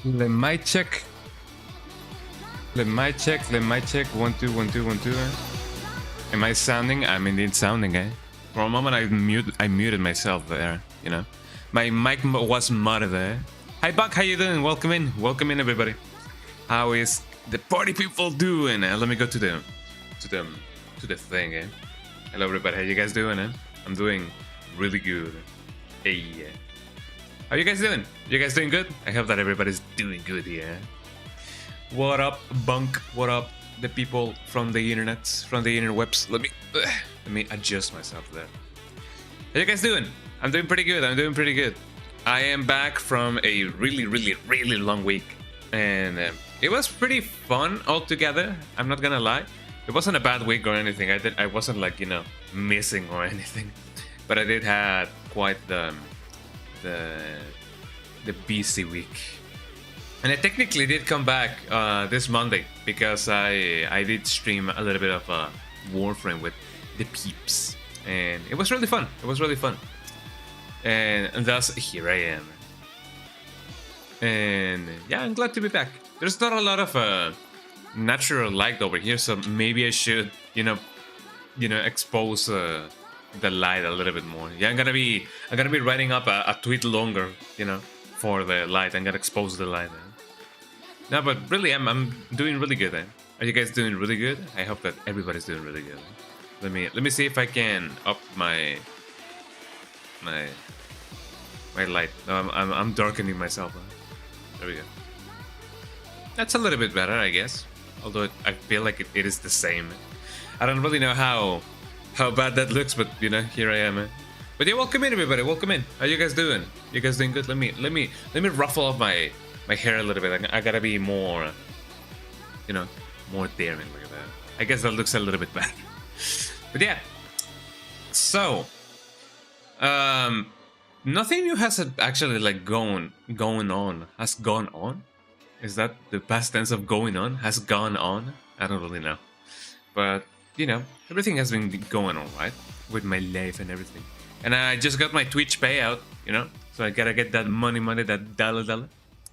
Let my check. Let my check. Let my check. 1 2 1 2 1 2. Am I sounding? I'm indeed sounding, eh? For a moment, I muted myself there. You know, my mic was muted there. Hi, Buck. How you doing? Welcome in. Welcome in, everybody. How is the party people doing? Let me go to the thing, eh? Hello, everybody. How you guys doing, eh? I'm doing really good. Hey, yeah. How you guys doing? You guys doing good? I hope that everybody's doing good here. What up, Bunk? What up, the people from the internet, from the interwebs? Let me adjust myself there. How you guys doing? I'm doing pretty good. I'm doing pretty good. I am back from a really long week, and it was pretty fun altogether. I'm not gonna lie. It wasn't a bad week or anything. I wasn't like, you know, missing or anything, but I did have quite the busy week. And I technically did come back this Monday because I did stream a little bit of Warframe with the peeps, and it was really fun. It was really fun, and thus here I am. And yeah, I'm glad to be back. There's not a lot of natural light over here, so maybe I should, you know, expose the light a little bit more. Yeah, I'm gonna be writing up a tweet longer, you know, for the light. I'm gonna expose the light. No, but really, I'm doing really good. Are you guys doing really good? I hope that everybody's doing really good. Let me see if I can up my light. No, I'm darkening myself. There we go. That's a little bit better, I guess. Although I feel like it is the same. I don't really know how bad that looks, but you know, here I am. But yeah, welcome in, everybody. Welcome in. How you guys doing? You guys doing good? Let me ruffle off my hair a little bit. I gotta be more, you know, more daring. Look at that. I guess that looks a little bit bad. But yeah. So, nothing new has actually like going on. Has gone on. Is that the past tense of going on? Has gone on? I don't really know. But, you know, everything has been going on, right? With my life and everything. And I just got my Twitch payout, you know? So I gotta get that money, that dollar.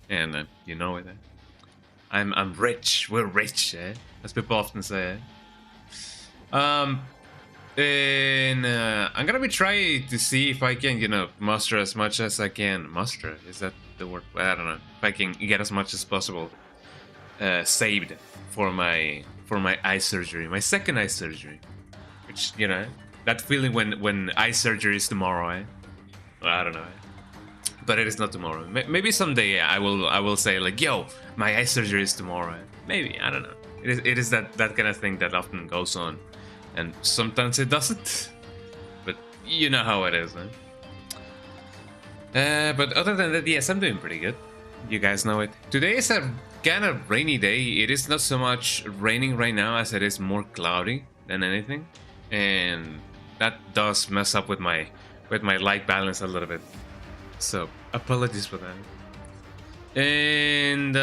And, you know it, I'm rich. We're rich, eh? As people often say, eh? And I'm gonna be trying to see if I can, you know, muster as much as I can. Muster? Is that the word? I don't know. If I can get as much as possible saved for my eye surgery, my second eye surgery. Which, you know, that feeling when eye surgery is tomorrow, eh? Well, I don't know. But it is not tomorrow. Maybe someday I will say like, yo, my eye surgery is tomorrow. Eh? Maybe, I don't know. It is that kind of thing that often goes on. And sometimes it doesn't. But you know how it is, eh? But other than that, yes, I'm doing pretty good. You guys know it. Today is a kind of rainy day. It is not so much raining right now as it is more cloudy than anything. And that does mess up with my light balance a little bit. So apologies for that. And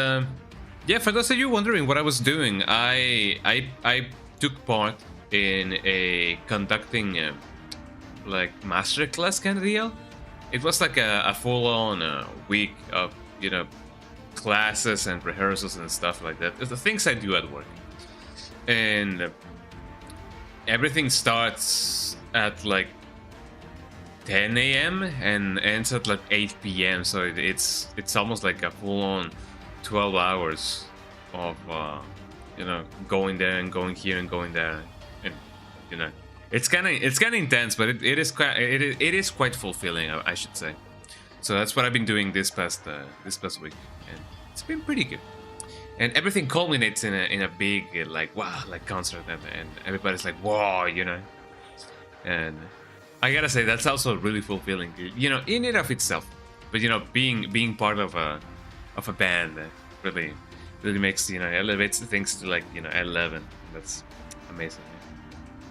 yeah, for those of you wondering what I was doing, I took part in a conducting like masterclass kind of deal. It was like a full-on week of, you know, classes and rehearsals and stuff like that. It's the things I do at work, and everything starts at like 10 a.m. and ends at like 8 p.m. So it's almost like a full-on 12 hours of you know, going there and going here and going there. And you know, it's kind of intense, but it is quite fulfilling, I should say. So that's what I've been doing this past week, and it's been pretty good. And everything culminates in a big like wow, like concert, and everybody's like whoa, you know. And I gotta say that's also really fulfilling, you know, in and of itself. But you know, being part of a band really makes, you know, elevates things to like, you know, 11. That's amazing.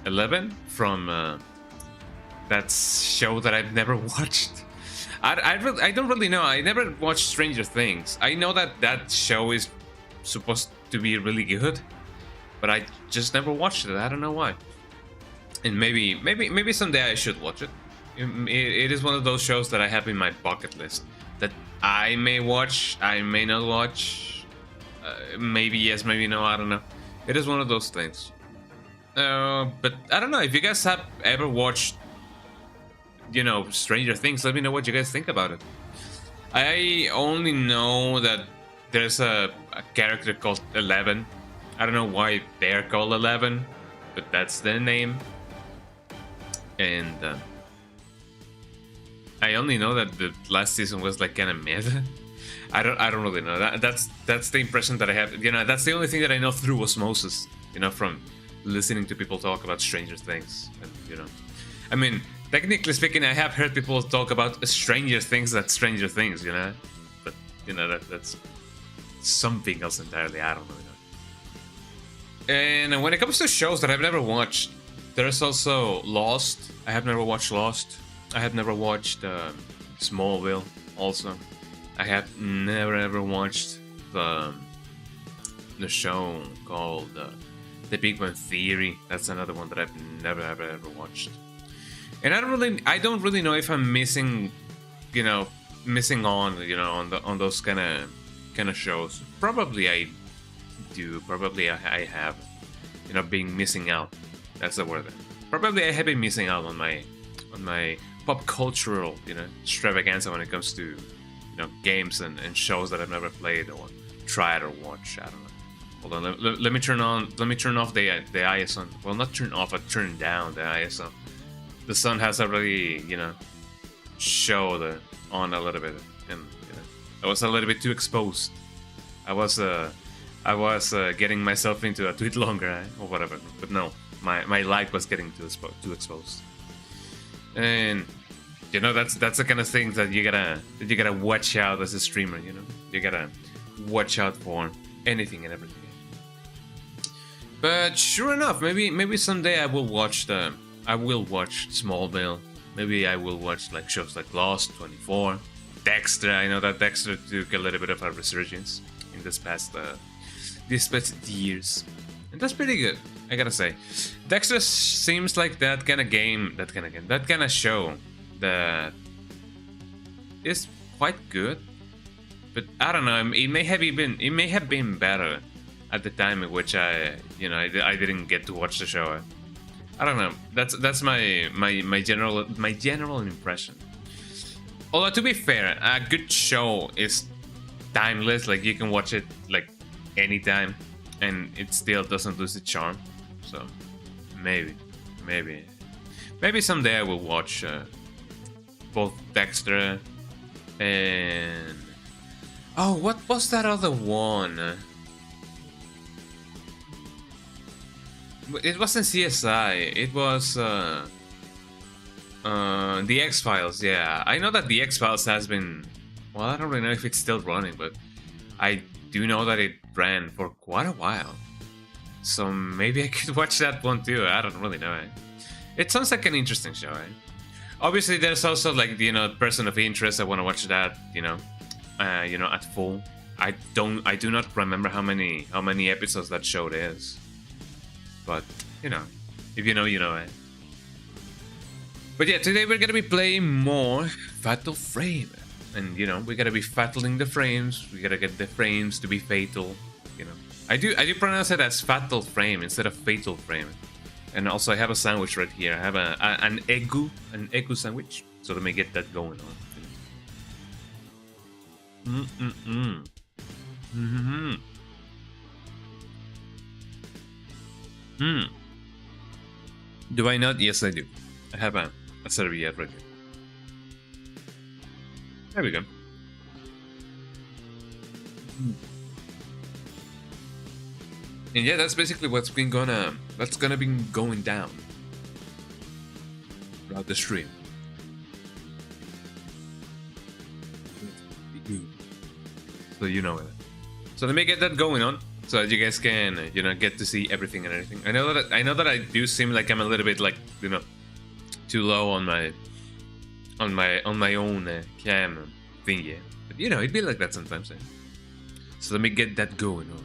11 from that show that I've never watched. I don't really know. I never watched Stranger Things. I know that show is supposed to be really good, but I just never watched it. I don't know why. And maybe someday I should watch it. It is one of those shows that I have in my bucket list that I may watch, I may not watch. Maybe yes, maybe no. I don't know. It is one of those things. But I don't know if you guys have ever watched, you know, Stranger Things. Let me know what you guys think about it. I only know that there's a character called 11. I don't know why they're called 11, but that's their name. And I only know that the last season was like kind of meh. I don't really know. That's the impression that I have. You know, that's the only thing that I know through osmosis. You know, from listening to people talk about Stranger Things. And, you know, I mean, technically speaking, I have heard people talk about Stranger Things that Stranger Things. You know, but you know that's something else entirely. I don't really know. And when it comes to shows that I've never watched, there's also Lost. I have never watched Lost. I have never watched Smallville. Also, I have never ever watched the show called The Big Bang Theory. That's another one that I've never ever watched. And I don't really know if I'm missing, you know, on those kind of shows. Probably I do. Probably I have, you know, being missing out. That's the word. Probably I have been missing out on my pop cultural, you know, extravaganza when it comes to, you know, games and shows that I've never played or tried or watched. I don't know. Hold on, let me turn off the ISO. Well, not turn off, but turn down the ISO. The sun has already, you know, showed on a little bit, and you know, I was a little bit too exposed. I was getting myself into a tweet longer or whatever, but no, my light was getting too exposed. And you know, that's the kind of thing that you gotta watch out as a streamer. You know, you gotta watch out for anything and everything. But sure enough, maybe someday I will watch Smallville. Maybe I will watch like shows like Lost, 24, Dexter. I know that Dexter took a little bit of a resurgence in this past years, and that's pretty good. I gotta say, Dexter seems like that kind of show that is quite good. But I don't know. It may have been better at the time in which I didn't get to watch the show. I don't know. That's my general impression. Although to be fair, a good show is timeless. Like you can watch it like anytime, and it still doesn't lose its charm. So maybe someday I will watch both Dexter and what was that other one? It wasn't CSI. It was the X-Files. Yeah, I know that the X-Files has been. Well, I don't really know if it's still running, but I do know that it ran for quite a while. So maybe I could watch that one too. I don't really know. It sounds like an interesting show. Obviously, there's also like, you know, Person of Interest. I want to watch that. You know, at full. I do not remember how many episodes that show is. But you know, if you know, you know. But yeah, today we're gonna be playing more Fatal Frame, and you know, we gotta be fattaling the frames. We gotta get the frames to be fatal. You know, I do pronounce it as Fatal Frame instead of Fatal Frame. And also, I have a sandwich right here. I have an egu sandwich. So let me get that going on. Do I not? Yes, I do. I have a serviette right here. There we go. And yeah, that's basically what's gonna be going down throughout the stream. So you know it. So let me get that going on, so that you guys can, you know, get to see everything and everything. I know that I do seem like I'm a little bit like, you know, too low on my own cam thingy, but you know, it'd be like that sometimes. So let me get that going on.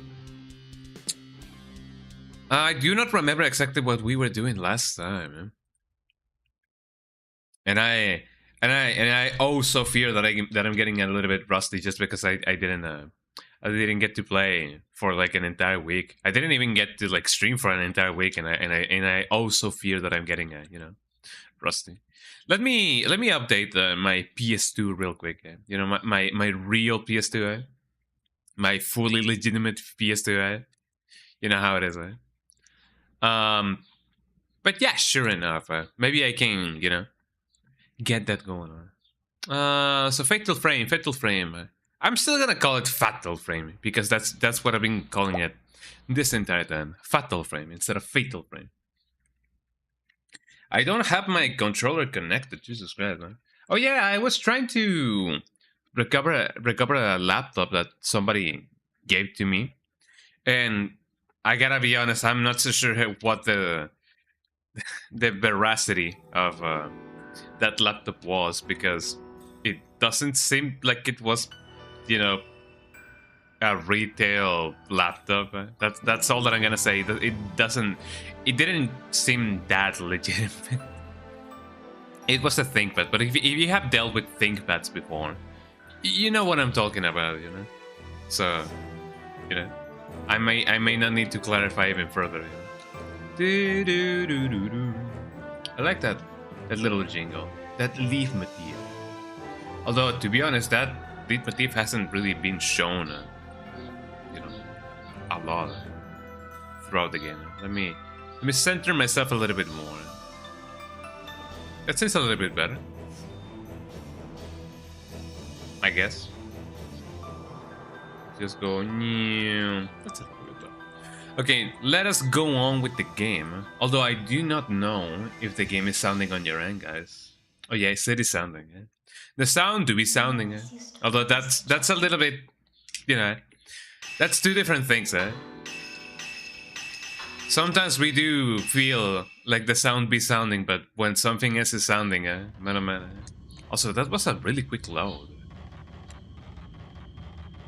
I do not remember exactly what we were doing last time, and And I also fear that I'm getting a little bit rusty just because I didn't get to play for like an entire week. I didn't even get to like stream for an entire week, and I also fear that I'm getting rusty. Let me update my PS2 real quick. You know, my real PS2, my fully legitimate PS2. You know how it is. But yeah, sure enough, maybe I can get that going on. So fatal frame. I'm still gonna call it fatal frame because that's what I've been calling it this entire time. Fatal frame instead of fatal frame. I don't have my controller connected. Jesus Christ, man. Oh yeah, I was trying to recover a laptop that somebody gave to me, and I gotta be honest, I'm not so sure what the veracity of that laptop was, because it doesn't seem like it was, a retail laptop. That's all that I'm gonna say. It didn't seem that legitimate. It was a ThinkPad, but if you have dealt with ThinkPads before, you know what I'm talking about, So, I may not need to clarify even further. I like that little jingle, that leaf motif. Although, to be honest, that leaf motif hasn't really been shown, a lot throughout the game. Let me center myself a little bit more. That seems a little bit better, I guess. Just go. That's a little bit better. Okay, let us go on with the game. Although I do not know if the game is sounding on your end, guys. Oh yeah, it is sounding. The sound do be sounding. Although that's a little bit, that's two different things. Sometimes we do feel like the sound be sounding, but when something else is sounding, man. Also, that was a really quick load.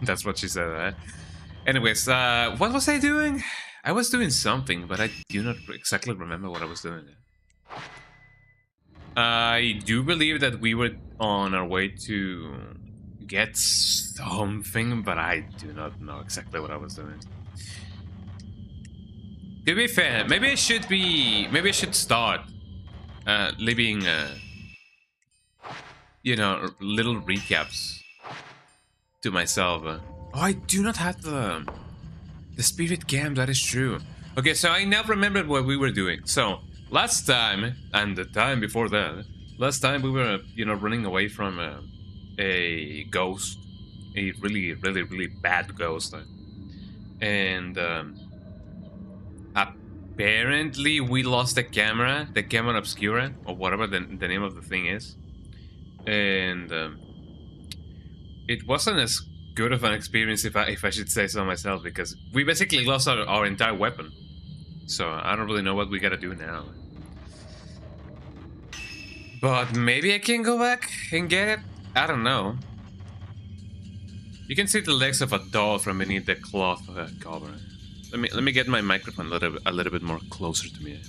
That's what she said. Anyways, what was I doing? I was doing something, but I do not exactly remember what I was doing. I do believe that we were on our way to get something, but I do not know exactly what I was doing. To be fair, maybe I should start leaving little recaps to myself. Oh, I do not have the spirit cam, that is true. Okay, so I now remembered what we were doing. So last time, and the time before that, last time we were running away from a ghost, a really bad ghost, and apparently we lost the camera obscura, or whatever the name of the thing is, and it wasn't as good of an experience, if I should say so myself, because we basically lost our entire weapon. So I don't really know what we gotta do now. But maybe I can go back and get it? I don't know. You can see the legs of a doll from beneath the cloth cover. Let me get my microphone a little bit more closer to me.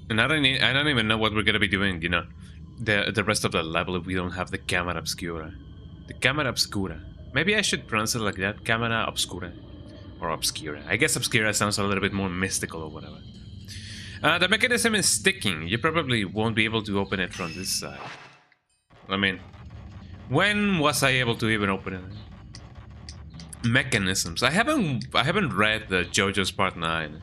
And I don't even know what we're gonna be doing, the rest of the level if we don't have the camera obscura. The camera obscura. Maybe I should pronounce it like that, camera obscura. Or obscura. I guess obscura sounds a little bit more mystical or whatever. The mechanism is sticking. You probably won't be able to open it from this side. I mean, when was I able to even open it? Mechanisms. I haven't read the JoJo's Part 9.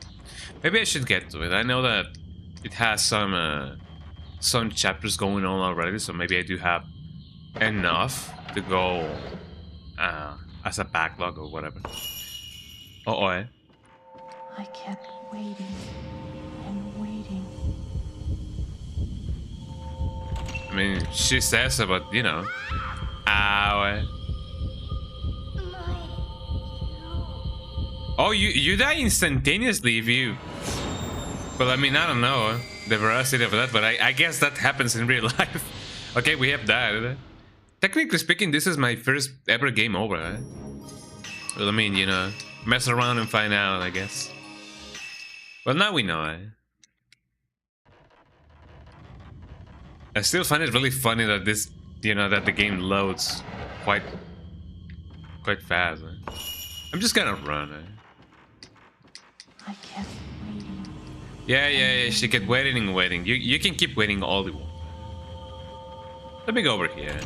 Maybe I should get to it. I know that it has some chapters going on already, so maybe I do have enough to go as a backlog or whatever. I kept waiting and waiting. I mean, she says about, ow. Oh, you die instantaneously if you... Well, I mean, I don't know the veracity of that, but I guess that happens in real life. Okay, we have that. Technically speaking, this is my first ever game over. Well, I mean, mess around and find out, I guess. Well, now we know. I still find it really funny that this, that the game loads quite fast. I'm just gonna run. I kept waiting. Yeah. She kept waiting and waiting. You can keep waiting all you want. Let me go over here.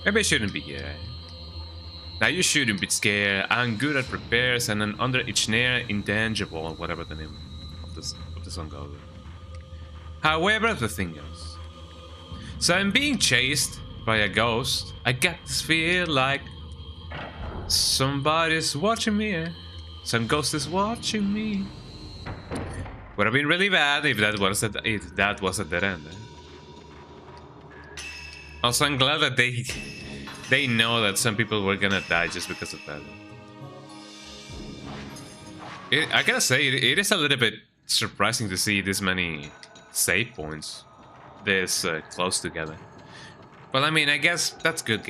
Maybe I shouldn't be here. Now you shouldn't be scared. I'm good at repairs and then under each snare intangible, whatever the name of the song goes. However, the thing goes. So I'm being chased by a ghost. I got this feel like somebody's watching me. Some ghost is watching me. Would have been really bad if that was a dead end. Also, I'm glad that they know that some people were gonna die just because of that. I gotta say, it is a little bit surprising to see this many save points this close together. But I mean, I guess that's good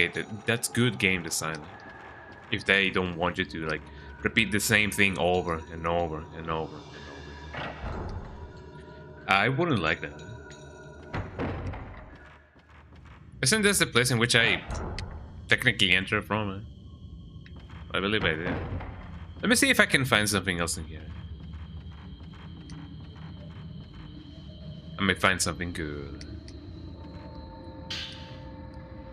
game design. If they don't want you to like repeat the same thing over and over and over and over. I wouldn't like that. Isn't this the place in which I technically enter from? I believe I did. Let me see if I can find something else in here. I may find something good.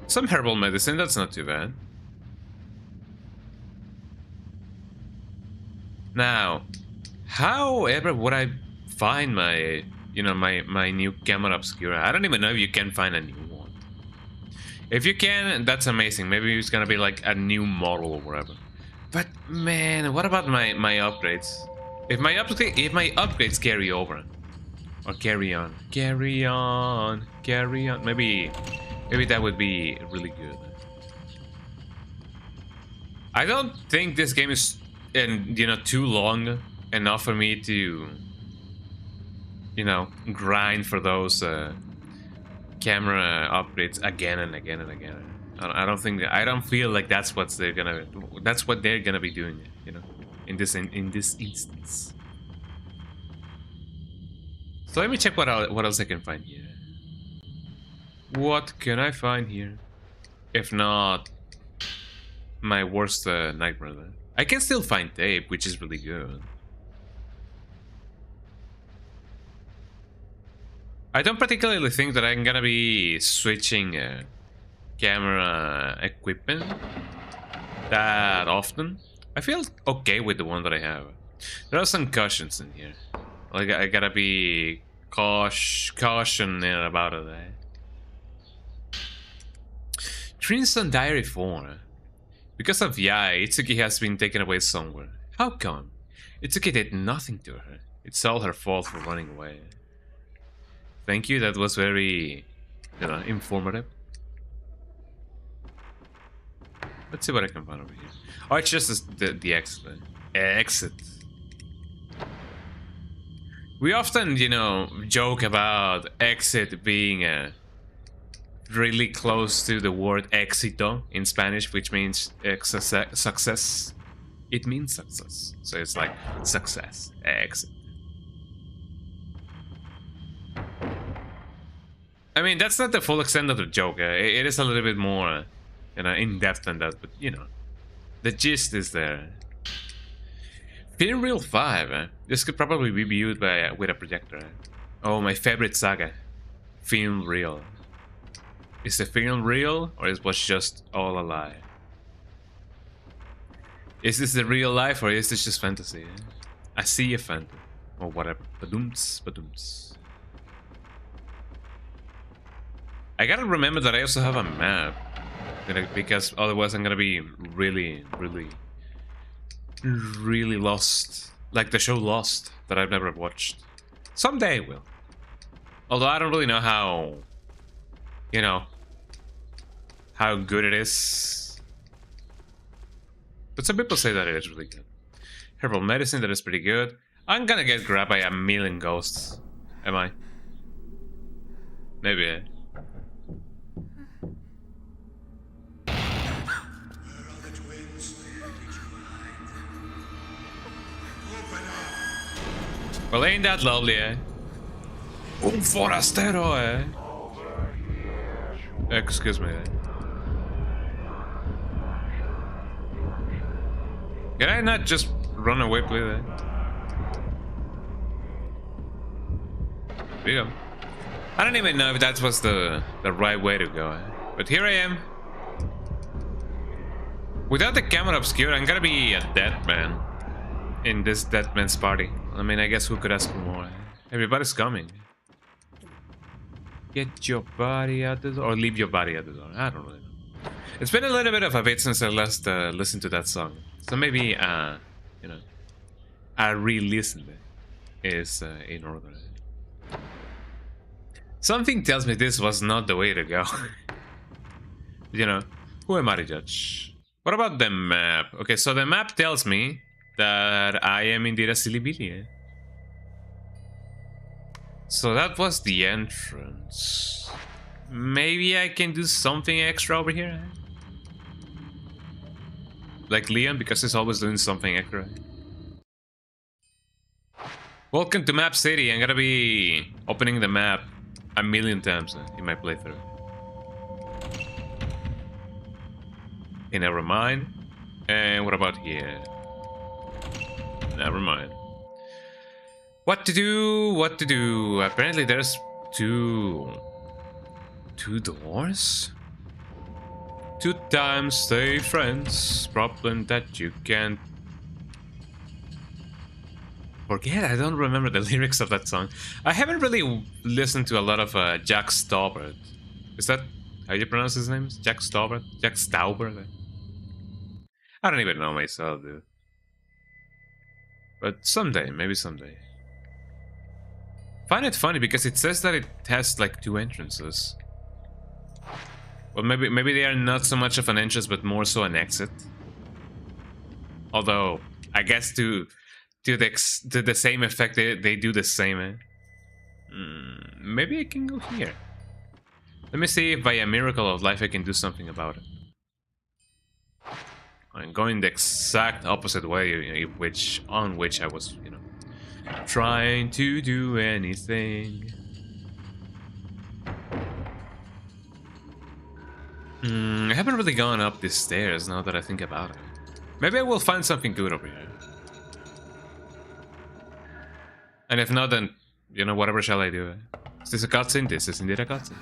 Some herbal medicine, that's not too bad. Now, however would I find my, my new camera obscura? I don't even know if you can find a new one. If you can, that's amazing. Maybe it's gonna be like a new model or whatever. But man, what about my upgrades? If my upgrades carry over, or carry on, maybe that would be really good. I don't think this game is, too long enough for me to, grind for those camera upgrades again and again and again. I don't feel like that's what they're gonna be doing, in this instance. So let me check what else I can find here. What can I find here? If not my worst nightmare. I can still find tape, which is really good. I don't particularly think that I'm gonna be switching camera equipment that often. I feel okay with the one that I have. There are some cautions in here. Like I gotta be caution about it. Trinson Diary 4. Because of Yai, Itsuki has been taken away somewhere. How come? Itsuki did nothing to her. It's all her fault for running away. Thank you, that was very, informative. Let's see what I can find over here. Oh, it's just the exit. Exit. We often, joke about exit being really close to the word éxito in Spanish, which means success. It means success. So it's like success, exit. I mean, that's not the full extent of the joke. It is a little bit more, in depth than that. But the gist is there. Film Reel 5. This could probably be viewed with a projector. Oh, my favorite saga, Film Reel. Is the film real, or is it just all a lie? Is this the real life, or is this just fantasy? I see a phantom, or whatever. Badooms, badooms. I gotta remember that I also have a map, because otherwise I'm gonna be really, really, really lost. Like the show Lost, that I've never watched. Someday I will. Although I don't really know how, how good it is. But some people say that it is really good. Herbal medicine, that is pretty good. I'm gonna get grabbed by a million ghosts. Am I? Maybe. Well, ain't that lovely, eh? Un forastero, eh? Excuse me. Can I not just run away, please? Eh? Freedom. I don't even know if that was the right way to go, eh? But here I am. Without the camera obscured, I'm gonna be a dead man in this dead man's party. I mean, I guess who could ask for more? Everybody's coming. Get your body out the door, or leave your body at the door. I don't really know. It's been a little bit of a bit since I last listened to that song, so maybe you know, a re-listen is in order. Something tells me this was not the way to go. You know, who am I to judge? What about the map? Okay, so the map tells me that I am indeed a silly billy. Eh? So that was the entrance. Maybe I can do something extra over here? Like Leon, because he's always doing something extra. Welcome to Map City. I'm gonna be opening the map a million times in my playthrough. Okay, never mind. And what about here? Never mind. What to do? What to do? Apparently there's two doors? 2 times stay friends. Problem that you can't forget. I don't remember the lyrics of that song. I haven't really listened to a lot of Jack Stauber. Is that how you pronounce his name? Jack Stauber? Jack Stauber? I don't even know myself, dude. But someday, maybe someday. Find it funny because it says that it has like 2 entrances. Well, maybe they are not so much of an entrance, but more so an exit. Although, I guess to the same effect, they do the same. Eh? Maybe I can go here. Let me see if by a miracle of life I can do something about it. I'm going the exact opposite way, on which I was, you know, trying to do anything. I haven't really gone up these stairs now that I think about it. Maybe I will find something good over here. And if not, then, you know, whatever shall I do? Is this a cutscene? This is indeed a cutscene.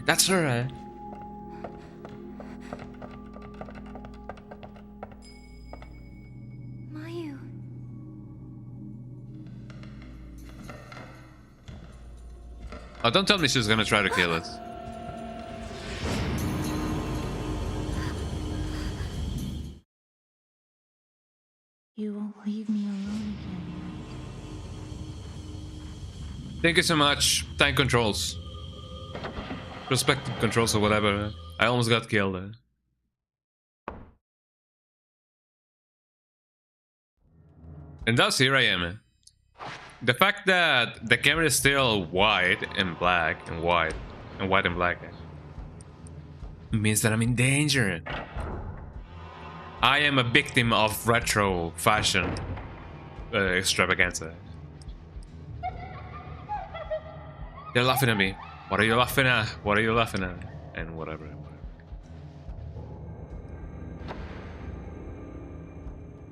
That's her, eh? Mayu. Oh, don't tell me she's gonna try to kill us. You won't leave me alone again, right? Thank you so much. Tank controls. Perspective controls or whatever. I almost got killed. And thus here I am. The fact that the camera is still white and black and white and white and black means that I'm in danger. I am a victim of retro fashion extravaganza. They're laughing at me. What are you laughing at? What are you laughing at? And whatever.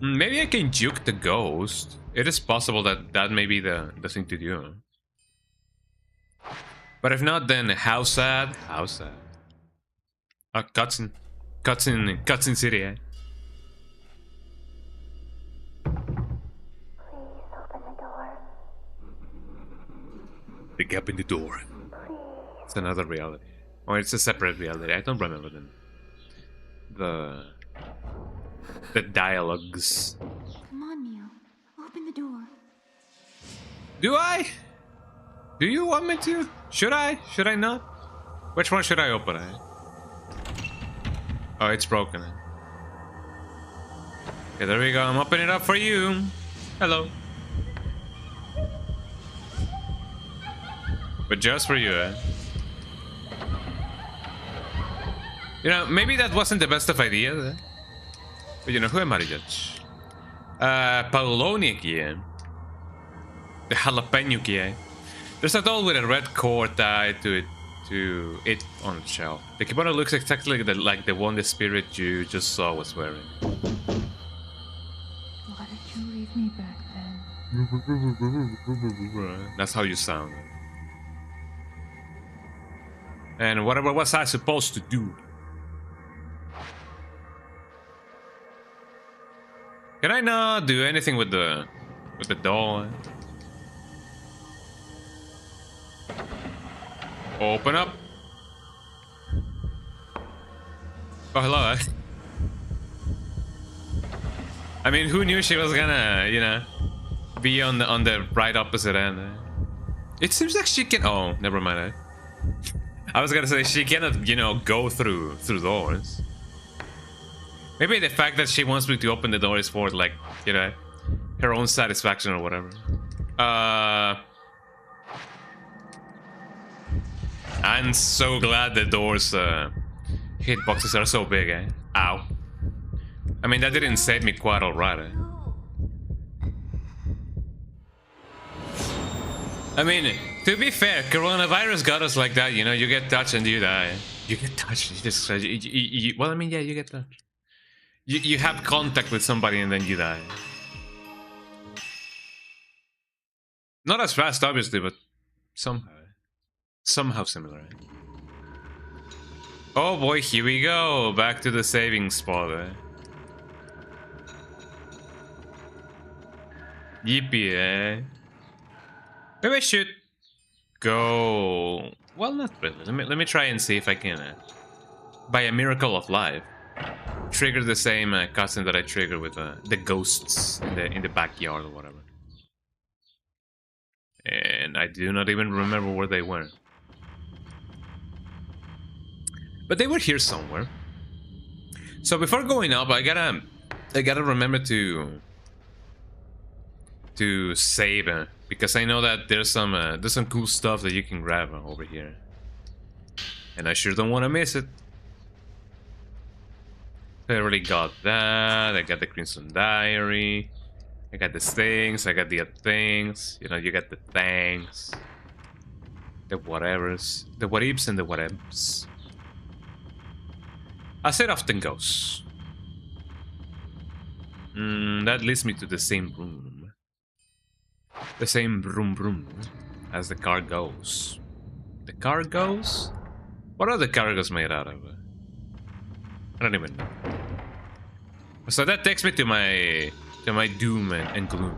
Maybe I can juke the ghost. It is possible that that may be the thing to do. But if not, then how sad? How sad. Cutscene. Cutscene City, eh? Please open the door. The gap in the door. Please. It's another reality. Or it's a separate reality. I don't remember them. The dialogues. Come on, Mio. Open the door. Do I? Do you want me to? Should I? Should I not? Which one should I open? Oh, it's broken. Okay, there we go. I'm opening it up for you. Hello. But just for you, eh? You know, maybe that wasn't the best of ideas, eh? But you know, who am I to judge? Paulonic, yeah. The jalapeno key. There's a doll with a red cord tied to it on the shelf. The kimono looks exactly like the one the spirit you just saw was wearing. Why did you leave me back then? That's how you sound. And whatever was I supposed to do? Can I not do anything with the doll? Open up. Oh, hello. I mean, who knew she was gonna, you know, be on the right opposite end? It seems like she can. Oh, never mind. I was gonna say she cannot, you know, go through doors. Maybe the fact that she wants me to open the door is for, like, you know, her own satisfaction or whatever. I'm so glad the doors hitboxes are so big, eh? Ow. I mean, that didn't save me quite alright, eh? I mean, to be fair, coronavirus got us like that, you know, you get touched and you die. You get touched, you just, well, I mean, yeah, you get touched. You have contact with somebody and then you die. Not as fast, obviously, but somehow similar. Oh boy, here we go. Back to the saving spot. Yippee, eh? Maybe I should go. Well, not really. Let me try and see if I can, by a miracle of life, trigger the same cutscene that I triggered with the ghosts in the backyard or whatever. And I do not even remember where they were. But they were here somewhere. So before going up, I gotta remember to save, because I know that there's some cool stuff that you can grab over here, and I sure don't want to miss it. I already got that. I got the Crimson Diary. I got the things. I got the things. You know, you got the things, the whatevers, the what ifs and the whatevs. As it often goes. That leads me to the same room. The same room as the car goes. The car goes? What are the cargoes made out of? I don't even know. So that takes me to my doom and gloom.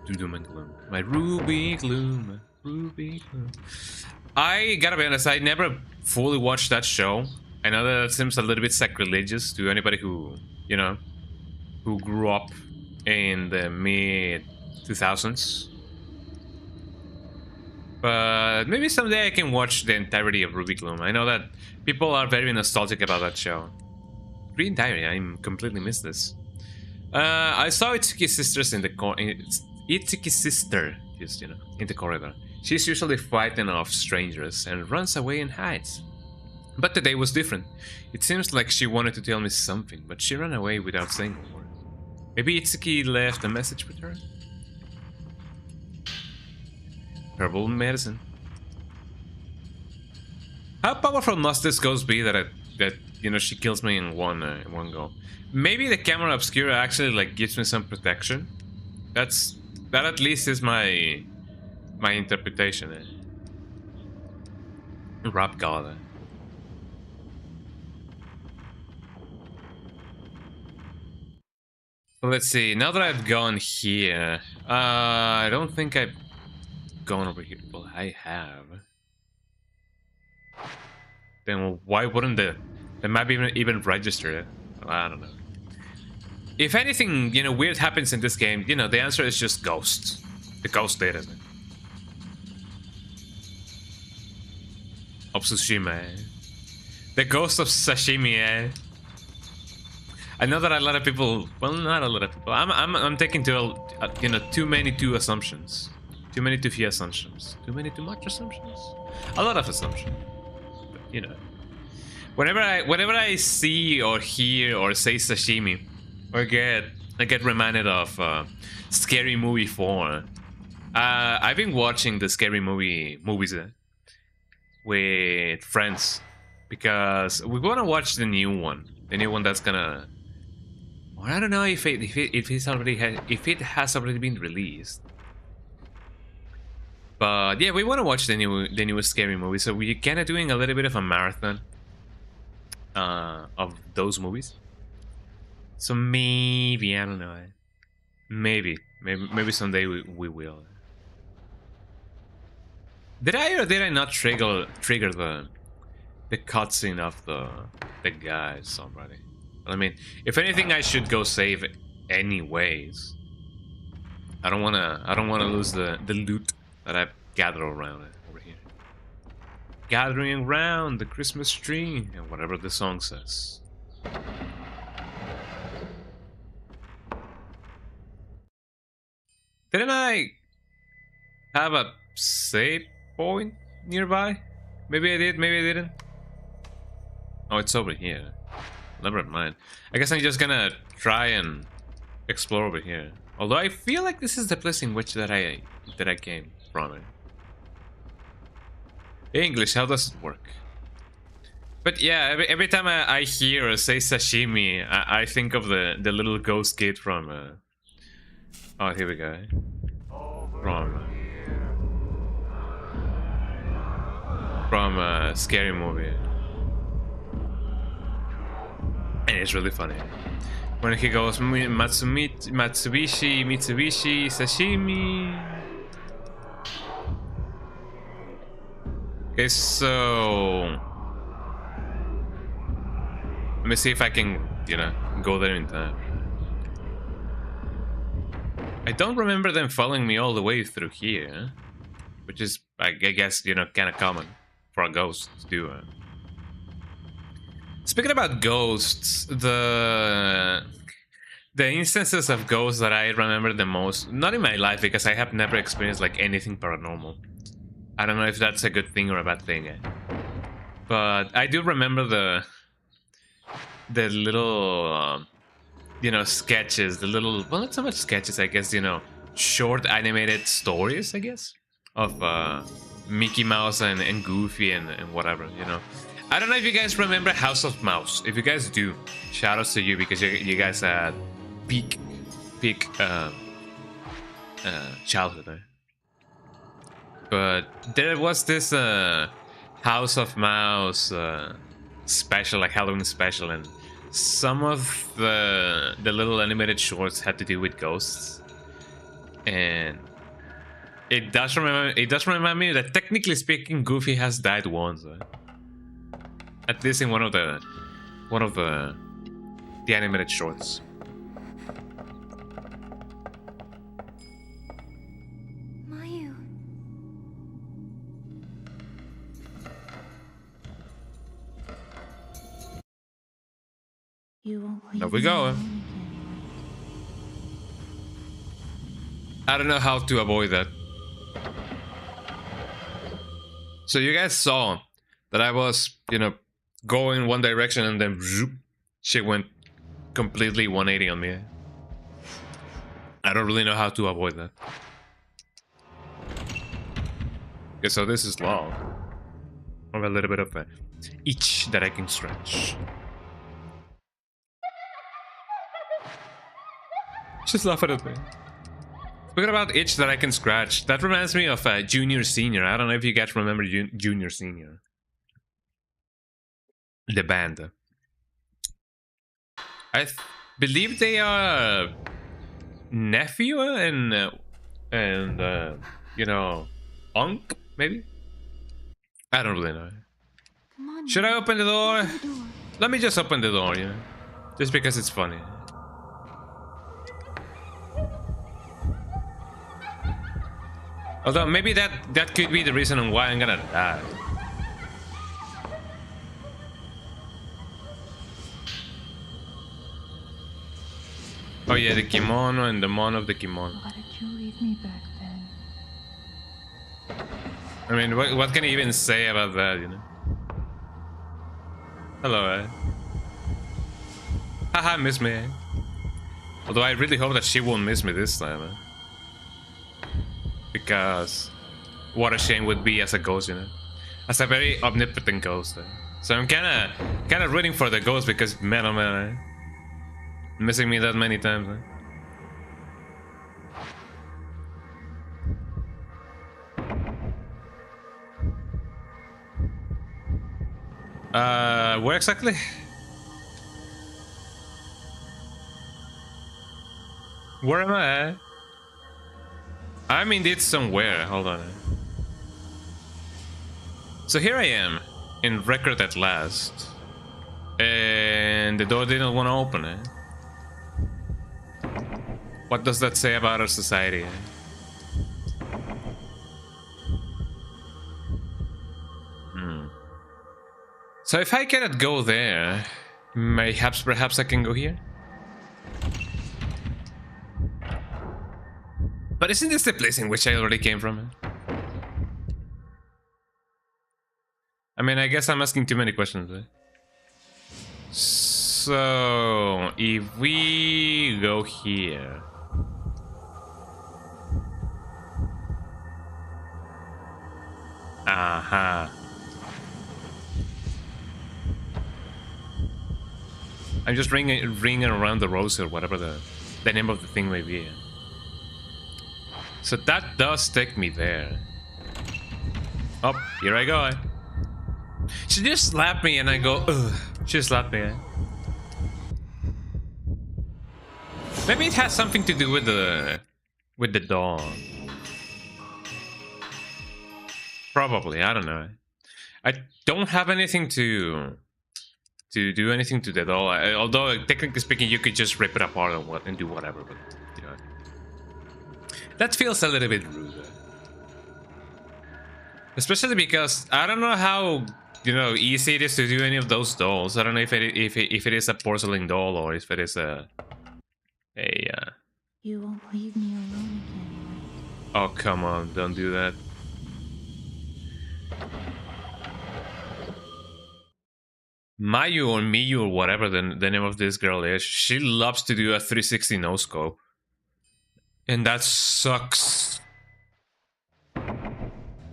To doom and gloom. My ruby gloom. Ruby gloom. I gotta be honest, I never fully watched that show. I know that seems a little bit sacrilegious to anybody who, you know, who grew up in the mid 2000s. But maybe someday I can watch the entirety of Ruby Gloom. I know that people are very nostalgic about that show. Green Diary, I completely missed this. I saw Itsuki's sisters in the Itsuki's sister, just, you know, in the corridor. She's usually fighting off strangers and runs away and hides. But today was different. It seems like she wanted to tell me something, but she ran away without saying a word. Maybe Itsuki left a message with her? Herbal medicine. How powerful must this ghost be that you know, she kills me in one go? Maybe the camera obscura actually like gives me some protection. That at least is my interpretation. Rap god. Let's see. Now that I've gone here, I don't think I've gone over here. Well, I have. Then why wouldn't the map even register it? Well, I don't know. If anything, you know, weird happens in this game, you know, the answer is just ghosts. The ghost did it. Of Tsushima. The ghost of sashimi. I know that a lot of people, well, not a lot of people. I'm taking you know, too many assumptions. Too many too few assumptions. Too many too much assumptions. A lot of assumptions. But, you know, whenever I see or hear or say sashimi or get I get reminded of Scary Movie 4. I've been watching the Scary movies with friends because we want to watch the new one. The new one that's gonna. Or I don't know if it has already been released. But yeah, we want to watch the newest Scary movie, so we're kind of doing a little bit of a marathon of those movies. So maybe, I don't know, maybe someday we will. Did I or did I not trigger the cutscene of the guys already? I mean, if anything, I should go save it anyways. I don't wanna lose the loot that I've gathered around it over here. Gathering around the Christmas tree and whatever the song says. Didn't I have a save point nearby? Maybe I did, maybe I didn't. Oh, it's over here. Never mind. I guess I'm just gonna try and explore over here. Although I feel like this is the place in which that I came from. English, how does it work? But yeah, every time I hear or say sashimi, I think of the little ghost kid from oh, here we go. From a Scary Movie. And it's really funny. When he goes Mitsubishi, sashimi. Okay, so let me see if I can, you know, go there in time. I don't remember them following me all the way through here, which is, I guess, you know, kind of common for a ghost to do. Speaking about ghosts, the instances of ghosts that I remember the most, not in my life because I have never experienced like anything paranormal. I don't know if that's a good thing or a bad thing, but I do remember the little you know, sketches, the little, well, not so much sketches, I guess, you know, short animated stories, I guess, of Mickey Mouse and Goofy and whatever, you know. I don't know if you guys remember House of Mouse. If you guys do, shout outs to you because you guys had peak childhood there. But there was this House of Mouse special, like Halloween special, and some of the little animated shorts had to do with ghosts, and it does remind me that technically speaking, Goofy has died once, at least in one of the animated shorts. Mayu. You won't leave There we me go. alone again. I don't know how to avoid that. So you guys saw that I was, you know, going one direction and then zoop, she went completely 180 on me. I don't really know how to avoid that. Okay, so this is long. I have a little bit of an itch that I can stretch. She's laughing at me. Speaking about itch that I can scratch, that reminds me of Junior Senior. I don't know if you guys remember Junior Senior. The band. I believe they are nephew and you know, uncle, maybe? I don't really know. Come on. Should I open the door? Open the door. Let me just open the door, you know? Just because it's funny. Although maybe that could be the reason why I'm gonna die. Oh yeah, the kimono and the mon of the kimono. Why did you leave me back then? I mean, what can I even say about that, you know? Hello, Haha, miss me. Although I really hope that she won't miss me this time. Because what a shame would be as a ghost, you know? As a very omnipotent ghost. So I'm kinda rooting for the ghost because man oh man, missing me that many times. Where exactly? Where am I? I'm indeed somewhere. Hold on. So here I am, in record at last. And the door didn't want to open, eh? What does that say about our society, eh? So if I cannot go there, perhaps I can go here? But isn't this the place in which I already came from? I mean, I guess I'm asking too many questions. Eh? So, if we go here... Aha. I'm just ringing around the rose or whatever the name of the thing may be. So that does take me there. Oh, here I go. She just slapped me and I go, ugh. She just slapped me. Maybe it has something to do with the dog. Probably, I don't know. I don't have anything to do anything to the doll. Although technically speaking, you could just rip it apart and do whatever. But you know, that feels a little bit rude. Especially because I don't know how easy it is to do any of those dolls. I don't know if it is a porcelain doll or if it is a. You won't leave me alone again, right? Oh come on! Don't do that. Mayu or Miyu or whatever the name of this girl is, she loves to do a 360 no scope. And that sucks.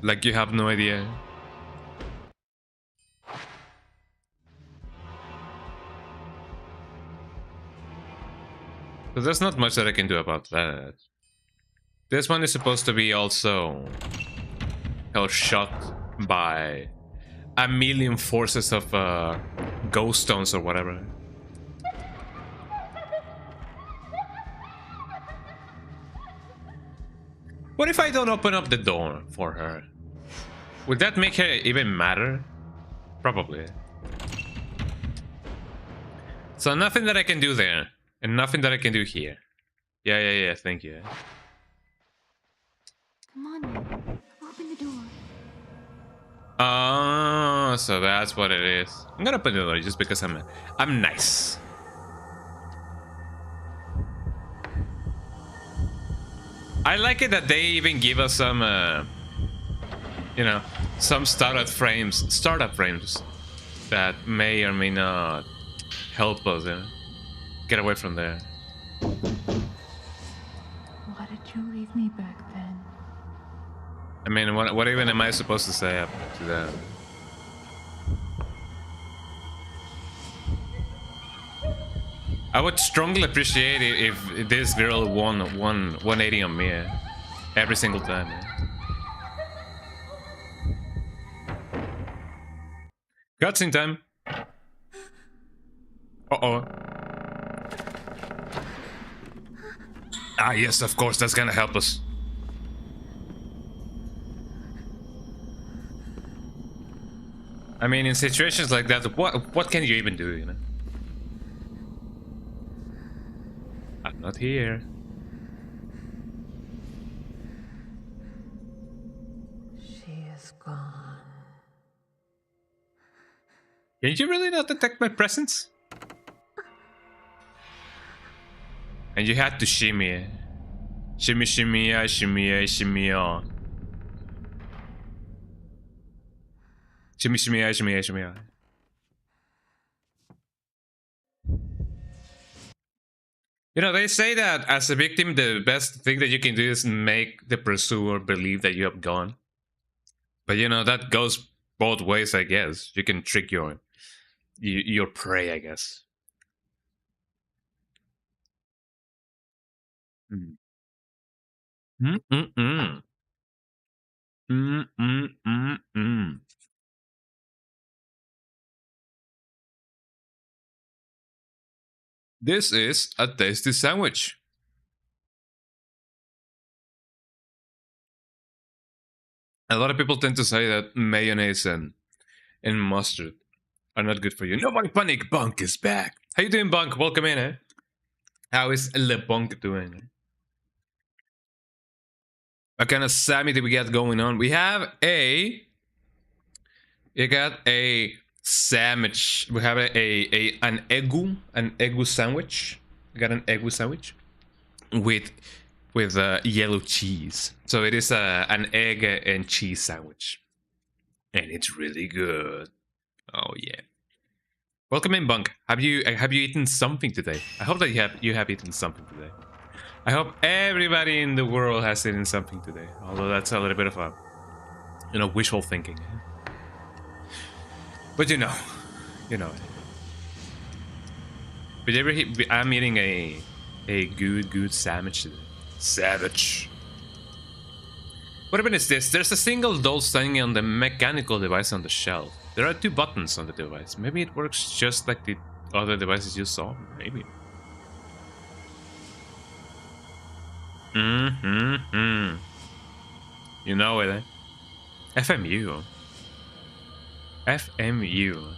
Like you have no idea. So there's not much that I can do about that. This one is supposed to be also held shot by a million forces of ghost stones or whatever. What if I don't open up the door for her? Would that make her even matter? Probably. So nothing that I can do there, and nothing that I can do here. Yeah, thank you. Come on, man. Open the door. Oh, so that's what it is. I'm gonna open the door just because I'm nice. I like it that they even give us some, some startup frames that may or may not help us get away from there. Why did you leave me back then? I mean, what even am I supposed to say up to that? I would strongly appreciate it if this girl won 180 on me every single time. Cutscene time. Uh-oh. Ah, yes, of course, that's gonna help us. I mean, in situations like that, what can you even do, you know? I'm not here. She is gone. Can you really not detect my presence? And you had to shimmy. Shimmy, shimmy, shimmy, shimmy, shimmy, shimmy, shimmy, shimmy. You know, they say that as a victim, the best thing that you can do is make the pursuer believe that you have gone. But you know, that goes both ways, I guess. You can trick your prey, I guess. Mm. Mm-mm-mm. Mm-mm-mm-mm. This is a tasty sandwich. A lot of people tend to say that mayonnaise and mustard are not good for you. Nobody panic, Bunk is back. How you doing, Bunk? Welcome in, eh? How is Le Bunk doing? What kind of Sammy did we got going on? We have a... You got a sandwich. We have an egu sandwich. We got an egu sandwich with yellow cheese. So it is an egg and cheese sandwich, and it's really good. Oh yeah. Welcome in, Bunk. Have you eaten something today? I hope that you have eaten something today. I hope everybody in the world has eaten something today. Although that's a little bit of a, you know, wishful thinking. But you know. But I'm eating a good sandwich today. Savage. What even is this? There's a single doll standing on the mechanical device on the shelf. There are 2 buttons on the device. Maybe it works just like the other devices you saw. Maybe. You know it, eh? FMU. FMU.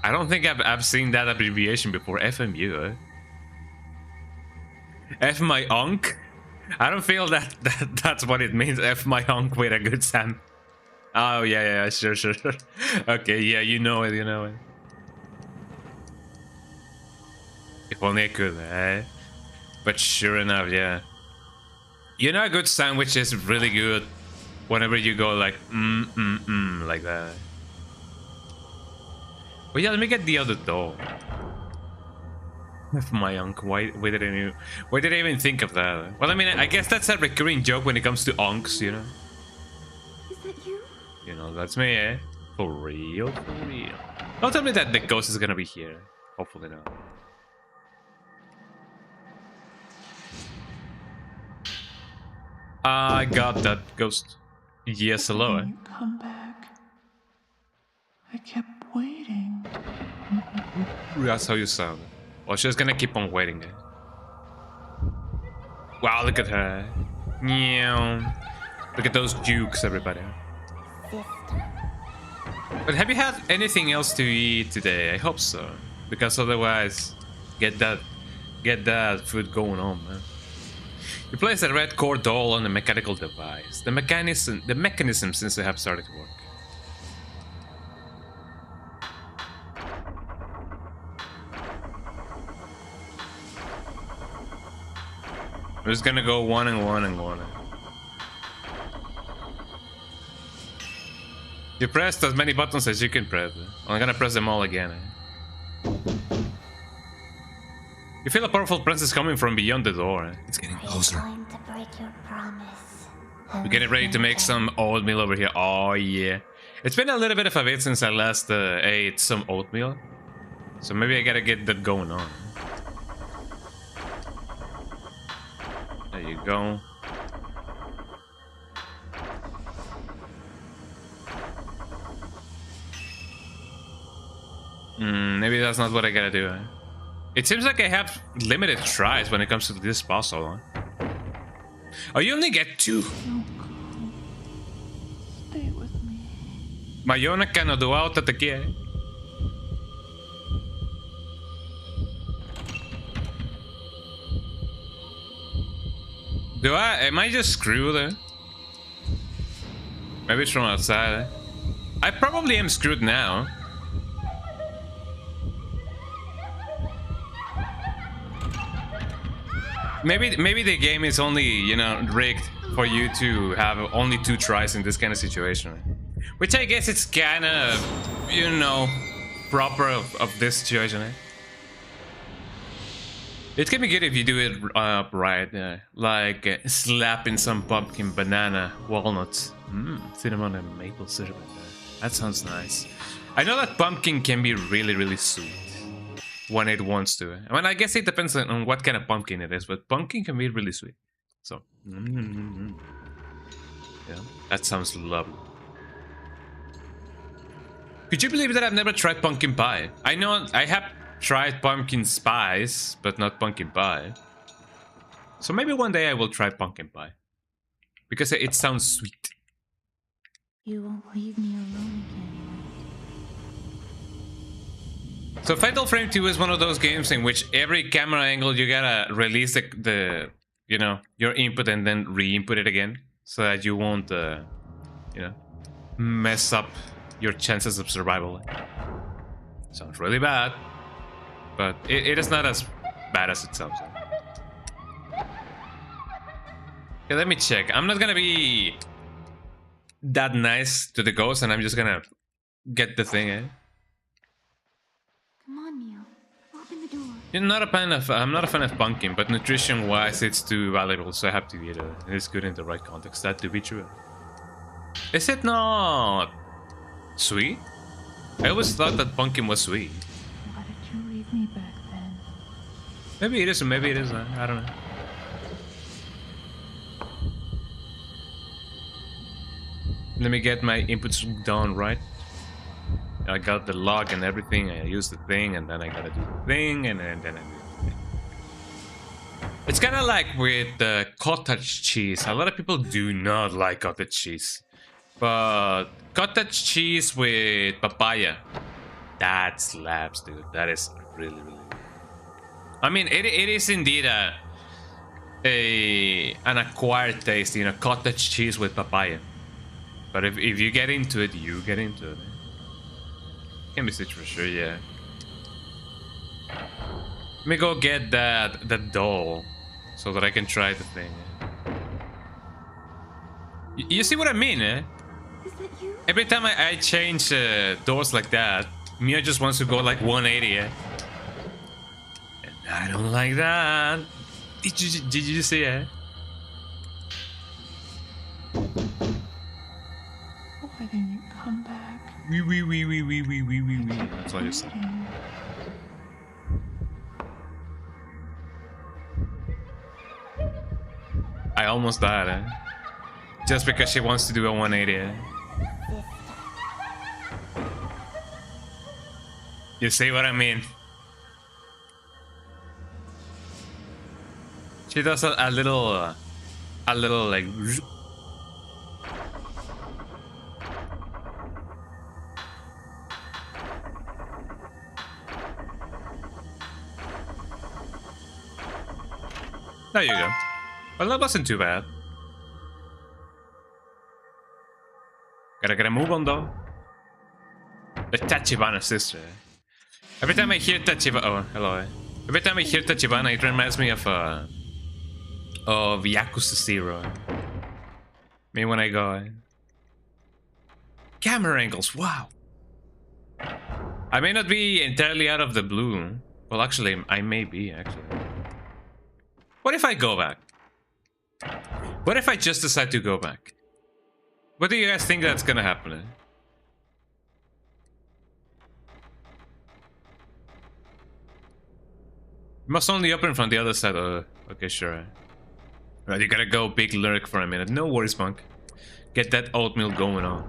I don't think I've seen that abbreviation before. FMU, eh? F my unk? I don't feel that's what it means. F my unk with a good Sam. Oh yeah, sure. Okay, yeah, you know it. If only I could, eh? But sure enough, yeah. You know, a good sandwich is really good whenever you go like like that. But yeah, let me get the other doll. F my unk. Why did I even think of that? Well, I mean, I guess that's a recurring joke when it comes to unks, you know. Is that you? You know, that's me, eh? For real. Don't tell me that the ghost is gonna be here. Hopefully not. I got that ghost. Yes, hello, eh? You come back. I kept waiting. That's how you sound. Well, she's gonna keep on waiting, eh? Wow, look at her. Meow. Look at those jukes, everybody. But have you had anything else to eat today? I hope so. Because otherwise, get that food going on, man. You place a red core doll on the mechanical device. The mechanism seems to have started to work. I'm just gonna go one and one and one. You pressed as many buttons as you can press. I'm gonna press them all again. You feel a powerful presence coming from beyond the door. It's getting closer. Going to break your promise. We're getting ready to make some oatmeal over here. Oh yeah. It's been a little bit of a bit since I last ate some oatmeal. So maybe I gotta get that going on. There you go. Maybe that's not what I gotta do. It seems like I have limited tries when it comes to this puzzle. Oh, you only get 2. Don't go. Stay with me. Mayona canodoa te quiere. Am I just screwed? Maybe it's from outside. I probably am screwed now. Maybe the game is only, you know, rigged for you to have only 2 tries in this kind of situation. Which I guess it's kind of, you know, proper of this situation. It can be good if you do it right, like slapping some pumpkin, banana, walnuts, cinnamon, and maple syrup in there. That sounds nice. I know that pumpkin can be really, really sweet when it wants to. I mean, I guess it depends on what kind of pumpkin it is, but pumpkin can be really sweet. So, yeah, that sounds lovely. Could you believe that I've never tried pumpkin pie? I know I have tried pumpkin spice, but not pumpkin pie. So maybe one day I will try pumpkin pie. Because it sounds sweet. You won't leave me alone again. So Fatal Frame 2 is one of those games in which every camera angle you gotta release the you know, your input and then re-input it again. So that you won't, you know, mess up your chances of survival. Sounds really bad. But it is not as bad as it sounds. Okay, let me check. I'm not gonna be that nice to the ghost, and I'm just gonna get the thing, eh? Come on, Neil. Open the door. I'm not a fan of pumpkin, but nutrition-wise, it's too valuable, so I have to eat it. It's good in the right context. That to be true. Is it not sweet? I always thought that pumpkin was sweet. Why did you leave me back then? Maybe it is, maybe it isn't. I don't know. Let me get my inputs done right. I got the log and everything. I use the thing, and then I gotta do the thing, and then I do the thing. It's kind of like with the cottage cheese. A lot of people do not like cottage cheese, but cottage cheese with papaya, that slaps, dude. That is really, really good. I mean, it is indeed an acquired taste, you know, cottage cheese with papaya. But if you get into it, you get into it. Can be citrus, sure, yeah. Let me go get that doll so that I can try the thing. You see what I mean, eh? Is that you? Every time I change doors like that, Mia just wants to go like 180, eh? And I don't like that. Did you see it? Why didn't you come back? Wee. That's all you say. I almost died, eh? Just because she wants to do a 180, eh? You see what I mean? She does a little like. There you go. Well, that wasn't too bad. Gotta move on though. The Tachibana sister. Every time I hear Tachibana, oh hello. Every time I hear Tachibana, it reminds me of Yakuza 0. Me when I go. Camera angles, wow. I may not be entirely out of the blue. Well, actually, I may be actually. What if I go back? What if I just decide to go back? What do you guys think that's gonna happen? Must only open from the other side. Okay, sure. Right, you gotta go big lurk for a minute. No worries, Monk. Get that oatmeal going on.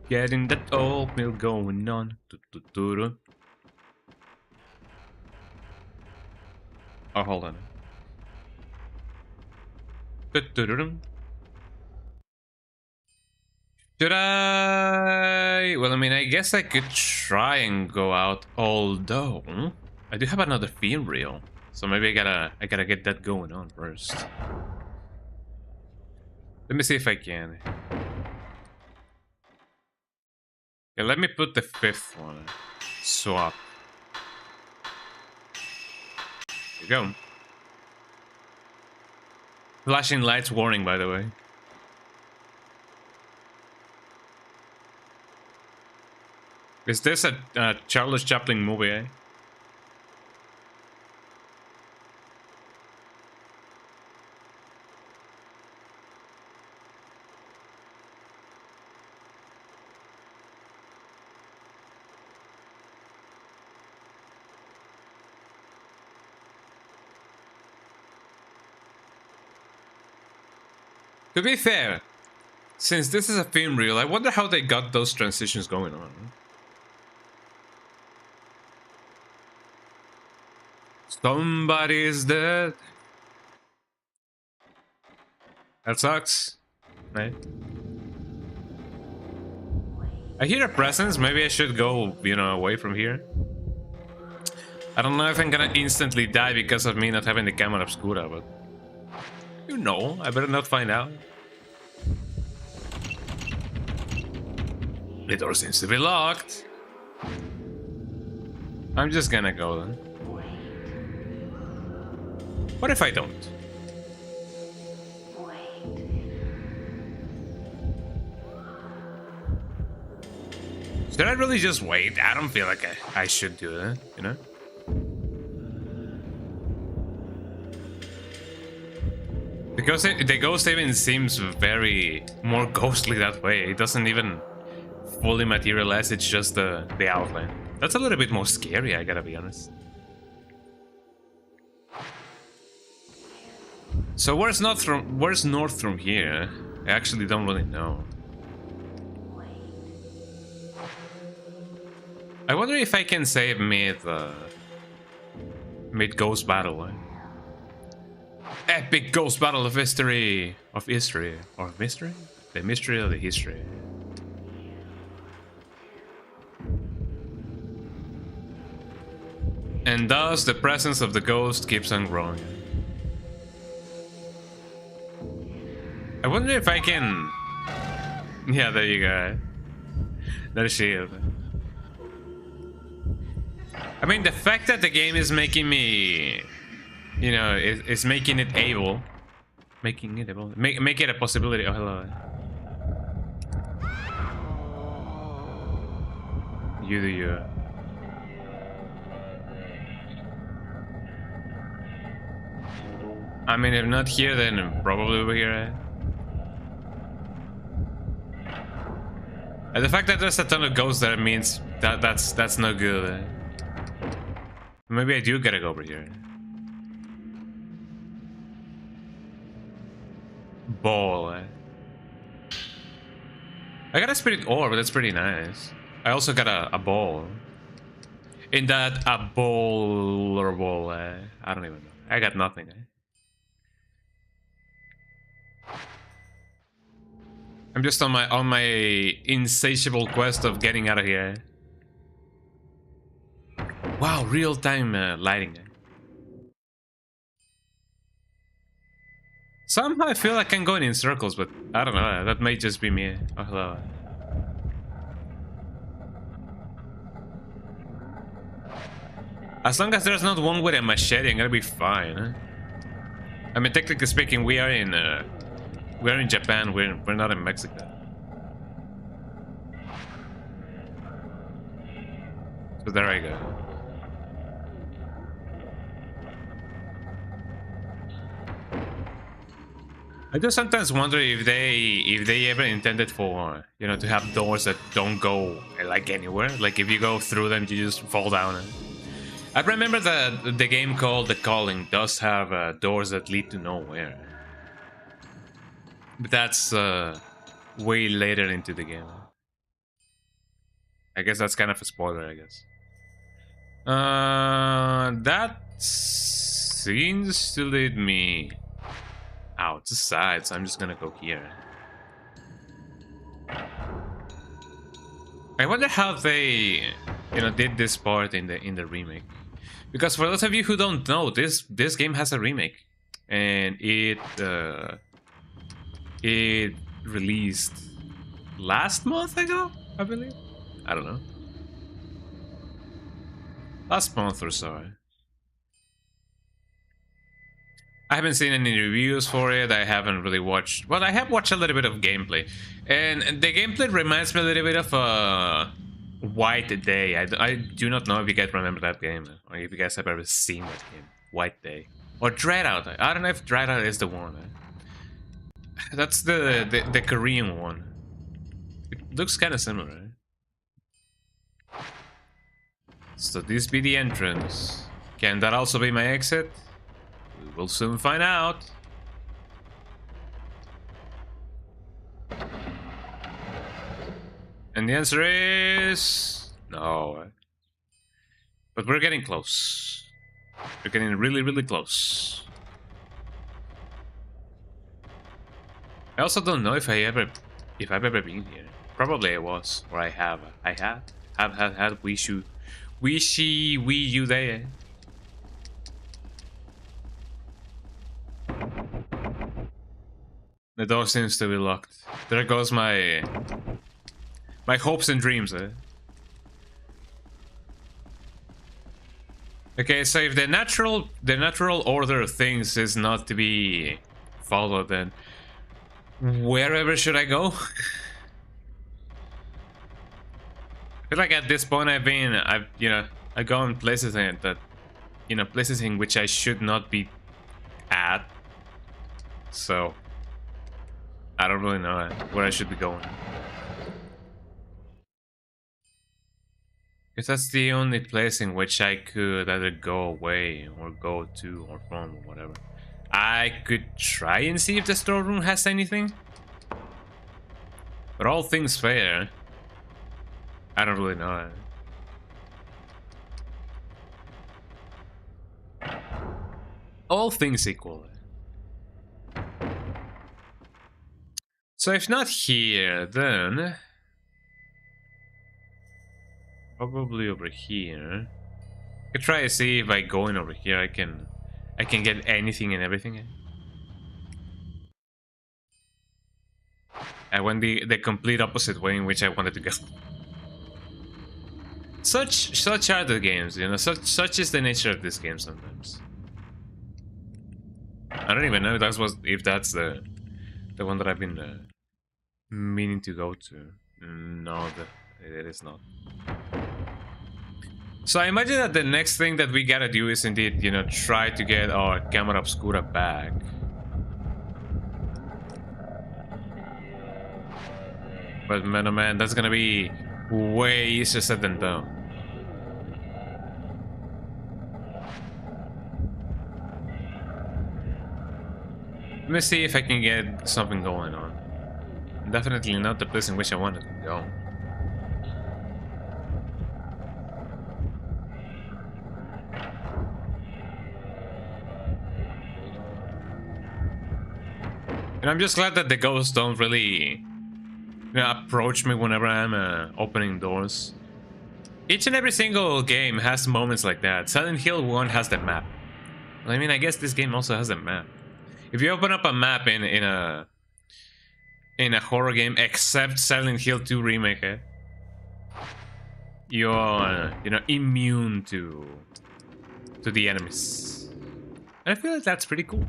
Getting that oatmeal going on. Oh, hold on. Should I? Well, I mean, I guess I could try and go out, although I do have another film reel, so maybe I gotta get that going on first. Let me see if I can. Yeah, let me put the 5th one. Swap. There you go. Flashing lights warning, by the way. Is this a Charles Chaplin movie, eh? To be fair, since this is a film reel, I wonder how they got those transitions going on. Somebody's dead. That sucks, right? I hear a presence. Maybe I should go, you know, away from here. I don't know if I'm gonna instantly die because of me not having the camera obscura, but you know, I better not find out. The door seems to be locked. I'm just gonna go then. What if I don't? Should I really just wait? I don't feel like I should do that, you know? Because the ghost even seems very more ghostly that way. It doesn't even fully materialize, it's just the outline. That's a little bit more scary, I gotta be honest. So where's north from here? I actually don't really know. I wonder if I can save mid ghost battle. Epic ghost battle of history. Of mystery. The mystery of the history. And thus the presence of the ghost keeps on growing. I wonder if I can... Yeah, there you go. There's shield. I mean, the fact that the game is making me... You know, is making it able... Making it able... Make it a possibility. Oh, hello. You do you. I mean, if not here, then probably over here. And the fact that there's a ton of ghosts there means that that's no good. Maybe I do gotta go over here. Ball. I got a spirit orb, that's pretty nice. I also got a ball. In that a ball or ball, I don't even know. I got nothing. I'm just on my insatiable quest of getting out of here. Wow, real-time lighting. Somehow I feel like I'm going in circles, but I don't know. That may just be me. Oh, hello. As long as there's not one with a machete, I'm gonna be fine. I mean, technically speaking, we are in Japan. We're not in Mexico. So there I go. I do sometimes wonder if they ever intended for, you know, to have doors that don't go like anywhere. Like if you go through them, you just fall down. I remember that the game called The Calling does have doors that lead to nowhere. But that's way later into the game. I guess that's kind of a spoiler, I guess. That seems to lead me out the side, so I'm just gonna go here. I wonder how they, you know, did this part in the remake. Because for those of you who don't know, this game has a remake, and it released last month ago, I believe. I don't know. Last month or so. I haven't seen any reviews for it. I haven't really watched... Well, I have watched a little bit of gameplay. And the gameplay reminds me a little bit of White Day. I do not know if you guys remember that game. Or if you guys have ever seen that game. White Day. Or Dreadout. I don't know if Dreadout is the one. That's the Korean one. It looks kind of similar. So this be the entrance. Can that also be my exit? We'll soon find out. And the answer is no. But we're getting close. We're getting really, really close. I also don't know if I've ever been here. Probably I was, or I have. I have wishy wee you there. The door seems to be locked. There goes my hopes and dreams, eh? Okay, so if the natural order of things is not to be followed, then wherever should I go? I feel like at this point I've gone places that places in which I should not be at. So I don't really know where I should be going. Because that's the only place in which I could either go away or go to or from or whatever. I could try and see if the storeroom has anything. But all things fair, I don't really know. All things equal. So if not here, then probably over here. I could try to see if by going over here I can get anything and everything. I went the complete opposite way in which I wanted to go. Such are the games, you know. Such is the nature of this game sometimes. I don't even know if that's the one that I've been meaning to go to. No, it is not. So I imagine that the next thing that we gotta do is indeed, try to get our camera obscura back. But man, oh man, that's gonna be way easier said than done. Let me see if I can get something going on. Definitely not the place in which I wanted to go. And I'm just glad that the ghosts don't really approach me whenever I'm opening doors. Each and every single game has moments like that. Silent Hill 1 has the map. I mean, I guess this game also has a map. If you open up a map in a horror game, except Silent Hill 2 remake, you're immune to the enemies. And I feel like that's pretty cool.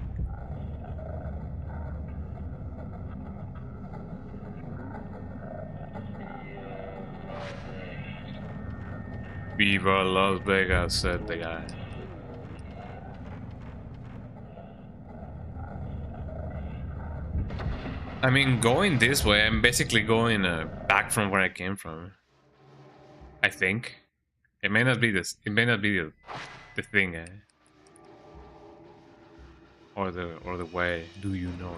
Viva Las Vegas, said the guy. I mean, going this way, I'm basically going back from where I came from. I think. It may not be this. It may not be the thing, or the way. Do you know?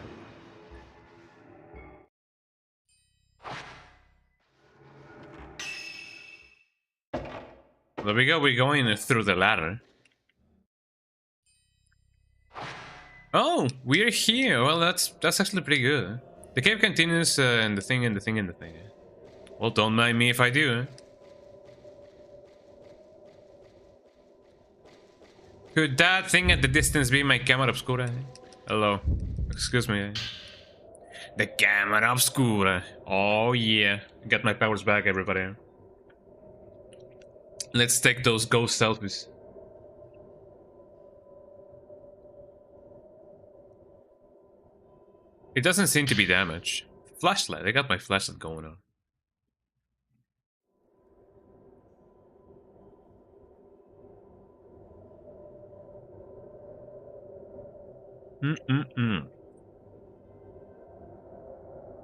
There we go. We're going through the ladder. Oh, we're here. Well, that's actually pretty good. The cave continues, and the thing, and the thing, and the thing. Well, don't mind me if I do. Could that thing at the distance be my camera obscura? Hello. Excuse me. The camera obscura. Oh yeah. Got my powers back, everybody. Let's take those ghost selfies. It doesn't seem to be damaged. Flashlight. I got my flashlight going on.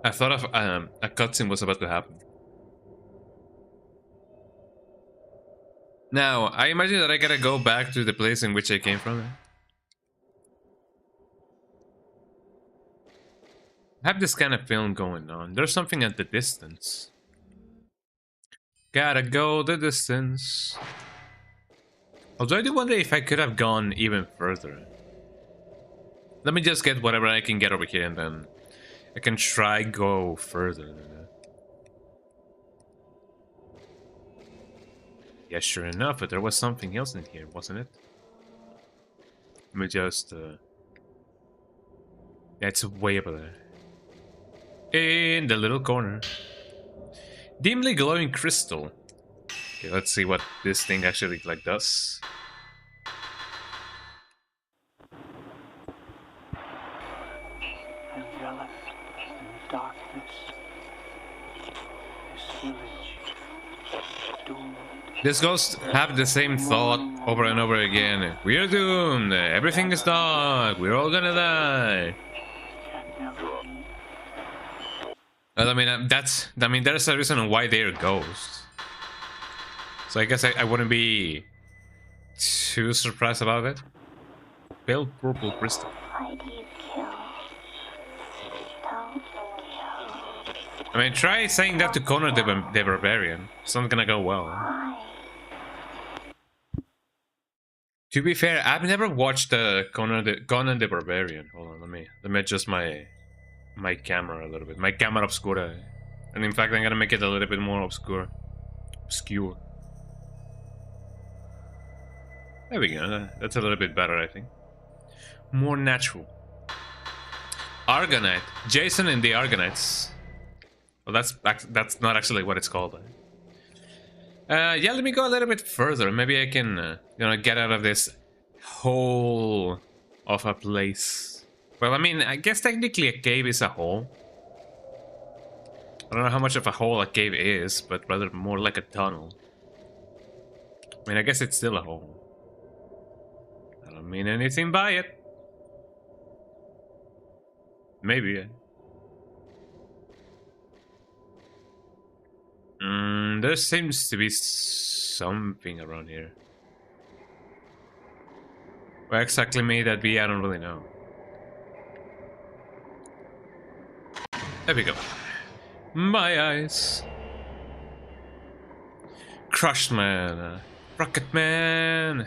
I thought of a cutscene was about to happen. Now, I imagine that I gotta go back to the place in which I came from. I have this kind of film going on. There's something at the distance. Gotta go the distance. Although I do wonder if I could have gone even further. Let me just get whatever I can get over here and then I can try go further than that. Yeah, sure enough, but there was something else in here, wasn't it? Let me just... Yeah, it's way up there. In the little corner. Dimly glowing crystal. Okay, let's see what this thing actually like does. Enveloped in darkness, this village doomed. This ghost have the same thought over and over again. We're doomed. Everything is dark. We're all gonna die. Can never be. Well, I mean, there's a reason why they're ghosts. So I guess I wouldn't be too surprised about it. Pale purple crystal. Why do you kill? Don't kill. I mean, try saying that to Connor the Barbarian. It's not gonna go well. Why? To be fair, I've never watched Conan the Barbarian. Hold on, let me adjust my camera a little bit. My camera obscura. And in fact, I'm gonna make it a little bit more obscure. There we go. That's a little bit better, I think. More natural. Argonite. Jason and the Argonites. Well, that's not actually what it's called. Yeah, let me go a little bit further. Maybe I can, get out of this hole of a place. Well, I mean, I guess technically a cave is a hole. I don't know how much of a hole a cave is, but rather more like a tunnel. I mean, I guess it's still a hole. I don't mean anything by it. Maybe, yeah. There seems to be something around here. Where exactly may that be, I don't really know. There we go. My eyes. Crushed Man. Rocket Man.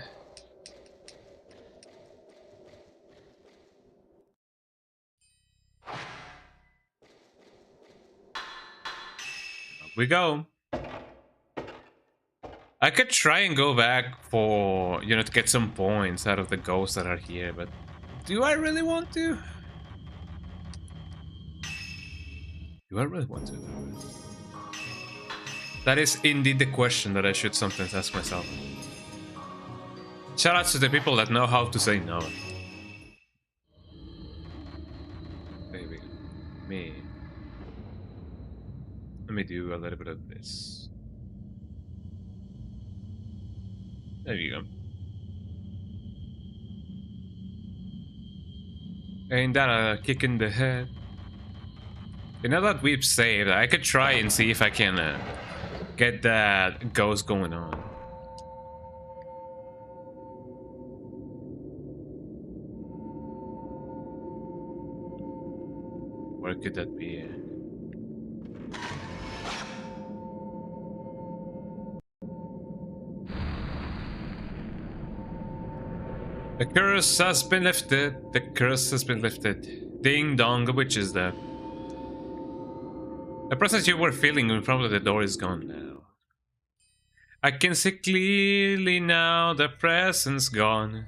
Up we go. I could try and go back for, to get some points out of the ghosts that are here, but do I really want to? Do I really want to? That is indeed the question that I should sometimes ask myself. Shout out to the people that know how to say no. Maybe. Me. Let me do a little bit of this. There you go. Ain't that a kick in the head? Now that we've saved, I could try and see if I can get that ghost going on. Where could that be? The curse has been lifted. The curse has been lifted. Ding dong, the witch is dead. The presence you were feeling in front of the door is gone now. I can see clearly now the presence gone.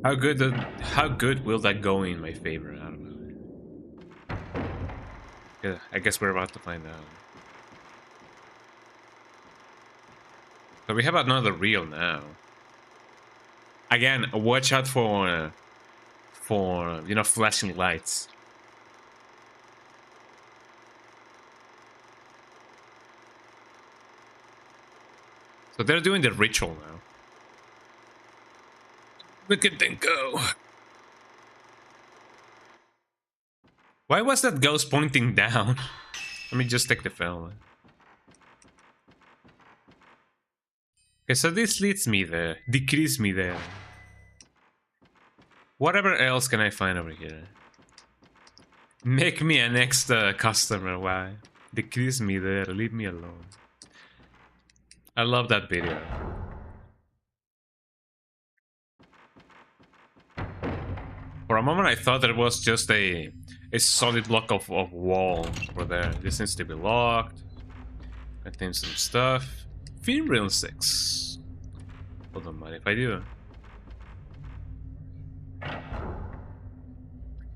How good will that go in my favor? I don't know. Yeah, I guess we're about to find out. So we have another reel now. Again, watch out for flashing lights. So they're doing the ritual now. Look at them go. Why was that ghost pointing down? Let me just take the film. Okay, so this leads me there. Decrease me there. Whatever else can I find over here? Make me an extra customer, why? Decrease me there, leave me alone. I love that video. For a moment I thought that it was just a solid block of wall over there. This needs to be locked. Contains some stuff. Film reel 6. Well, don't mind if I do.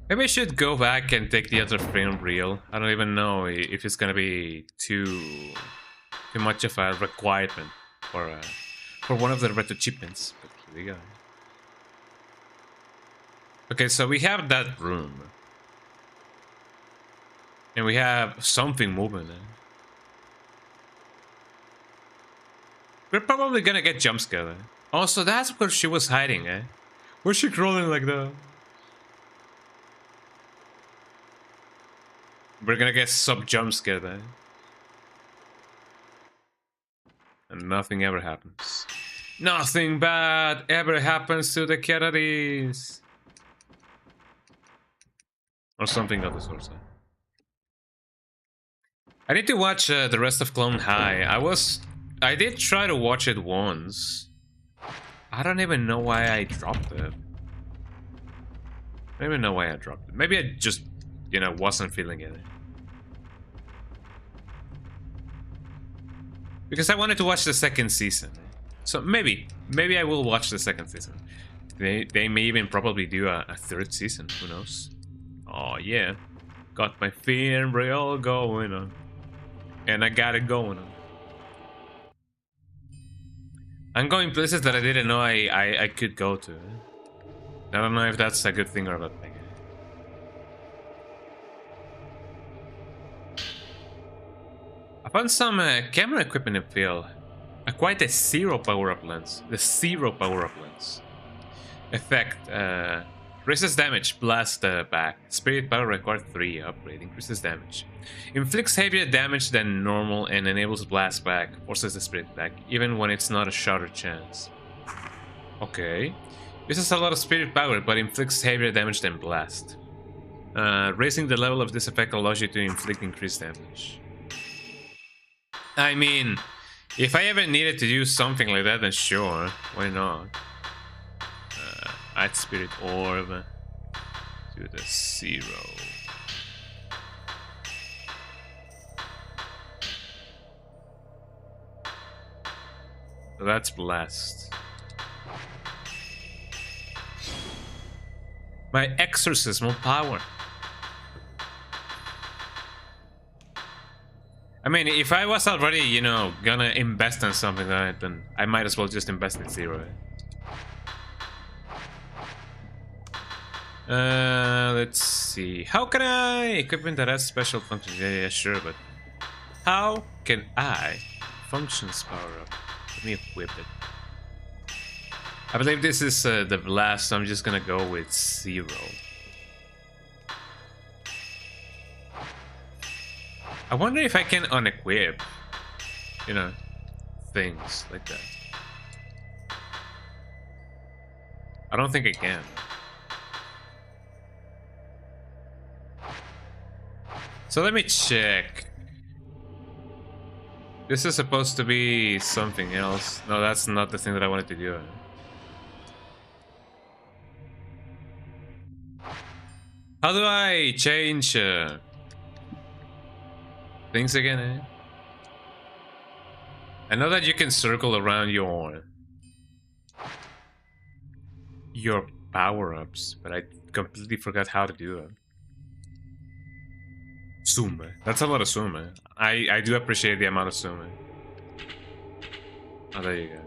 Maybe I should go back and take the other film reel. I don't even know if it's gonna be too much of a requirement for one of the retro achievements. But here we go. Okay, so we have that room. And we have something moving there. We're probably gonna get jump scared. Eh? Oh, so that's where she was hiding, eh? Where's she crawling like that? We're gonna get some jump scared, eh? And nothing ever happens. Nothing bad ever happens to the Kennedys. Or something of the sort. I need to watch the rest of Clone High. I did try to watch it once. I don't even know why I dropped it. I don't even know why I dropped it. Maybe I just, you know, wasn't feeling it. Because I wanted to watch the second season. So maybe I will watch the second season. They may even probably do a third season, who knows? Oh yeah, got my film reel going on. And I got it going on. I'm going places that I didn't know I could go to. I don't know if that's a good thing or a bad thing. I found some camera equipment in field. Quite a zero power-up lens. The zero power-up lens. Effect. Raises damage, blast back. Spirit power required 3, upgrade, increases damage. Inflicts heavier damage than normal and enables blast back, forces the spirit back, even when it's not a shot or chance. Okay. Uses a lot of spirit power, but inflicts heavier damage than blast. Raising the level of this effect allows you to inflict increased damage. I mean, if I ever needed to do something like that, then sure, why not? Add spirit orb to the 0. So that's blessed. My exorcismal power. I mean, if I was already, you know, gonna invest in something like that, then I might as well just invest in 0. Let's see. How can I equipment that has special functions? Yeah, sure, but how can I functions power up? Let me equip it. I believe this is the blast, so I'm just gonna go with 0. I wonder if I can unequip, you know, things like that. I don't think I can. So let me check. This is supposed to be something else. No, that's not the thing that I wanted to do. How do I change things again, eh? I know that you can circle around your power-ups, but I completely forgot how to do it. Zoom. That's a lot of zoom. I do appreciate the amount of zoom. Oh, there you go.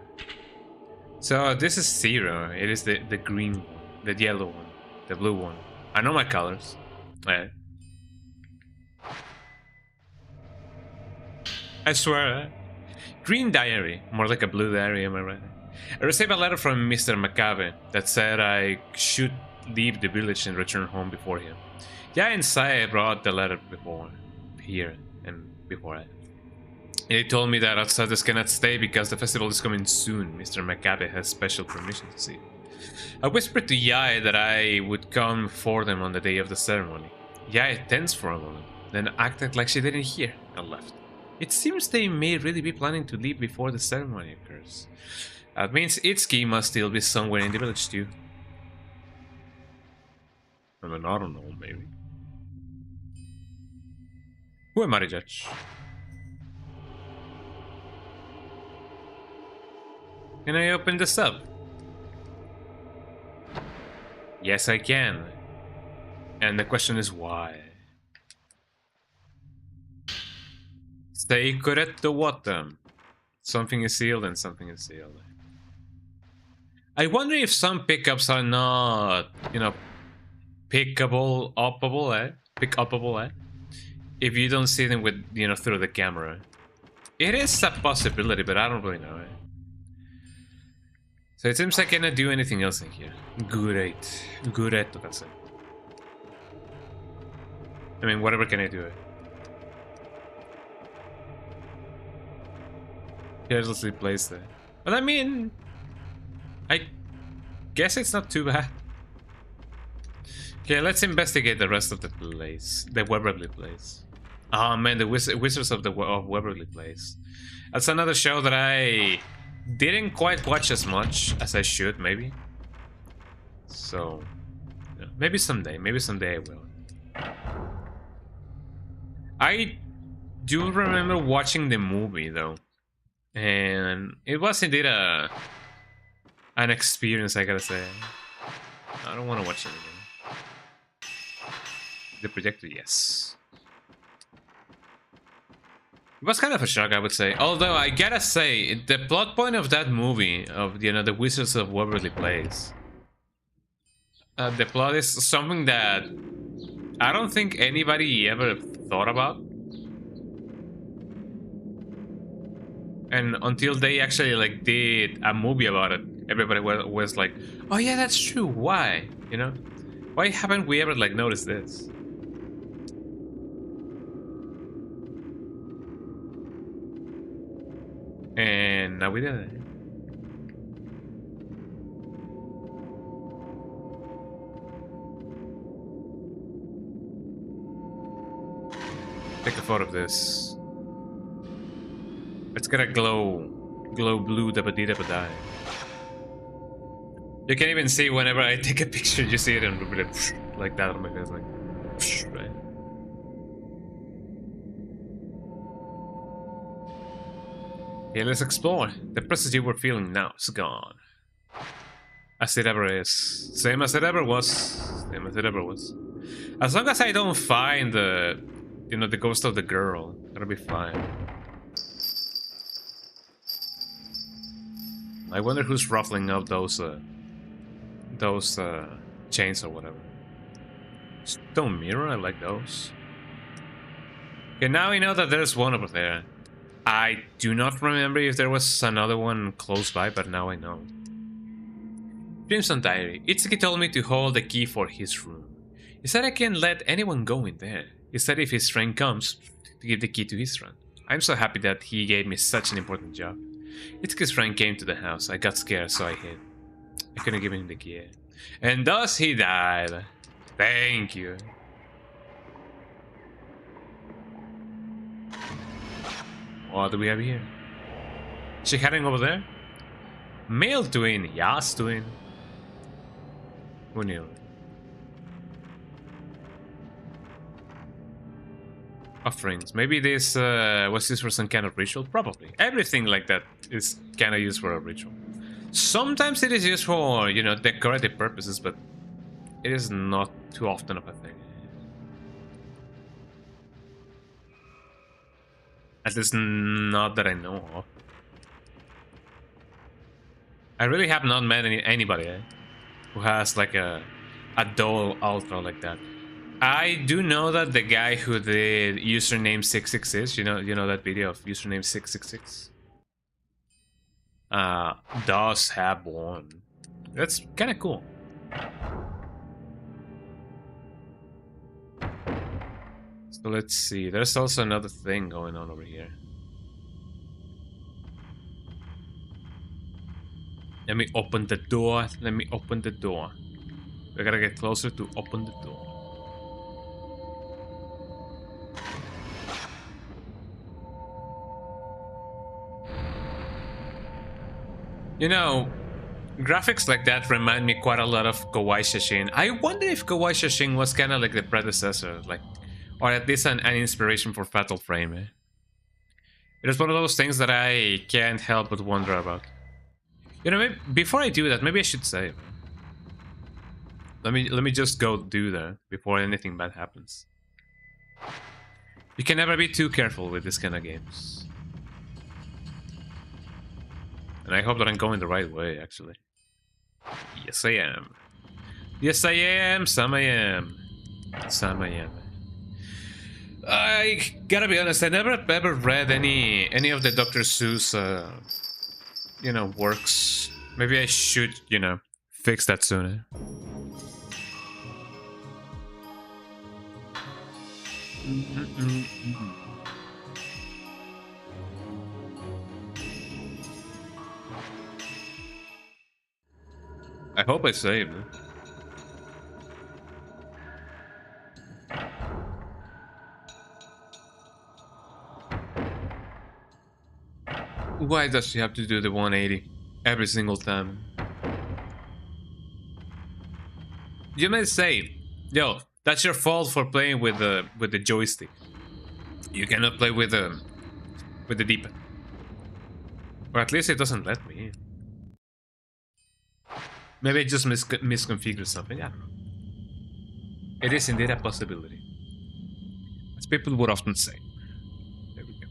So this is 0. It is the green one, the yellow one, the blue one. I know my colors. Yeah. I swear. Green diary, more like a blue diary, am I right? I received a letter from Mr. Macabre that said I should leave the village and return home before him. Yeah, inside I brought the letter before here and before I. He told me that outsiders cannot stay because the festival is coming soon. Mr. Macabre has special permission to see. I whispered to Yai that I would come for them on the day of the ceremony. Yai tensed for a moment, then acted like she didn't hear. and left. It seems they may really be planning to leave before the ceremony occurs. That means Itsuki must still be somewhere in the village too. I mean, I don't know, maybe. Who am I to judge? Can I open this up? Yes, I can. And the question is why? Stay correct to what then? Something is sealed and something is sealed. I wonder if some pickups are not, you know, pickable, Pick-upable, if you don't see them with, you know, through the camera. It is a possibility, but I don't really know. So it seems I cannot do anything else in here. Great. That's it. I mean, whatever can I do? Carelessly placed there. But I mean, I guess it's not too bad. Okay, let's investigate the rest of the place. The Weberly place. Oh man, the Wizards of Weberly place. That's another show that I didn't quite watch as much as I should, maybe. So, yeah, maybe someday I will. I do remember watching the movie though, and it was indeed an experience, I gotta say. I don't want to watch it again. The projector, yes. It was kind of a shock, I would say. Although I gotta say, the plot point of that movie, of the Wizards of Waverly Place, the plot is something that I don't think anybody ever thought about. And until they actually like did a movie about it, everybody was like, "Oh yeah, that's true. Why? You know, why haven't we ever like noticed this?" And now we did it. Take a photo of this. It's gonna glow blue dabba-dee-dabba-die. You can even see whenever I take a picture, you see it and like that on my face, like right. Okay, let's explore. The presence you were feeling now is gone. As it ever is. Same as it ever was. Same as it ever was. As long as I don't find the, the ghost of the girl, that'll be fine. I wonder who's ruffling up those chains or whatever. Stone mirror, I like those. Okay, now we know that there's one over there. I do not remember if there was another one close by, but now I know. Crimson Diary. Itsuki told me to hold the key for his room. He said I can't let anyone go in there. He said if his friend comes, to give the key to his friend. I'm so happy that he gave me such an important job. Itsuki's friend came to the house. I got scared, so I hid. I couldn't give him the key. And thus he died. Thank you. What do we have here? Is she heading over there? Male twin, yes twin. Who knew? Offerings. Maybe this was used for some kind of ritual? Probably. Everything like that is kind of used for a ritual. Sometimes it is used for, decorative purposes, but it is not too often of a thing. At least not that I know of. I really have not met anybody who has like a dual altar like that. I do know that the guy who did username 666, you know that video of username 666, does have one. That's kind of cool. So let's see. There's also another thing going on over here. Let me open the door. Let me open the door. We gotta get closer to open the door. You know, graphics like that remind me quite a lot of Kawaii Shashin. I wonder if Kawaii Shashin was kind of like the predecessor, like, or at least an inspiration for Fatal Frame. Eh? It is one of those things that I can't help but wonder about. You know, maybe, before I do that, maybe I should save. Let me just go do that before anything bad happens. You can never be too careful with this kind of games. And I hope that I'm going the right way, actually. Yes, I am. Yes, I am. Some I am. Some I am. I gotta be honest, I never ever read any of the Dr. Seuss, you know, works. Maybe I should, you know, fix that soon. I hope I saved it. Why does she have to do the 180 every single time? You may say, yo, that's your fault for playing with the joystick. You cannot play with the D-pad. Or at least it doesn't let me. Maybe I just misconfigured something. I don't know. It is indeed a possibility, as people would often say. There we go.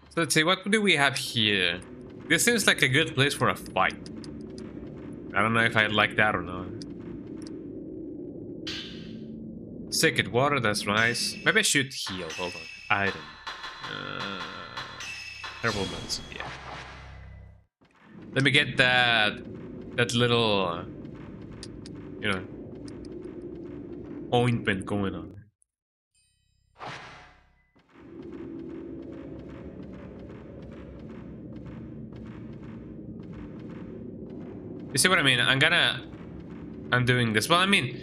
So let's see, what do we have here? This seems like a good place for a fight. I don't know if I like that or not. Sacred water, that's nice. Maybe I should heal. Hold on. Item. Herbal medicine, yeah. Let me get that little, you know, ointment going on. You see what I mean? I'm doing this. Well, I mean,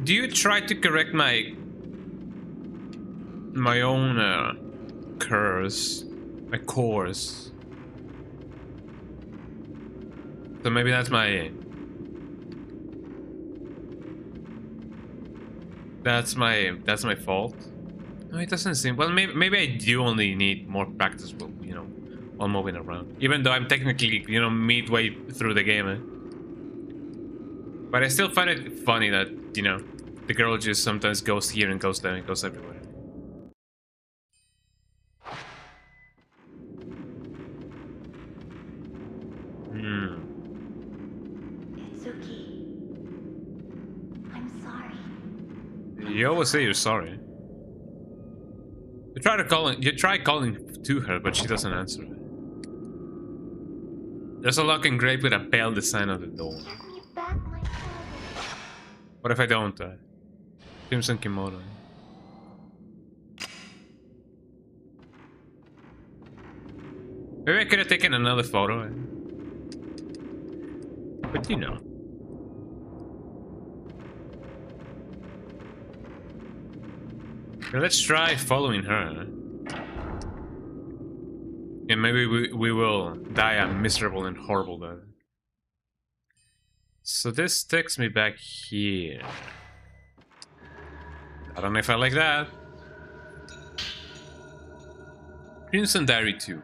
do you try to correct my own curse, my course? So maybe that's my fault. No, it doesn't seem. Well, maybe I do only need more practice, you know, while moving around. Even though I'm technically, you know, midway through the game. But I still find it funny that, you know, the girl just sometimes goes here and goes there and goes everywhere. You always say you're sorry. You try calling to her, but she doesn't answer. There's a lock engraved with a pale design on the door. What if I don't? Crimson Kimono. Maybe I could have taken another photo. But you know. Now let's try following her. And maybe we will die a miserable and horrible death. So this takes me back here. I don't know if I like that. Crimson Diary 2.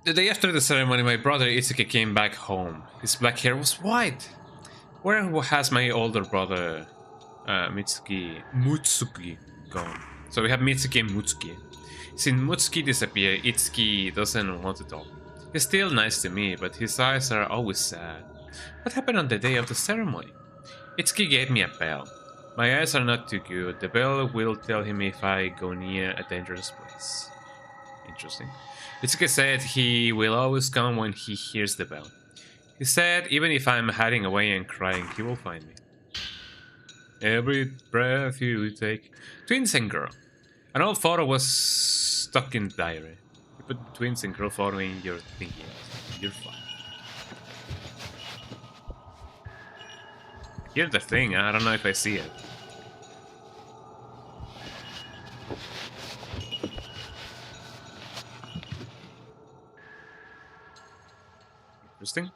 The day after the ceremony, my brother Itsuki came back home. His black hair was white. Where has my older brother Mutsuki gone? So we have Mitsuki and Mutsuki. Since Mutsuki disappeared, Itsuki doesn't want to talk. He's still nice to me, but his eyes are always sad. What happened on the day of the ceremony? Itsuki gave me a bell. My eyes are not too good. The bell will tell him if I go near a dangerous place. Interesting. Itsuki said he will always come when he hears the bell. He said even if I'm hiding away and crying, he will find me. Every breath you take. Twins and girl. An old photo was stuck in the diary. You put twins and girl photo in your thinking. You're fine. Here's the thing, I don't know if I see it. Interesting.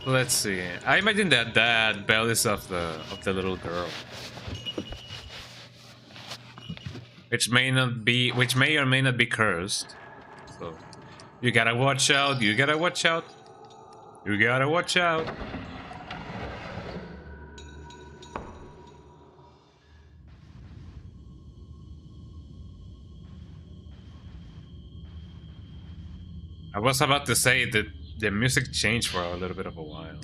Let's see. I imagine that bell is of the little girl, which may or may not be cursed. So you gotta watch out. You gotta watch out. You gotta watch out. I was about to say that the music changed for a little bit of a while.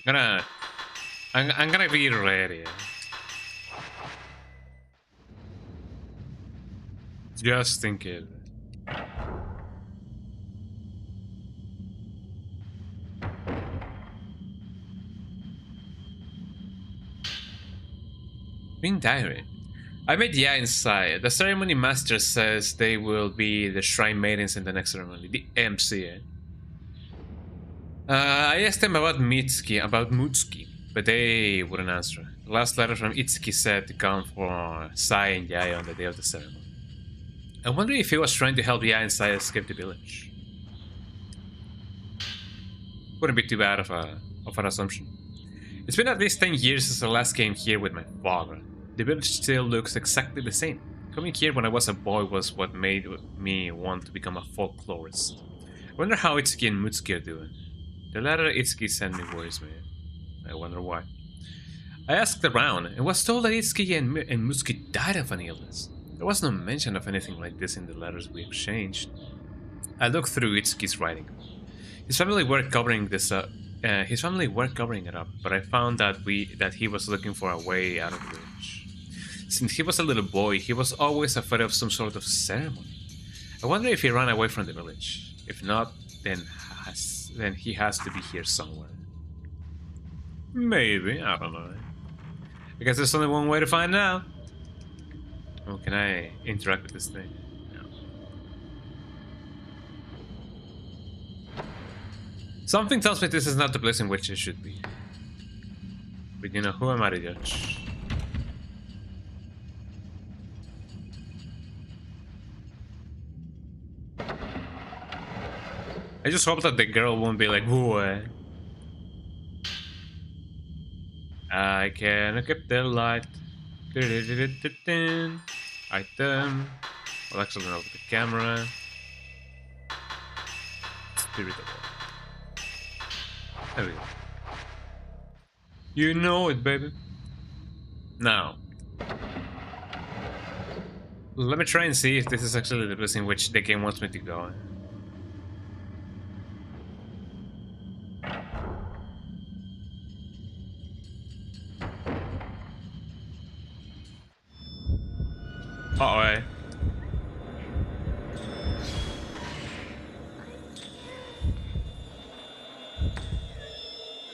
I'm gonna be ready. Just in case. Green diary. I met Ya inside. The ceremony master says they will be the shrine maidens in the next ceremony. The MC. I asked them about Mutsuki, but they wouldn't answer. The last letter from Itsuki said to come for Sai and Yaya on the day of the ceremony. I wonder if he was trying to help Ya and Sai escape the village. Wouldn't be too bad of an assumption. It's been at least 10 years since I last came here with my father. The village still looks exactly the same. Coming here when I was a boy was what made me want to become a folklorist. I wonder how Itsuki and Mutsuki are doing. The letter Itsuki sent me worries me. I wonder why. I asked around and was told that Itsuki and Mutsuki died of an illness. There was no mention of anything like this in the letters we exchanged. I looked through Itsuki's writing. His family were covering this up. His family were covering it up, but I found that he was looking for a way out of the village. Since he was a little boy, he was always afraid of some sort of ceremony. I wonder if he ran away from the village. If not, then he has to be here somewhere. Maybe, I don't know. I guess there's only one way to find out. Oh, can I interact with this thing? No. Something tells me this is not the place in which it should be. But you know, who am I to judge? I just hope that the girl won't be like, "Whoa." I can keep the light. Item. I'll actually open the camera. Spirit of all. There we go. You know it, baby. Now. Let me try and see if this is actually the place in which the game wants me to go. Uh-oh, eh?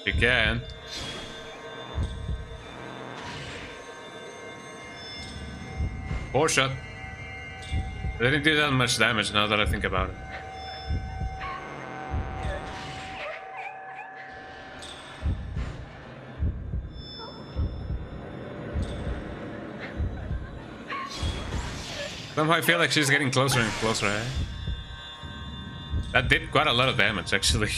You can. Poor shot. They didn't do that much damage now that I think about it. Somehow I feel like she's getting closer and closer, eh? That did quite a lot of damage, actually.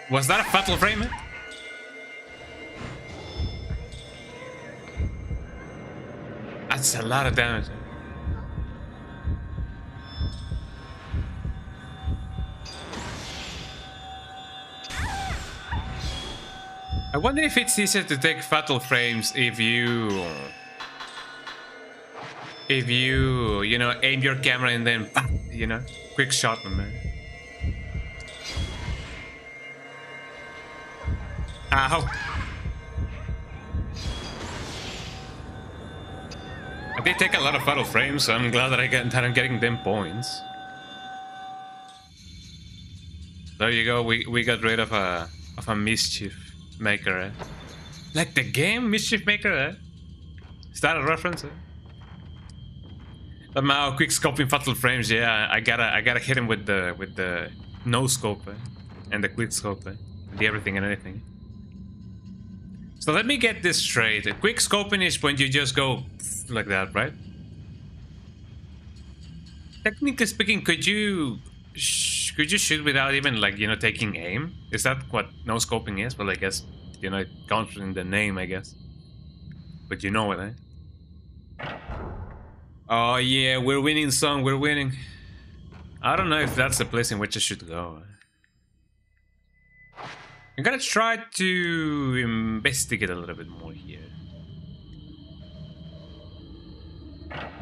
Was that a fatal frame? That's a lot of damage. I wonder if it's easier to take fatal frames if you know, aim your camera and then, you know, quick shot them, man. Ow. I did take a lot of fatal frames, so I'm glad that I'm getting them points. There you go, we got rid of a mischief maker, eh? Like the game Mischief Maker, eh? Is that a reference? Eh? Somehow quick scoping fatal frames. Yeah, I gotta hit him with the no scope and the quick scope, the everything and anything. So let me get this straight. A quick scoping is when you just go like that, right? Technically speaking, could you shoot without even like taking aim? Is that what no scoping is? Well, I guess it comes in the name, I guess. But you know it, eh? Oh yeah, we're winning, son. We're winning. I don't know if that's the place in which I should go. I'm gonna try to investigate a little bit more here.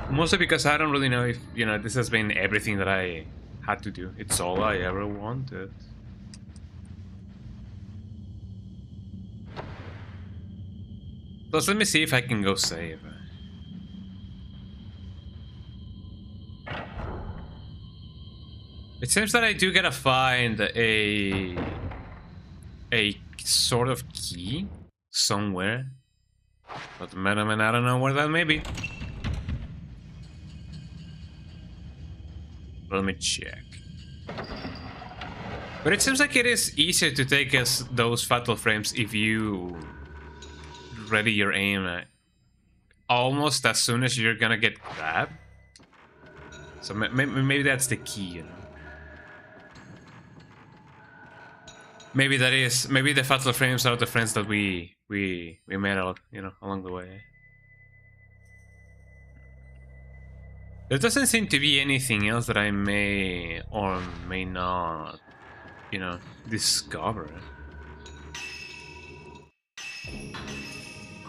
Mostly because I don't really know if, this has been everything that I had to do. It's all I ever wanted. Plus, let me see if I can go save. It seems that I do gotta find a sort of key somewhere. But man, I don't know where that may be. Let me check. But it seems like it is easier to take those fatal frames if you ready your aim almost as soon as you're gonna get grabbed. So maybe that's the key, Maybe the fatal frames are the friends that we made out, along the way. There doesn't seem to be anything else that I may or may not, discover.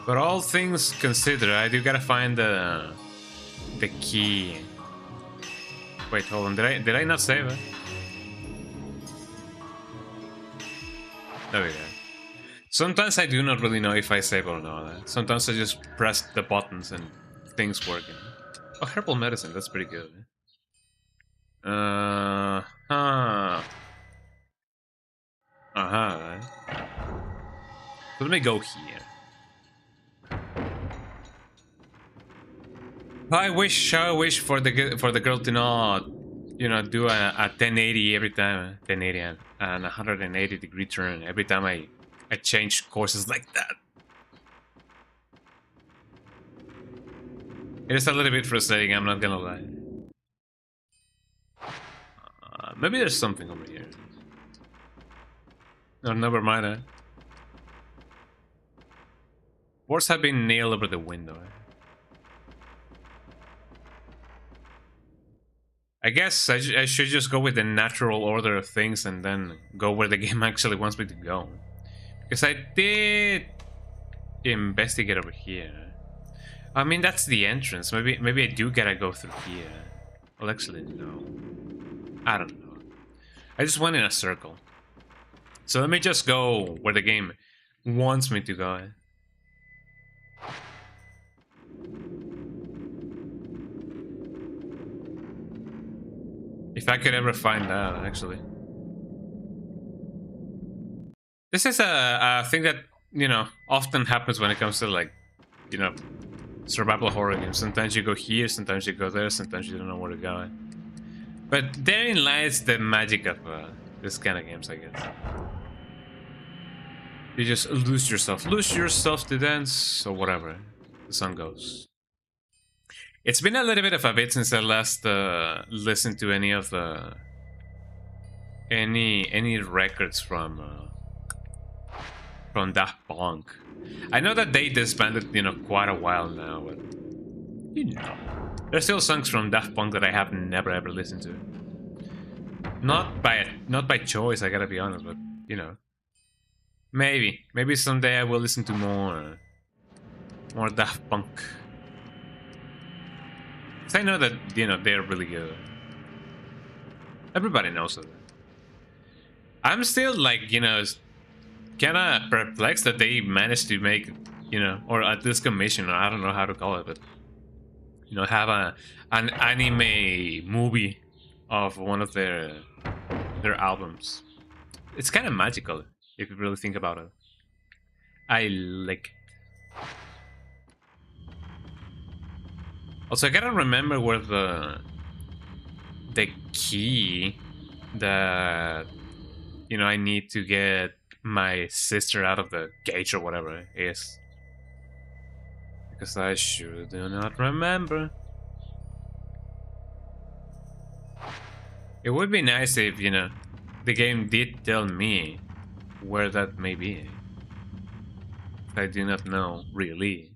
But all things considered, I do gotta find the key. Wait, hold on. Did I not save it? There we go. Sometimes I do not really know if I save or not. Sometimes I just press the buttons and things work. Oh, herbal medicine. That's pretty good. Right. So let me go here. I wish for the girl to not, do a 1080 every time, 1080 and 180-degree turn every time I change courses like that. It is a little bit frustrating, I'm not gonna lie. Maybe there's something over here. No, never mind. Boards have been nailed over the window. I guess I should just go with the natural order of things and then go where the game actually wants me to go. Because I did investigate over here. I mean, that's the entrance. Maybe I do gotta go through here. Well, actually, no. I don't know. I just went in a circle. So let me just go where the game wants me to go. If I could ever find that, actually. This is a thing that, often happens when it comes to, like, survival horror games. Sometimes you go here, sometimes you go there, sometimes you don't know where to go. But therein lies the magic of this kind of games, I guess. You just lose yourself to dance, or whatever the song goes. It's been a little bit of a bit since I last listened to any of the any records from Daft Punk. I know that they disbanded, quite a while now, but there's still songs from Daft Punk that I have never ever listened to. Not by choice, I gotta be honest, but maybe someday I will listen to more Daft Punk. I know that, they're really good. Everybody knows it. I'm still, like, kind of perplexed that they managed to make, or at least commission, or I don't know how to call it, but, have an anime movie of one of their albums. It's kind of magical, if you really think about it. I like it. Also, I gotta remember where the key that, you know, I need to get my sister out of the cage or whatever is. Because I sure do not remember. It would be nice if, you know, the game did tell me where that may be. I do not know, really.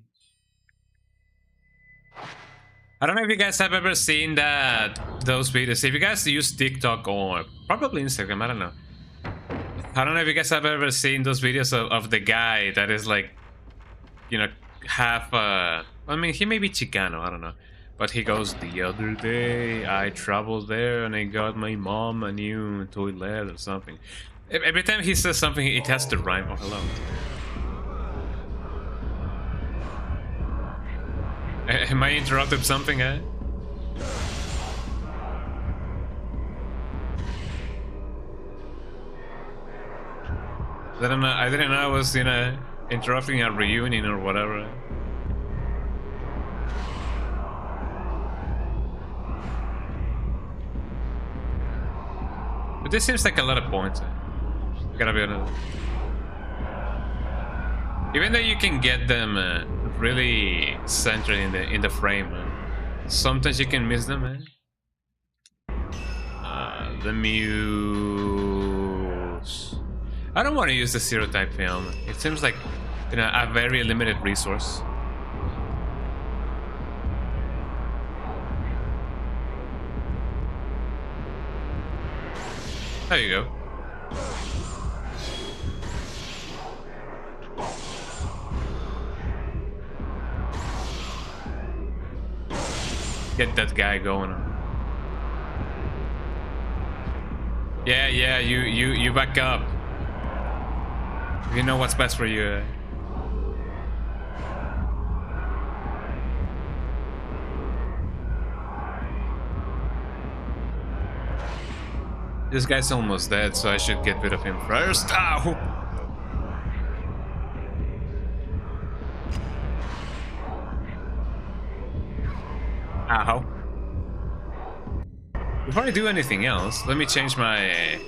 I don't know if you guys have ever seen those videos. If you guys use TikTok or probably Instagram, I don't know. I don't know if you guys have ever seen those videos of the guy that is like, you know, half, I mean, he may be Chicano, I don't know. But he goes, the other day I traveled there and I got my mom a new toilet or something. Every time he says something, it has to rhyme. Oh, hello. Am I interrupted something, eh? I didn't know I was, you know, interrupting a reunion or whatever. But this seems like a lot of points. I gotta be honest. Even though you can get them really centered in the frame, sometimes you can miss them. The muse. I don't want to use the zero type film. It seems like, you know, a very limited resource. There you go. Get that guy going on. Yeah, you back up. You know what's best for you. This guy's almost dead, so I should get rid of him first. Ow! Ow. Before I do anything else, let me change my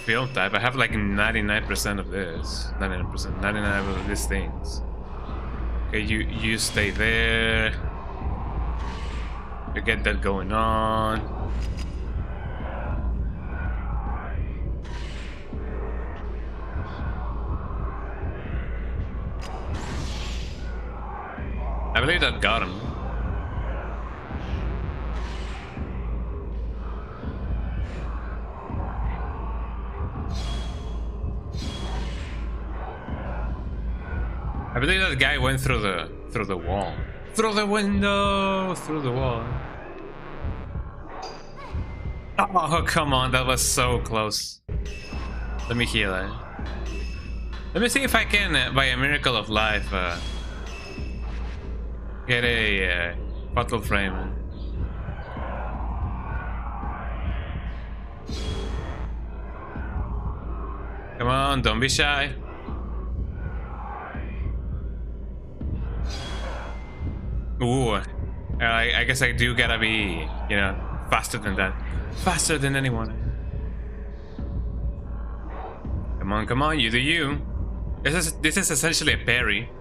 film type. I have like 99% of this. 99% of these things. Okay, you stay there. You get that going on. I believe that got him. I believe that guy went through the wall. Through the window, through the wall. Oh, come on, that was so close. Let me heal it. Let me see if I can, by a miracle of life, get a bottle frame. Come on, don't be shy. Ooh, I guess I do gotta be, you know, faster than that. Faster than anyone. Come on, you do you. This is essentially a parry.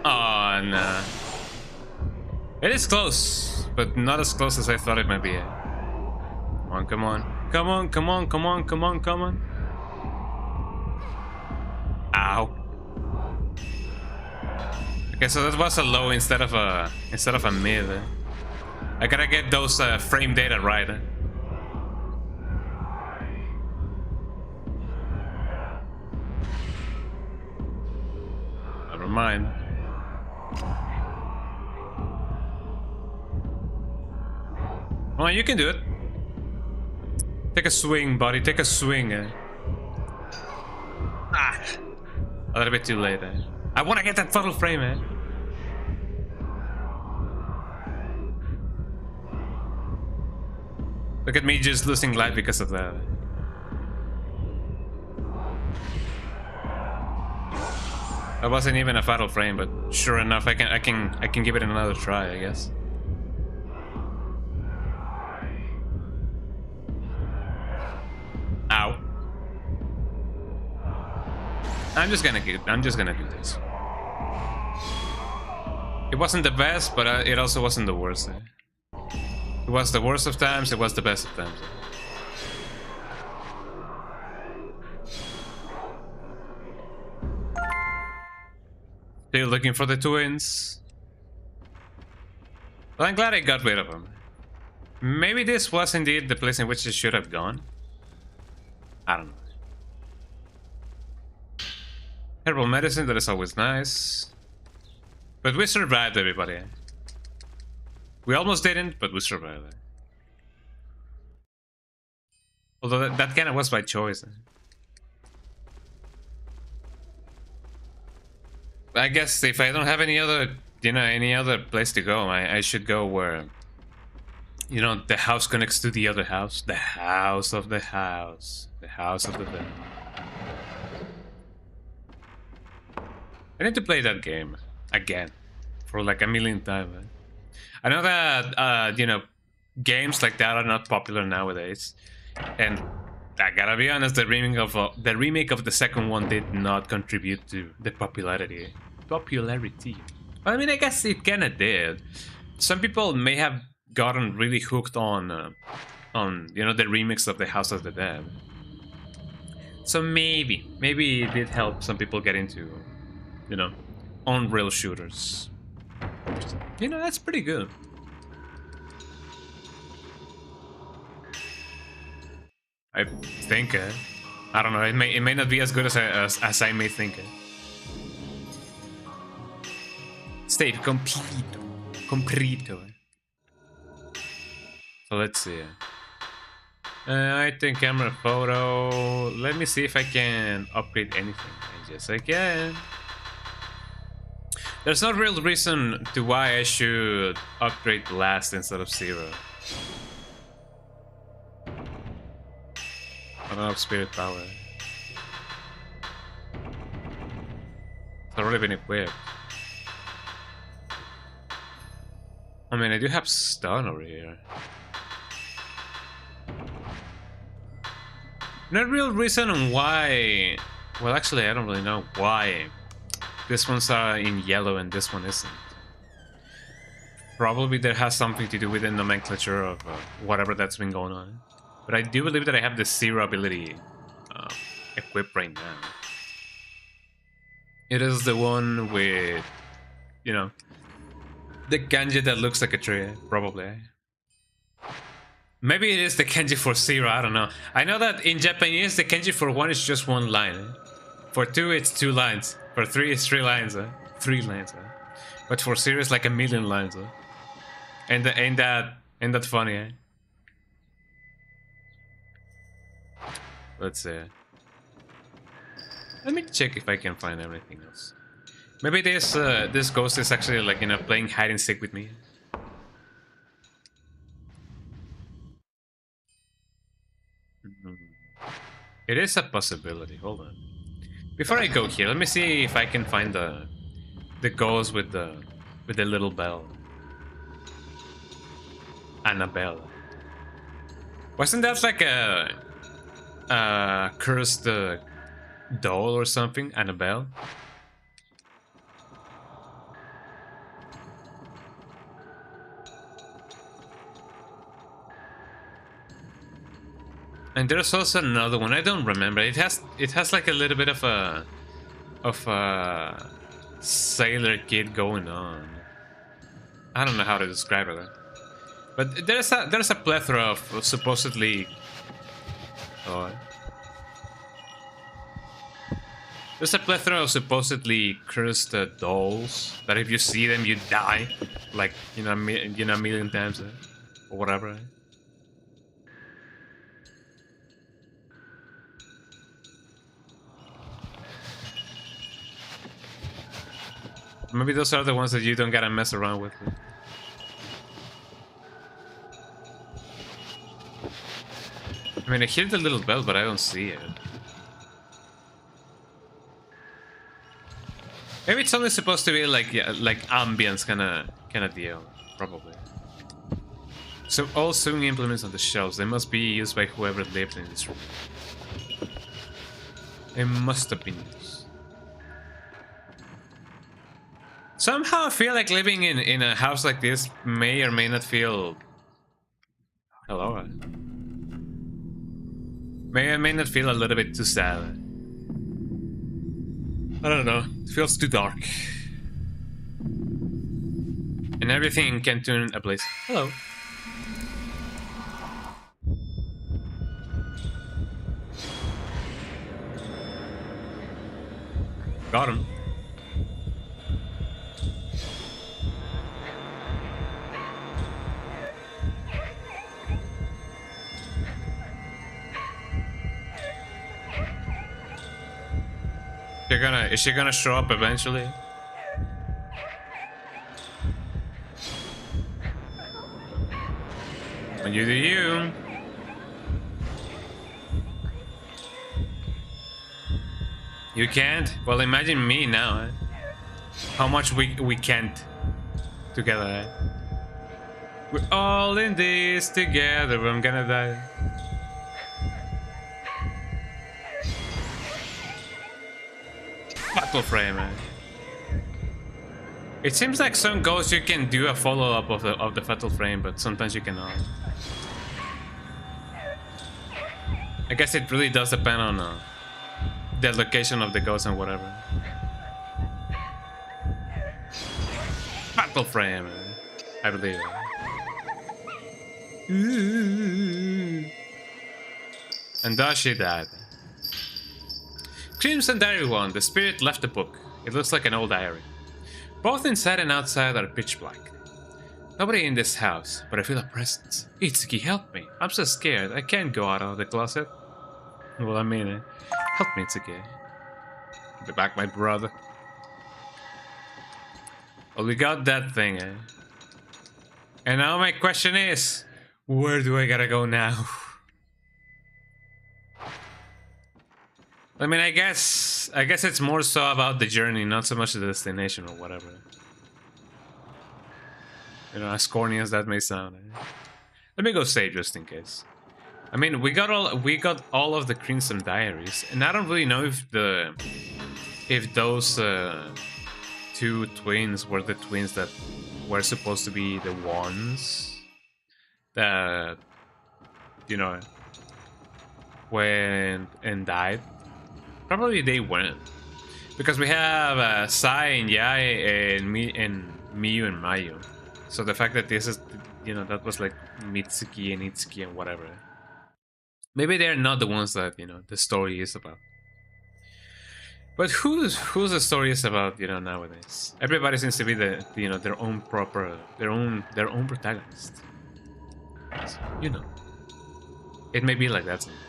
Oh, no. It is close, but not as close as I thought it might be. Come on. Ow. Okay, so that was a low instead of a mid. I gotta get those frame data right. Never mind. Well, you can do it. Take a swing, buddy. Take a swing. Ah, a little bit too late. I want to get that photo frame, man. Look at me just losing life because of that. That wasn't even a fatal frame, but sure enough, I can give it another try, I guess. Ow. I'm just gonna do this. It wasn't the best, but it also wasn't the worst. It was the worst of times, it was the best of times. Still looking for the twins. Well, I'm glad I got rid of them. Maybe this was indeed the place in which it should have gone. I don't know. Herbal medicine, that is always nice. But we survived, everybody. We almost didn't, but we survived. Although that kind of was by choice. I guess if I don't have any other, any other place to go, I should go where, the house connects to the other house. The house of the house. The house of the dead. I need to play that game again for like a millionth time. I know that games like that are not popular nowadays, and I gotta be honest, the remake of the second one did not contribute to the popularity. I mean, I guess it kinda did. Some people may have gotten really hooked on the remix of the House of the Dead. So maybe it did help some people get into, on-rail shooters. That's pretty good. I think. I don't know. It may not be as good as I may think. Stay completo. So let's see. I think camera photo. Let me see if I can upgrade anything. Yes, I can. There's no real reason to why I should upgrade last instead of 0. I don't have spirit power. It's already been equipped. I mean, I do have stun over here. No real reason why. Well, actually, I don't really know why this one's in yellow and this one isn't. Probably that has something to do with the nomenclature of whatever that's been going on. But I do believe that I have the 0 ability equipped right now. It is the one with, the kanji that looks like a tree, probably. Maybe it is the kanji for 0, I don't know. I know that in Japanese, the kanji for 1 is just 1 line. For 2, it's 2 lines. For 3, it's 3 lines. 3 lines. But for 0, it's like a million lines. And ain't that funny, Let's see. Let me check if I can find everything else. Maybe this ghost is actually like playing hide and seek with me. It is a possibility. Hold on. Before I go here, let me see if I can find the ghost with the little bell. Annabelle. Wasn't that like a cursed doll or something? Annabelle? And there's also another one. I don't remember. It has like a little bit of a Sailor Kid going on. I don't know how to describe it. But there's a plethora of supposedly. Oh. There's a plethora of supposedly cursed dolls that if you see them you die, like a million times or whatever. Maybe those are the ones that you don't gotta mess around with. I mean, I hear the little bell, but I don't see it. Maybe it's only supposed to be like, yeah, like ambience kind of deal, probably. So all sewing implements on the shelves, they must be used by whoever lived in this room. It must have been used. Somehow I feel like living in a house like this may or may not feel... Hello? May or may not feel a little bit too sad. I don't know, it feels too dark. And everything can turn ablaze. Hello. Got him. Is she gonna show up eventually? And you do you. You can't? Well, imagine me now. Eh? How much we can't together. Eh? We're all in this together. I'm gonna die. Battle frame. Eh? It seems like some ghosts you can do a follow-up of the fatal frame, but sometimes you cannot. I guess it really does depend on the location of the ghost and whatever. Battle frame, I believe. And thus she died. Crimson Diary 1. The spirit left the book. It looks like an old diary. Both inside and outside are pitch black. Nobody in this house, but I feel a presence. Itsuki, help me. I'm so scared. I can't go out of the closet. Well, I mean, help me, Itsuki. Be back, my brother. Well, we got that thing, eh? And now my question is, where do I gotta go now? I mean, I guess it's more so about the journey, not so much the destination or whatever. You know, as corny as that may sound. Eh? Let me go save just in case. I mean, we got all of the Crimson Diaries, and I don't really know if those two twins were the twins that were supposed to be the ones that, you know, went and died. Probably they weren't, because we have Sai and Yae and Miyu and Mayu. So the fact that this is, you know, that was like Mitsuki and Itsuki and whatever. Maybe they're not the ones that, you know, the story is about. But who's the story is about, you know, nowadays? Everybody seems to be you know, their own protagonist. So, you know, it may be like that sometimes.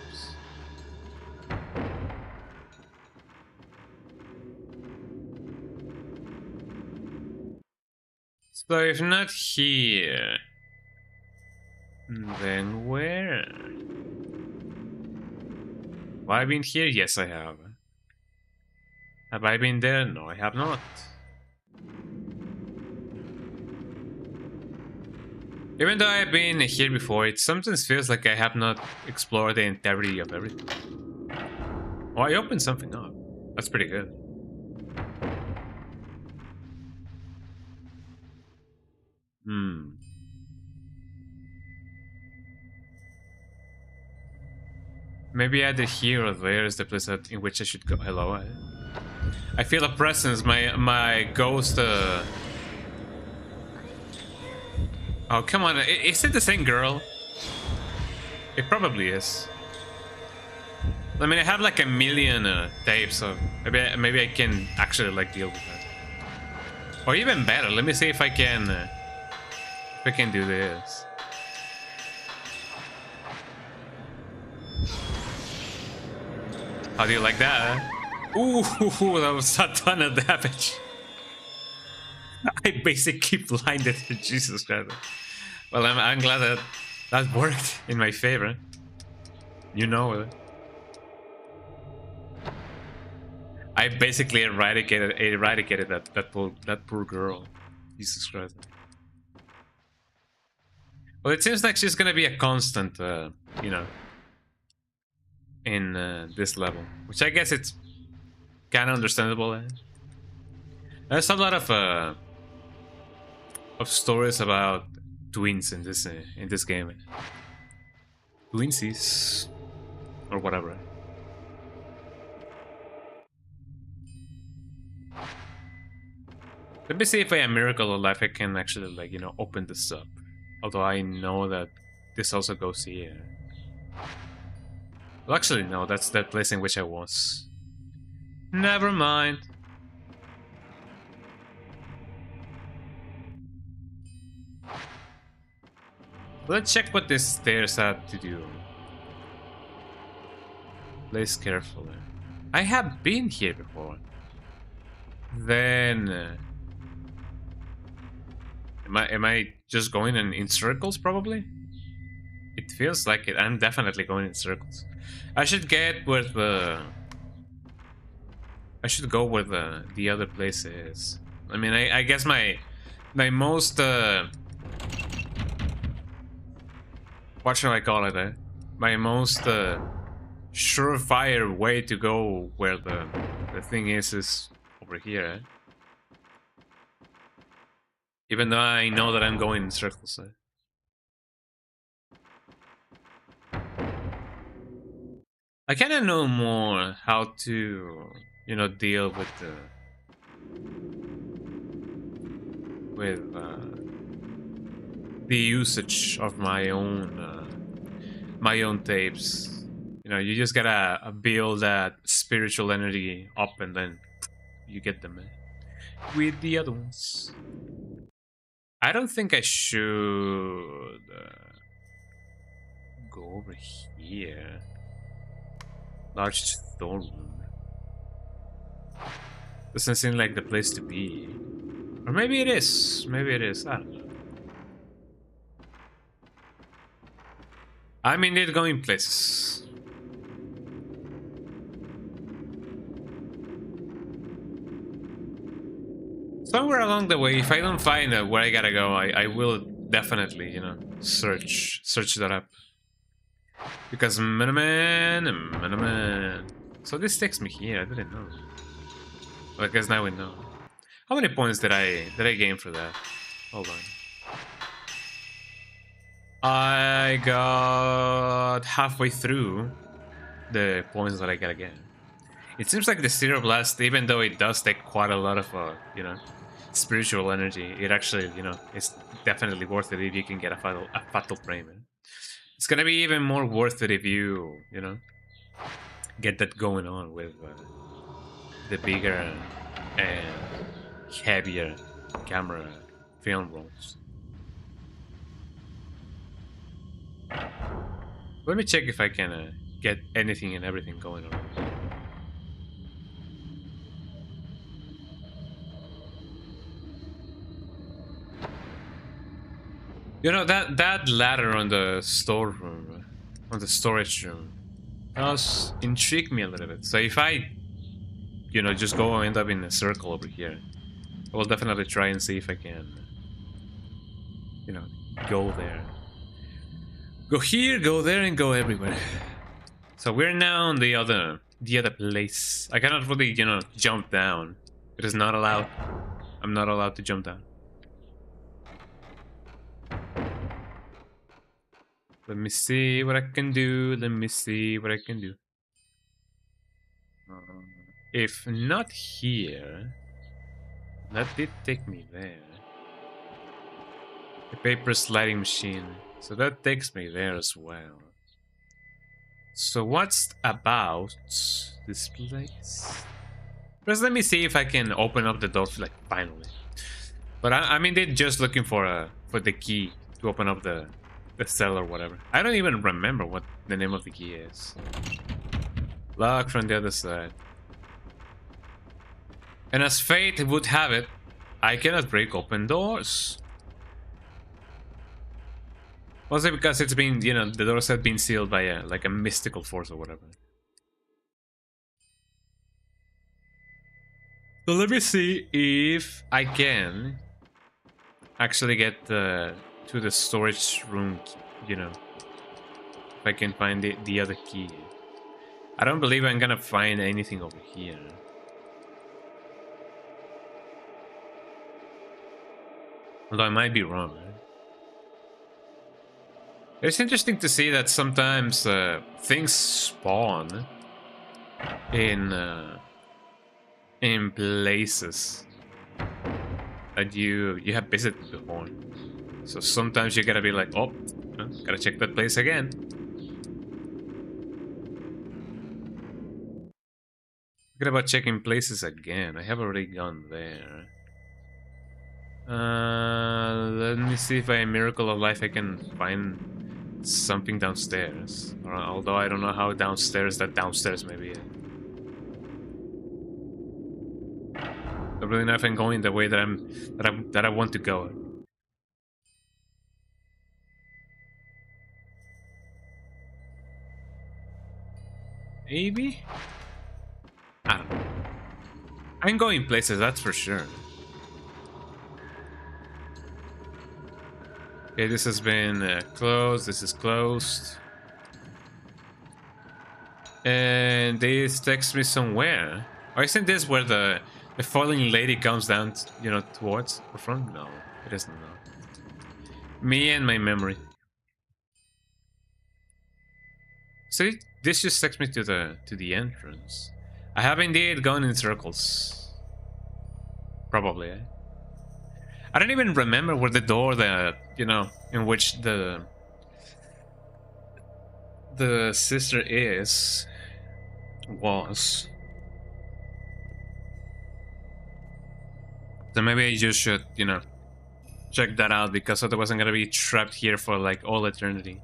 So if not here, then where? Have I been here? Yes, I have. Have I been there? No, I have not. Even though I've been here before, it sometimes feels like I have not explored the entirety of everything. Oh, I opened something up. That's pretty good. Maybe either here or there is the place in which I should go. Hello. I feel a presence. My ghost. Oh, come on. Is it the same girl? It probably is. I mean, I have like a million tapes, so maybe I can actually like deal with that. Or even better, let me see if I can do this. How do you like that? Ooh, that was a ton of damage. I basically blinded her, Jesus Christ. Well, I'm glad that worked in my favor. You know it. I basically eradicated that poor girl. Jesus Christ. Well, it seems like she's gonna be a constant, you know, in this level, which I guess it's kind of understandable. There's a lot of stories about twins in this game. Twinsies or whatever. Let me see if by a miracle of life I can actually, like, you know, open this up. Although I know that this also goes here. Well, actually, no, that's that place in which I was. Never mind. Let's check what this stairs have to do. Place carefully. I have been here before. Then... Am I just going in circles, probably? It feels like it. I'm definitely going in circles. I should get where the... I should go where the other place is. I mean, I guess my most... what shall I call it? My most surefire way to go where the thing is over here. Even though I know that I'm going in circles. I kind of know more how to, you know, deal with the usage of my own tapes. You know, you just gotta build that spiritual energy up, and then you get them with the other ones. I don't think I should go over here. Large storeroom. Doesn't seem like the place to be. Or maybe it is. Maybe it is. I don't know. I'm indeed going places. Somewhere along the way, if I don't find where I gotta go, I will definitely, you know, search that up. Because man. So this takes me here. I didn't know. Well, I guess now we know. How many points did I gain for that? Hold on. I got halfway through the points that I gotta get. It seems like the Zero Blast, even though it does take quite a lot of, you know, spiritual energy, it actually, you know, it's definitely worth it if you can get a fatal frame. It's gonna be even more worth it if you know, get that going on with the bigger and heavier camera film rolls. Let me check if I can get anything and everything going on. You know, that ladder on the storeroom, on the storage room, does intrigue me a little bit. So if I, you know, just go and end up in a circle over here, I will definitely try and see if I can, you know, go there. Go here, go there, and go everywhere. So we're now on the other place. I cannot really, you know, jump down. It is not allowed. I'm not allowed to jump down. Let me see what I can do. Let me see what I can do. If not here, that did take me there. The paper sliding machine. So that takes me there as well. So what's about this place? First, let me see if I can open up the door, like, finally. But I'm indeed just looking for the key to open up the cell or whatever. I don't even remember what the name of the key is. Lock from the other side. And as fate would have it, I cannot break open doors. Mostly because it's been, you know, the doors have been sealed by like a mystical force or whatever. So let me see if I can actually get to the storage room, you know, if I can find the other key. I don't believe I'm gonna find anything over here. Although I might be wrong. It's interesting to see that sometimes things spawn in places that you have visited before. So sometimes you gotta be like, oh, gotta check that place again. Forget about checking places again. I have already gone there. Let me see if by a miracle of life I can find something downstairs. Although I don't know how downstairs may be. I really know if I'm going the way that I want to go. Maybe? I don't know. I'm going places, that's for sure. Okay, this has been closed. This is closed. And this takes me somewhere. Or isn't this where the falling lady comes down, you know, towards or from? No, it isn't. No. Me and my memory. See, this just takes me to the entrance. I have indeed gone in circles. Probably. I don't even remember where the door that, you know, in which the sister was. So maybe I just should, you know, check that out, because otherwise I'm gonna be trapped here for like all eternity.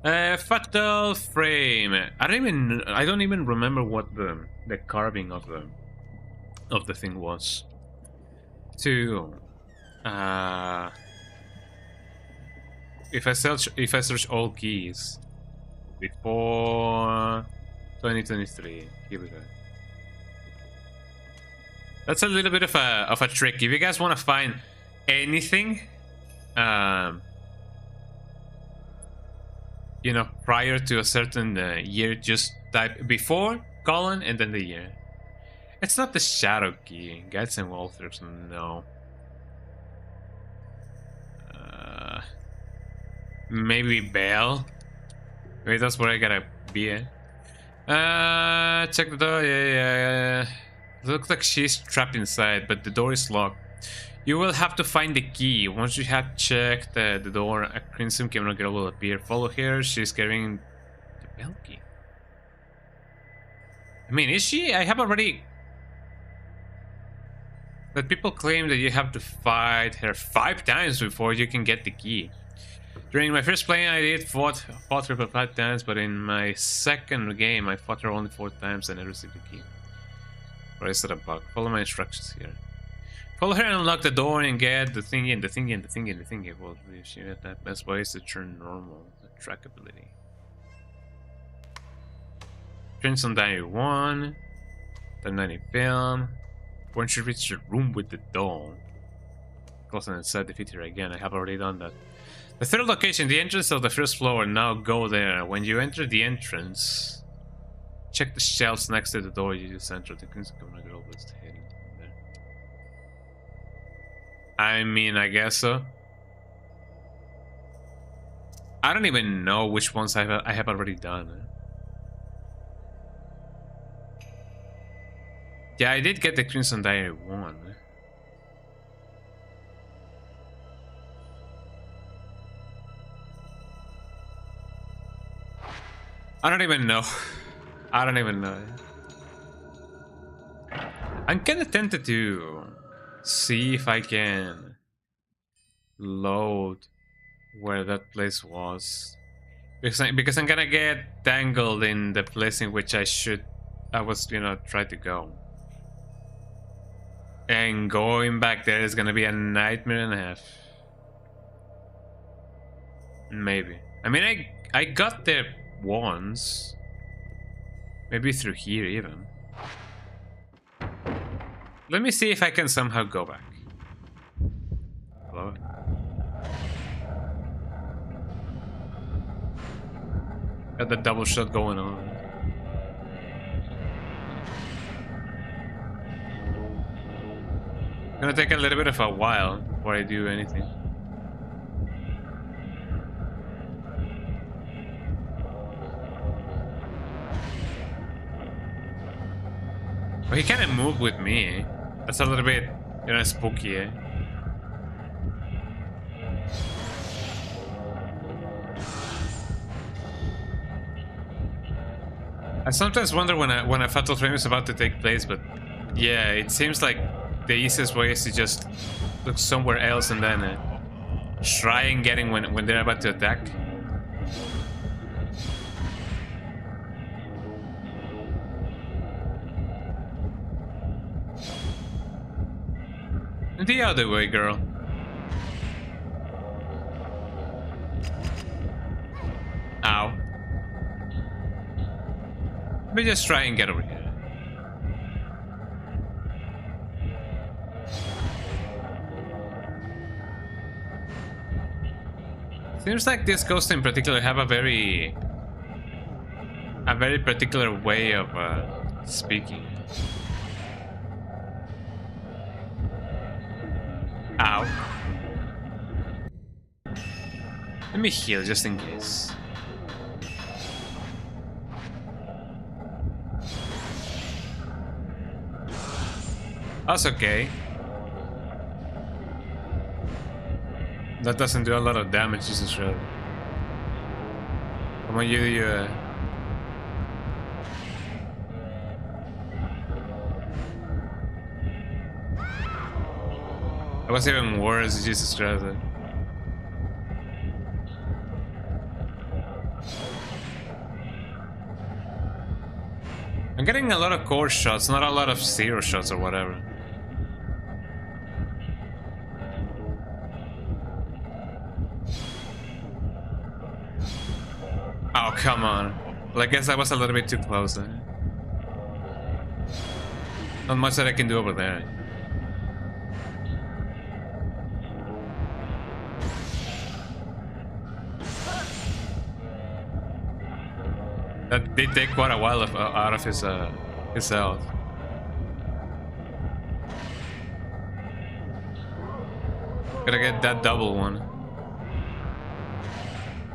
Fatal frame. I don't even remember what the carving of the thing was. If I search all keys before 2023, here we go. That's a little bit of a trick. If you guys want to find anything, you know, prior to a certain year, just type before, colon, and then the year. It's not the shadow key. Guides and walkthroughs, no. Maybe Bell. Maybe that's where I gotta be at. Check the door. Yeah. Looks like she's trapped inside, but the door is locked. You will have to find the key. Once you have checked the door, a crimson camera girl will appear. Follow her. She's carrying the bell key. I mean, is she? I have already... But people claim that you have to fight her 5 times before you can get the key. During my first play, I did fought her for 5 times, but in my second game, I fought her only 4 times and I received the key. Or is it a bug? Follow my instructions here. Follow her and unlock the door and get the thingy and the thingy and the thingy and the thingy. Well, she had that best way is to turn normal. The track ability. Crimson Diary 1. The 90 film. Once you reach your room with the door. Close and set defeat her again. I have already done that. The third location, the entrance of the first floor. Now go there. When you enter the entrance, check the shelves next to the door you just entered. The crimson camera girl was hidden there. I mean, I guess so. I don't even know which ones I have already done. Yeah, I did get the Crimson Diary 1. I don't even know. I don't even know. I'm kinda tempted to see if I can load where that place was. Because I'm gonna get tangled in the place in which I was, you know, try to go. And going back there is gonna be a nightmare and a half. Maybe. I mean, I got there once. Maybe through here even. Let me see if I can somehow go back. Hello? Got the double shot going on. Gonna take a little bit of a while before I do anything. Well, he kind of moved with me. That's a little bit, you know, spooky, eh? I sometimes wonder when a fatal frame is about to take place, but yeah, it seems like the easiest way is to just look somewhere else and then try and get in when they're about to attack. The other way, girl. Ow. Let me just try and get over here. Seems like this ghost in particular have a very particular way of speaking. Ow. Let me heal just in case. That's okay. That doesn't do a lot of damage, Jesus really. Come on, you That was even worse, Jesus Christ. I'm getting a lot of core shots, not a lot of zero shots or whatever. Oh, come on. Well, I guess I was a little bit too close there. Not much that I can do over there. That did take quite a while out of his health. Gotta get that double one.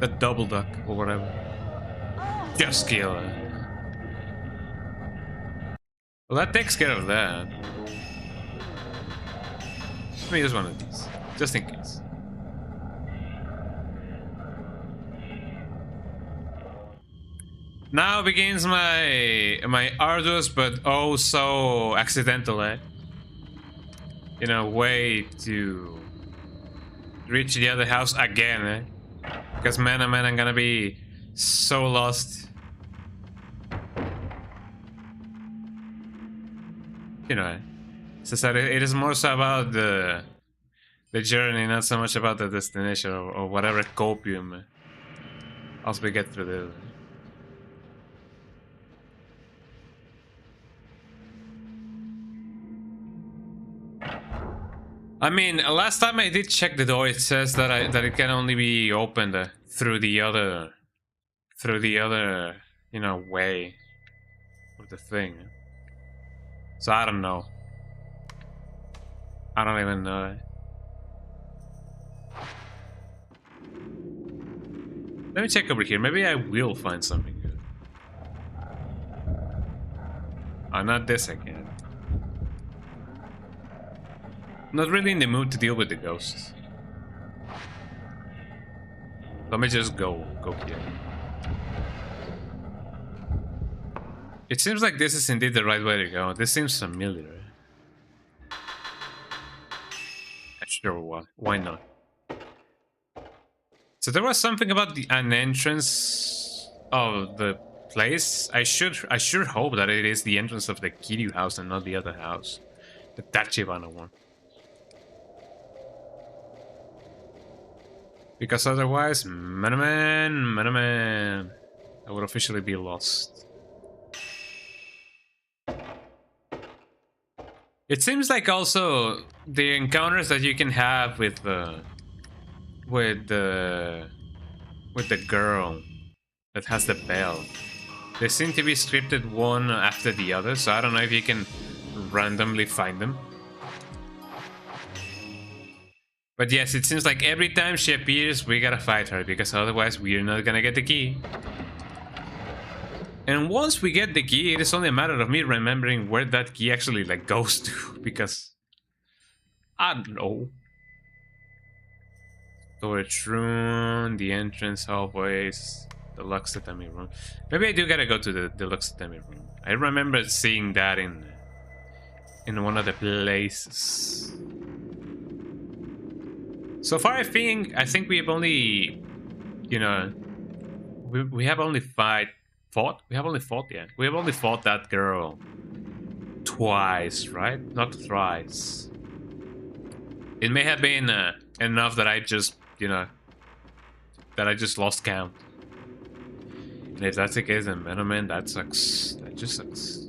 That double duck or whatever. Just kill it. Well, that takes care of that. Let me use one of these, just in case. Now begins my arduous but oh so accidental, you know, way to reach the other house again, because man, oh man, I'm gonna be so lost. You know, it is more so about the journey, not so much about the destination or whatever copium as we get through this. I mean, last time I did check the door, it says that it can only be opened through the other, you know, way of the thing. So I don't know. I don't even know. Let me check over here. Maybe I will find something good. Oh, not this again. Not really in the mood to deal with the ghosts. Let me just go here. It seems like this is indeed the right way to go. This seems familiar. Sure, why not? So there was something about an entrance of the place. I sure hope that it is the entrance of the Kiryu house and not the other house, the Tachibana one. Because otherwise, man, I would officially be lost. It seems like also the encounters that you can have with the with the girl that has the bell, they seem to be scripted one after the other, so I don't know if you can randomly find them. But yes, it seems like every time she appears, we gotta fight her, because otherwise we're not gonna get the key. And once we get the key, it is only a matter of me remembering where that key actually like goes to, because I don't know. Storage room, the entrance hallways, deluxe tatami room. Maybe I do gotta go to the deluxe tatami room. I remember seeing that in one of the places. So far, I think we have only, you know, we have only fought. We have only fought that girl twice, right? Not thrice. It may have been enough that I just, you know, that I just lost count. And if that's the case, then man, that sucks. That just sucks.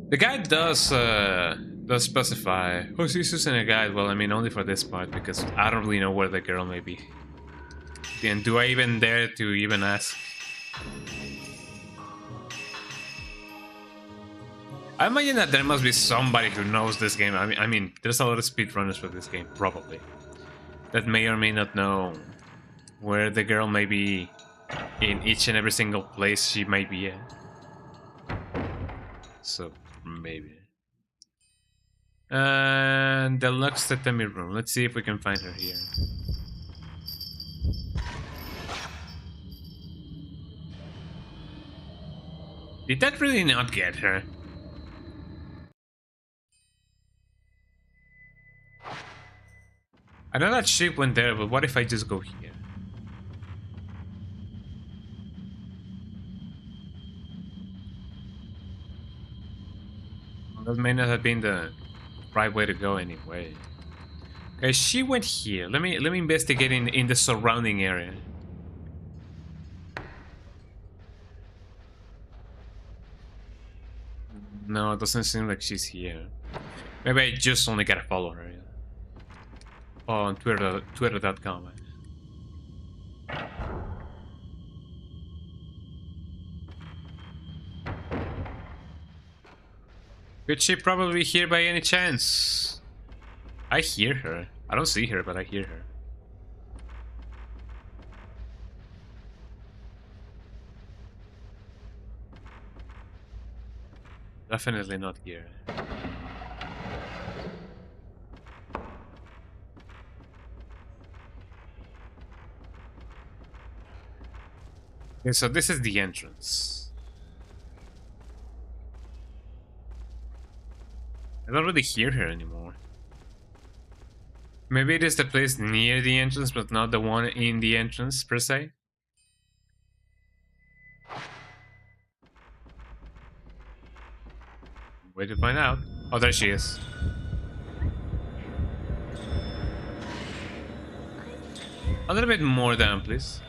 The guide does specify. Oh, she's using a guide. Well, I mean, only for this part, because I don't really know where the girl may be. And do I even dare to even ask? I imagine that there must be somebody who knows this game. I mean, there's a lot of speedrunners for this game, probably, that may or may not know where the girl may be in each and every single place she may be at. So, maybe. And deluxe tatami room. Let's see if we can find her here. Did that really not get her? I know that ship went there, but what if I just go here? Well, that may not have been the right way to go anyway. Okay, she went here. Let me investigate in the surrounding area. No, it doesn't seem like she's here. Maybe I just only gotta follow her. Yeah. On Twitter.com. Could she probably here by any chance? I hear her. I don't see her, but I hear her. Definitely not here. Okay, so this is the entrance. I don't really hear her anymore. Maybe it is the place near the entrance, but not the one in the entrance, per se. Wait to find out. Oh, there she is. A little bit more down, please.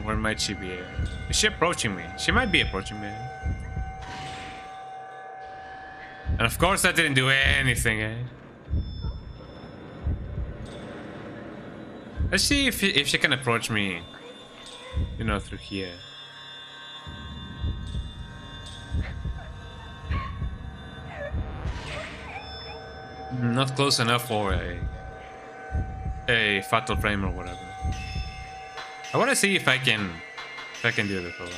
Where might she be? Is she approaching me? She might be approaching me. And of course that didn't do anything, eh? Let's see if she can approach me, you know, through here. Not close enough for a fatal frame or whatever. I want to see if I can do this already.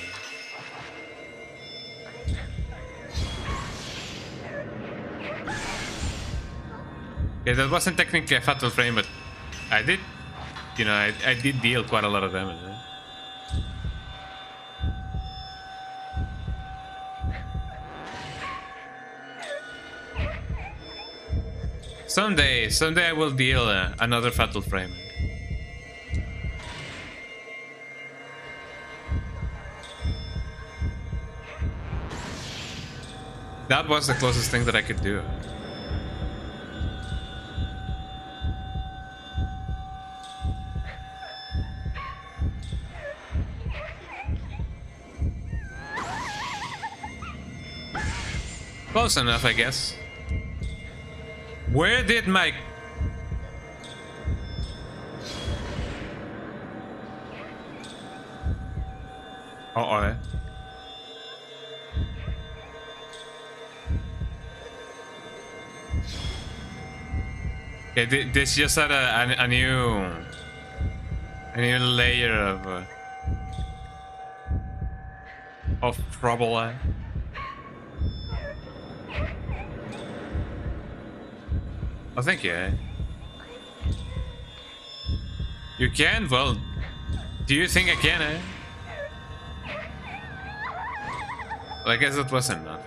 Okay, that wasn't technically a fatal frame, but I did, you know, I did deal quite a lot of damage. Eh? Someday I will deal another fatal frame. That was the closest thing that I could do. Close enough, I guess. Where did my... Uh-oh. Okay, this just had a new layer of trouble. Oh, thank you. You can? Well, do you think I can? Well, I guess that wasn't enough.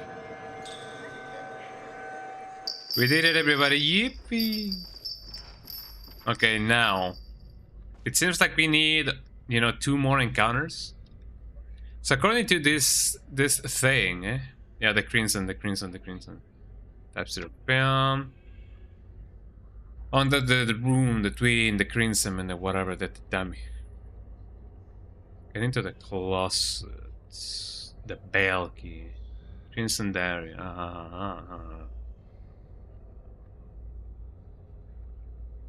We did it, everybody! Yippee! Okay, now it seems like we need, you know, 2 more encounters. So according to this thing, yeah, the crimson. Type 0 film. On the room, the twin, the crimson, and the whatever, the dummy. Get into the closets, the balcony, crimson area.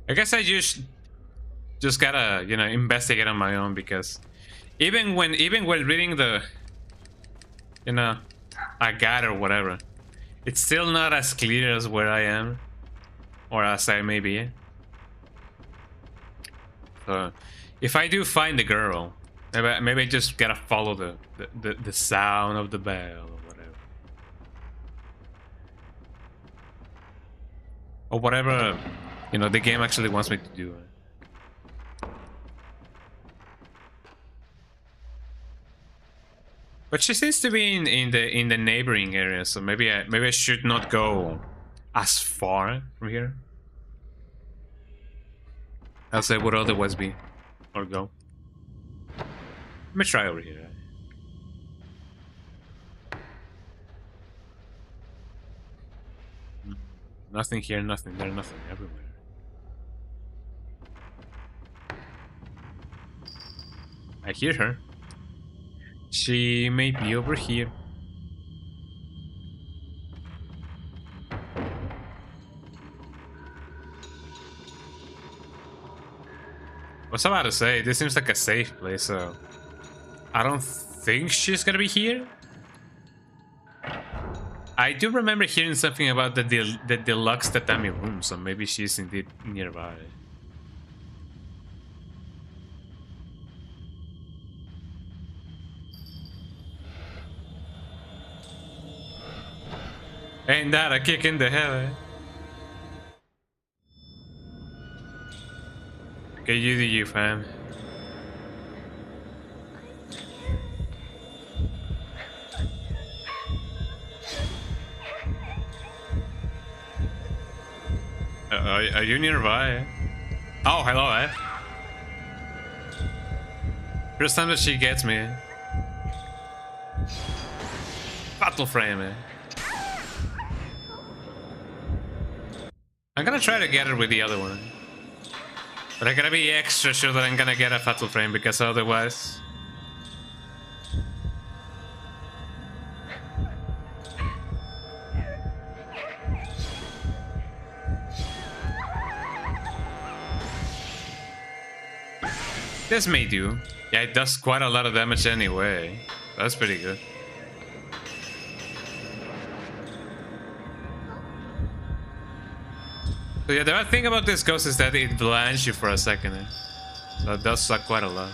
I guess I just gotta, you know, investigate on my own, because even when reading the, you know, a guide or whatever, it's still not as clear as where I am. Or as I may be. So, if I do find the girl, maybe I just gotta follow the sound of the bell or whatever. Or whatever, you know, the game actually wants me to do. But she seems to be in the neighboring area, so maybe I should not go as far from here as I would otherwise be, or go. Let me try over here. Nothing here, nothing there, nothing everywhere. I hear her. She may be over here. What's I about to say? This seems like a safe place, so I don't think she's gonna be here. I do remember hearing something about the deluxe tatami room, so maybe she's indeed nearby. Ain't that a kick in the head, eh? Okay, you do you, fam. Are you nearby? Oh, hello, eh? First time that she gets me. Battle frame, eh? I'm gonna try to get her with the other one. But I gotta be extra sure that I'm gonna get a fatal frame, because otherwise... This may do. Yeah, it does quite a lot of damage anyway. That's pretty good. So yeah, the bad thing about this ghost is that it blinds you for a second. That does suck quite a lot.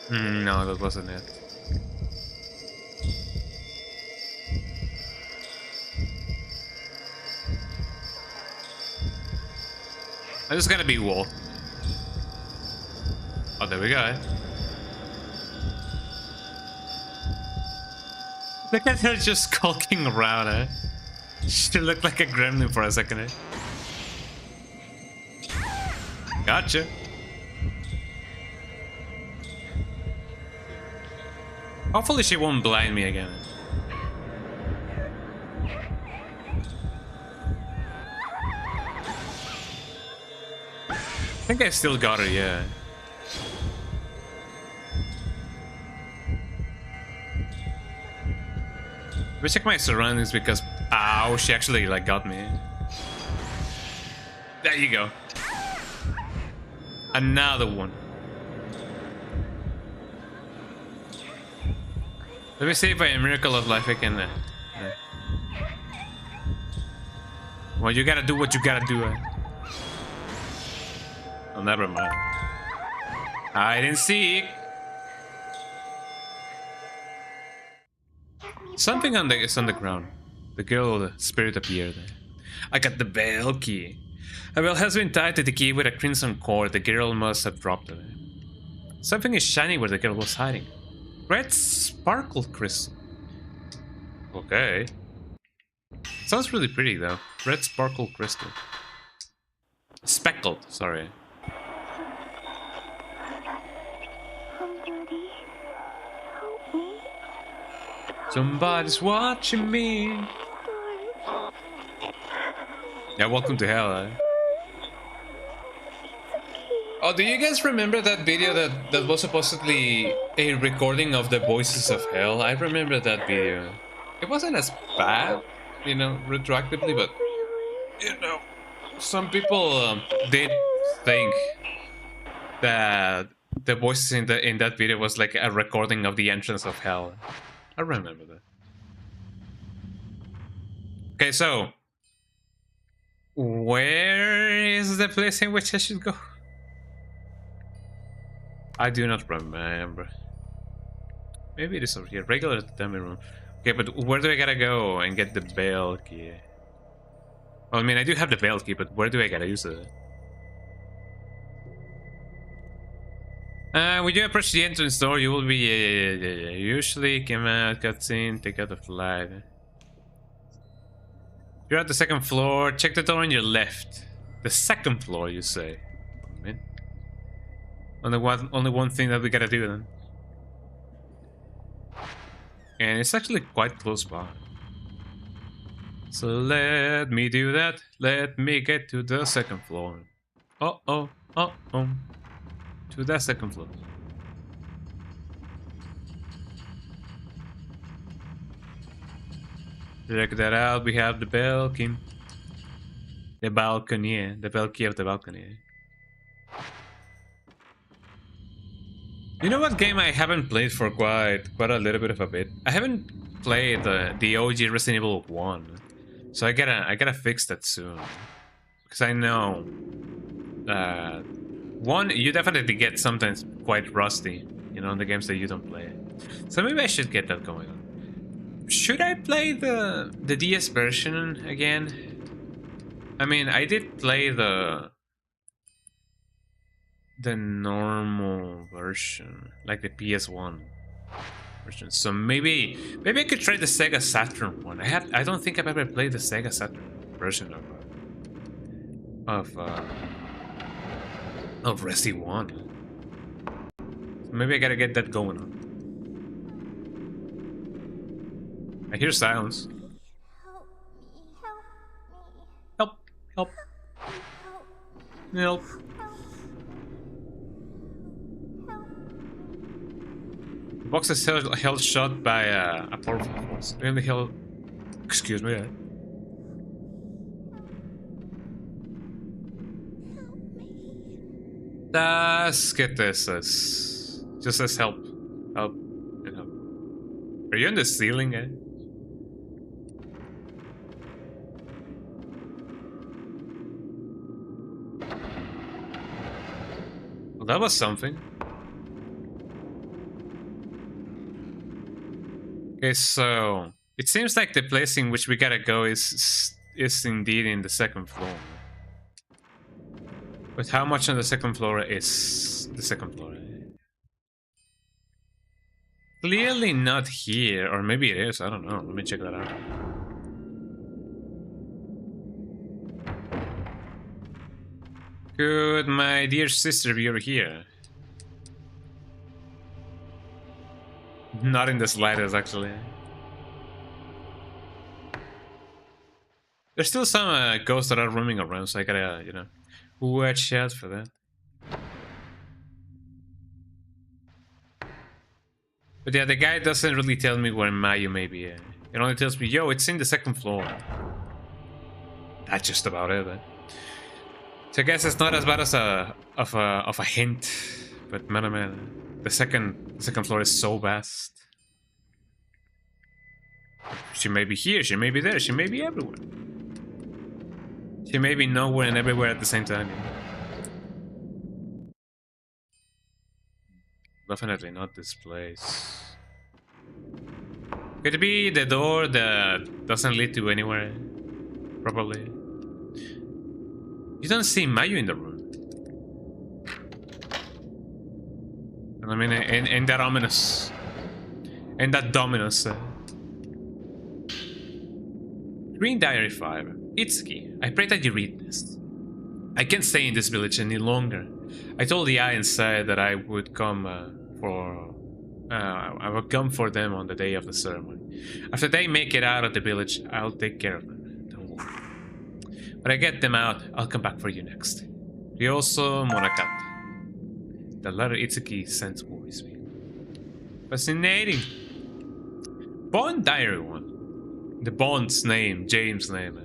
No, that wasn't it. I'm just gonna be wall. Oh, there we go. Eh? Look at her just skulking around, eh? She looked like a gremlin for a second, eh? Gotcha. Hopefully she won't blind me again. I think I still got her, yeah. me check my surroundings because... Ow, she actually like got me. There you go. Another one. Let me see if by a miracle of life I can... Well, you gotta do what you gotta do. Oh, never mind. I didn't see. Something is on the ground. The girl, the spirit appeared. I got the bell key. A bell has been tied to the key with a crimson cord. The girl must have dropped it. Something is shining where the girl was hiding. Red sparkle crystal. Okay. Sounds really pretty though. Red sparkle crystal. Speckled, sorry. Somebody help me. Somebody's watching me. Yeah, welcome to hell, eh? Oh, do you guys remember that video that was supposedly a recording of the voices of hell? I remember that video. It wasn't as bad, you know, retroactively, but you know, some people did think that the voices in that video was like a recording of the entrance of hell. I remember that. Okay, so where is the place in which I should go? I do not remember. Maybe it is over here. Regular dummy room. Okay, but where do I gotta go and get the bell key? Well, I mean, I do have the bell key, but where do I gotta use it? When you approach the entrance door, you will be... Usually, come out, cutscene, take out the flight. You're at the second floor. Check the door on your left. The second floor, you say. Oh, man. Only one thing that we gotta do then. And it's actually quite close by. So let me do that. Let me get to the second floor. Uh-oh, uh-oh. To the second floor. Check that out. We have the balcony. The balcony. The balcony of the balcony. You know what game I haven't played for quite a little bit of a bit? I haven't played the OG Resident Evil 1. So I gotta fix that soon. Because I know... one, you definitely get sometimes quite rusty, you know, in the games that you don't play. So maybe I should get that going on. Should I play the DS version again? I mean, I did play the normal version, like the PS1 version. So maybe I could try the Sega Saturn one. I don't think I've ever played the Sega Saturn version of Resi 1. Maybe I gotta get that going on. I hear sounds. Help! Help! Help! The box is held shut by a powerful force. Really held... Excuse me. Das geht es. Just says help. Help. And help. Are you in the ceiling, eh? Well, that was something. Okay, so it seems like the place in which we gotta go is indeed in the second floor. But how much on the second floor is the second floor? Clearly not here, or maybe it is, I don't know. Let me check that out. Could my dear sister be over here? Not in the slightest, actually. There's still some ghosts that are roaming around, so I gotta, you know, watch out for that. But yeah, the guy doesn't really tell me where Mayu may be. It only tells me, yo, it's in the second floor. That's just about it. So I guess it's not as bad as of a hint, but man, oh man, the second floor is so vast. She may be here, she may be there, she may be everywhere. She may be nowhere and everywhere at the same time. Definitely not this place. Could it be the door that doesn't lead to anywhere? Probably. You don't see Mayu in the room. And I mean, in that ominous... In that dominous... Green Diary 5. Itsuki, I pray that you read this. I can't stay in this village any longer. I told the eye inside that I would come I will come for them on the day of the ceremony. After they make it out of the village, I'll take care of them. Don't worry. When I get them out, I'll come back for you next. Ryoso Morakata. The letter Itsuki sends worries me. Fascinating. Bond Diary 1. The Bond's name, James' name.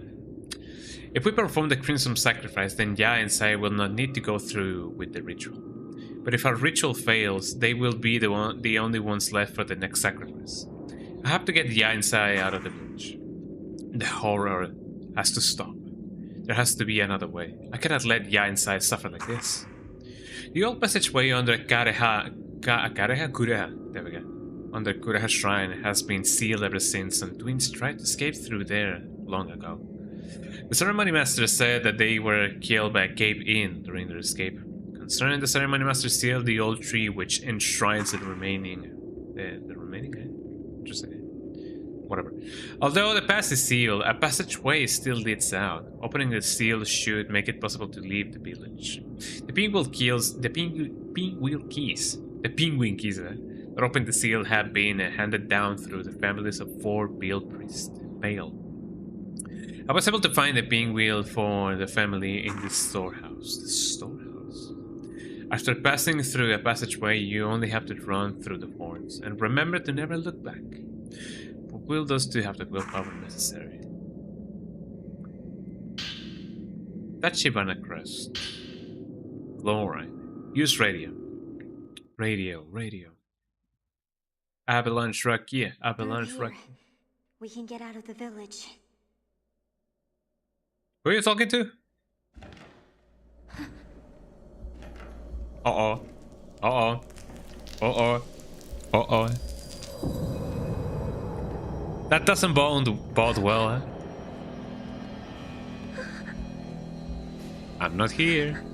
If we perform the Crimson Sacrifice, then Ya and Sai will not need to go through with the ritual. But if our ritual fails, they will be the only ones left for the next sacrifice. I have to get Ya and Sai out of the village. The horror has to stop. There has to be another way. I cannot let Ya and Sai suffer like this. The old passageway under Kureha, there we go. Under Kureha Shrine has been sealed ever since, and twins tried to escape through there long ago. The ceremony master said that they were killed by a cave-in during their escape. Concerning the ceremony master sealed the old tree which enshrines the remaining... The remaining? Interesting. Whatever. Although the pass is sealed, a passageway still leads out. Opening the seal should make it possible to leave the village. The penguin keys that opened the seal have been handed down through the families of 4 Bale priests. I was able to find the pinwheel for the family in the storehouse. The storehouse? After passing through a passageway, you only have to run through the horns. And remember to never look back. But will those two have the willpower necessary? Tachibana Crest. Glowline. Use radio. Radio. Avalanche Rock, yeah. Avalanche Rock. We can get out of the village. Who are you talking to? Uh-oh. Uh-oh. Uh-oh. Uh-oh. That doesn't bode well, huh? I'm not here.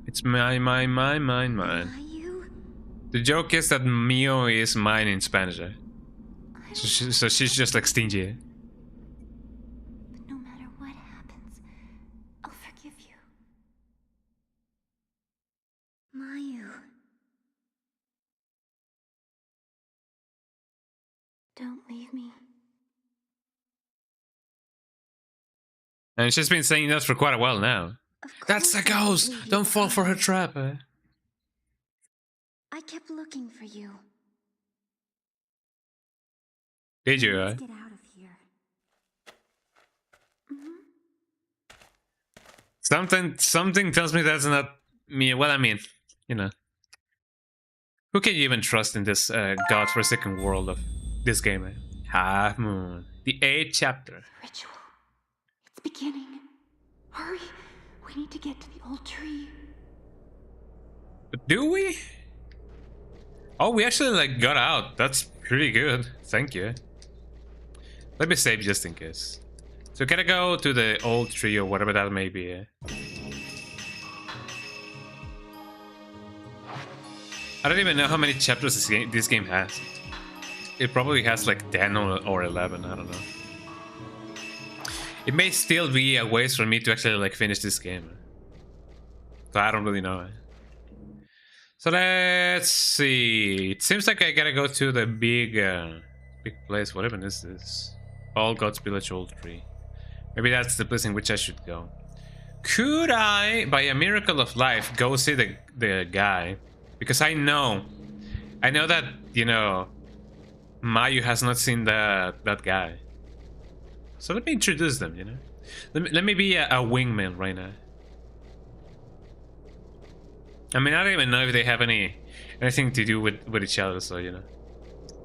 It's mine. Mayu? The joke is that Mio is mine in Spanish, eh? So she's just like stingy, eh? But no matter what happens, I'll forgive you. Mayu. Don't leave me. And she's been saying that for quite a while now. That's the ghost! Don't fall for her trap, eh? I kept looking for you. Did you, eh? Let's get out of here. Something tells me that's not me. Well, I mean, you know. Who can you even trust in this godforsaken world of this game, eh? Half Moon. The 8th chapter. Ritual. It's beginning. Hurry. We need to get to the old tree. But do we? Oh, we actually like got out. That's pretty good. Thank you. Let me save just in case. So can I go to the old tree or whatever that may be? Eh? I don't even know how many chapters this game has. It probably has like 10 or 11. I don't know. It may still be a ways for me to actually like finish this game. So I don't really know. So let's see. It seems like I gotta go to the big place. What even is this? All Gods Village Old Tree. Maybe that's the place in which I should go. Could I, by a miracle of life, go see the guy? Because I know that, you know, Mayu has not seen that guy. So let me introduce them, you know? Let me be a wingman right now. I mean, I don't even know if they have anything to do with each other, so, you know.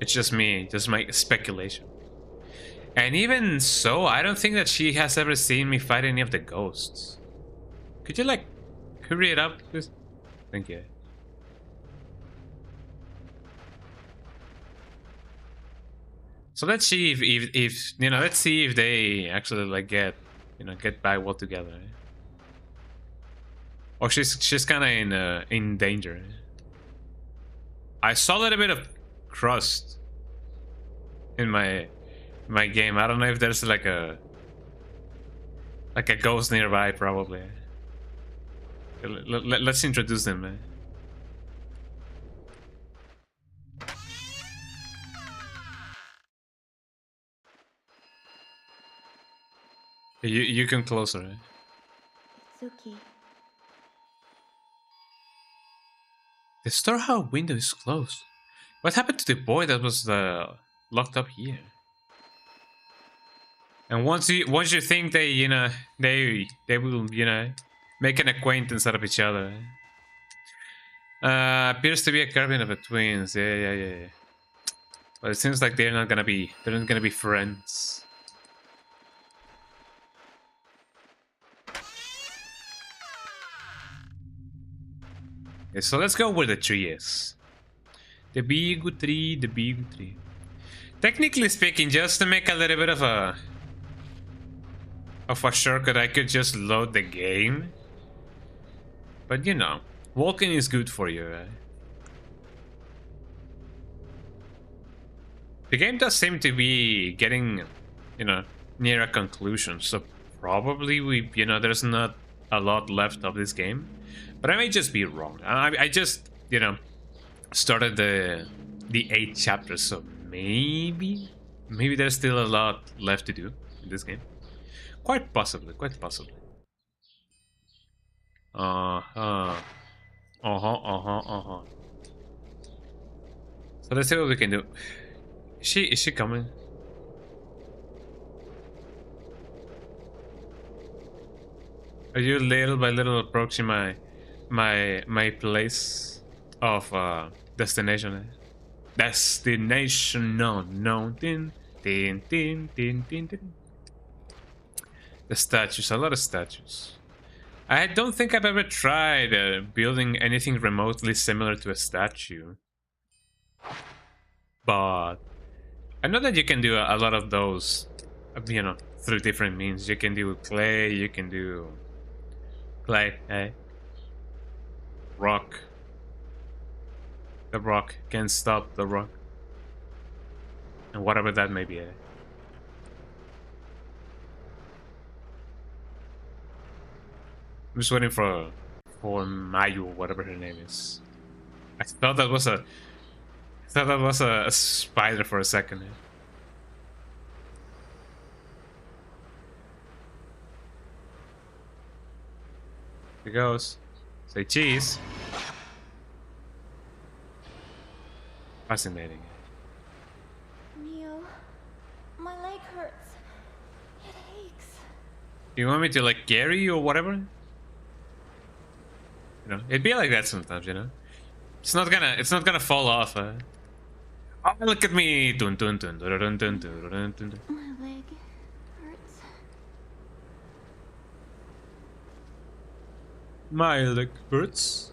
It's just me, just my speculation. And even so, I don't think that she has ever seen me fight any of the ghosts. Could you, like, hurry it up, please? Thank you. So let's see if you know, let's see if they actually, like, get back well together. Or she's kind of in danger. I saw a little bit of crust in my game. I don't know if there's like a ghost nearby. Probably. Let's introduce them, man. You come closer. Eh? Suki. The storehouse window is closed. What happened to the boy that was locked up here? And once you think they, you know, they will, you know, make an acquaintance out of each other. Appears to be a carbon of the twins. Yeah. But it seems like they're not gonna be friends. Okay, so let's go where the tree is. The big tree, the big tree. Technically speaking, just to make a little bit of a shortcut, I could just load the game. But you know, walking is good for you, right? The game does seem to be getting, you know, near a conclusion, so probably you know, there's not a lot left of this game. But I may just be wrong. I just, you know, started the 8th chapter, so maybe there's still a lot left to do in this game. Quite possibly. So let's see what we can do. Is she coming? Are you little by little approaching my place of destination? Destination no. Tin. The statues, a lot of statues. I don't think I've ever tried building anything remotely similar to a statue. But I know that you can do a lot of those, you know, through different means. You can do clay, you can do clay, rock. The rock can't stop the rock. And whatever that may be. I'm just waiting for Mayu, whatever her name is. I thought that was a spider for a second. Here goes. Say cheese. Fascinating. Neo, my leg hurts. It aches. You want me to like carry you or whatever? You know, it'd be like that sometimes, you know. It's not gonna fall off. Oh, look at me! Dun, dun, dun, dun, dun, dun, dun, dun, dun. My leg hurts. My leg hurts.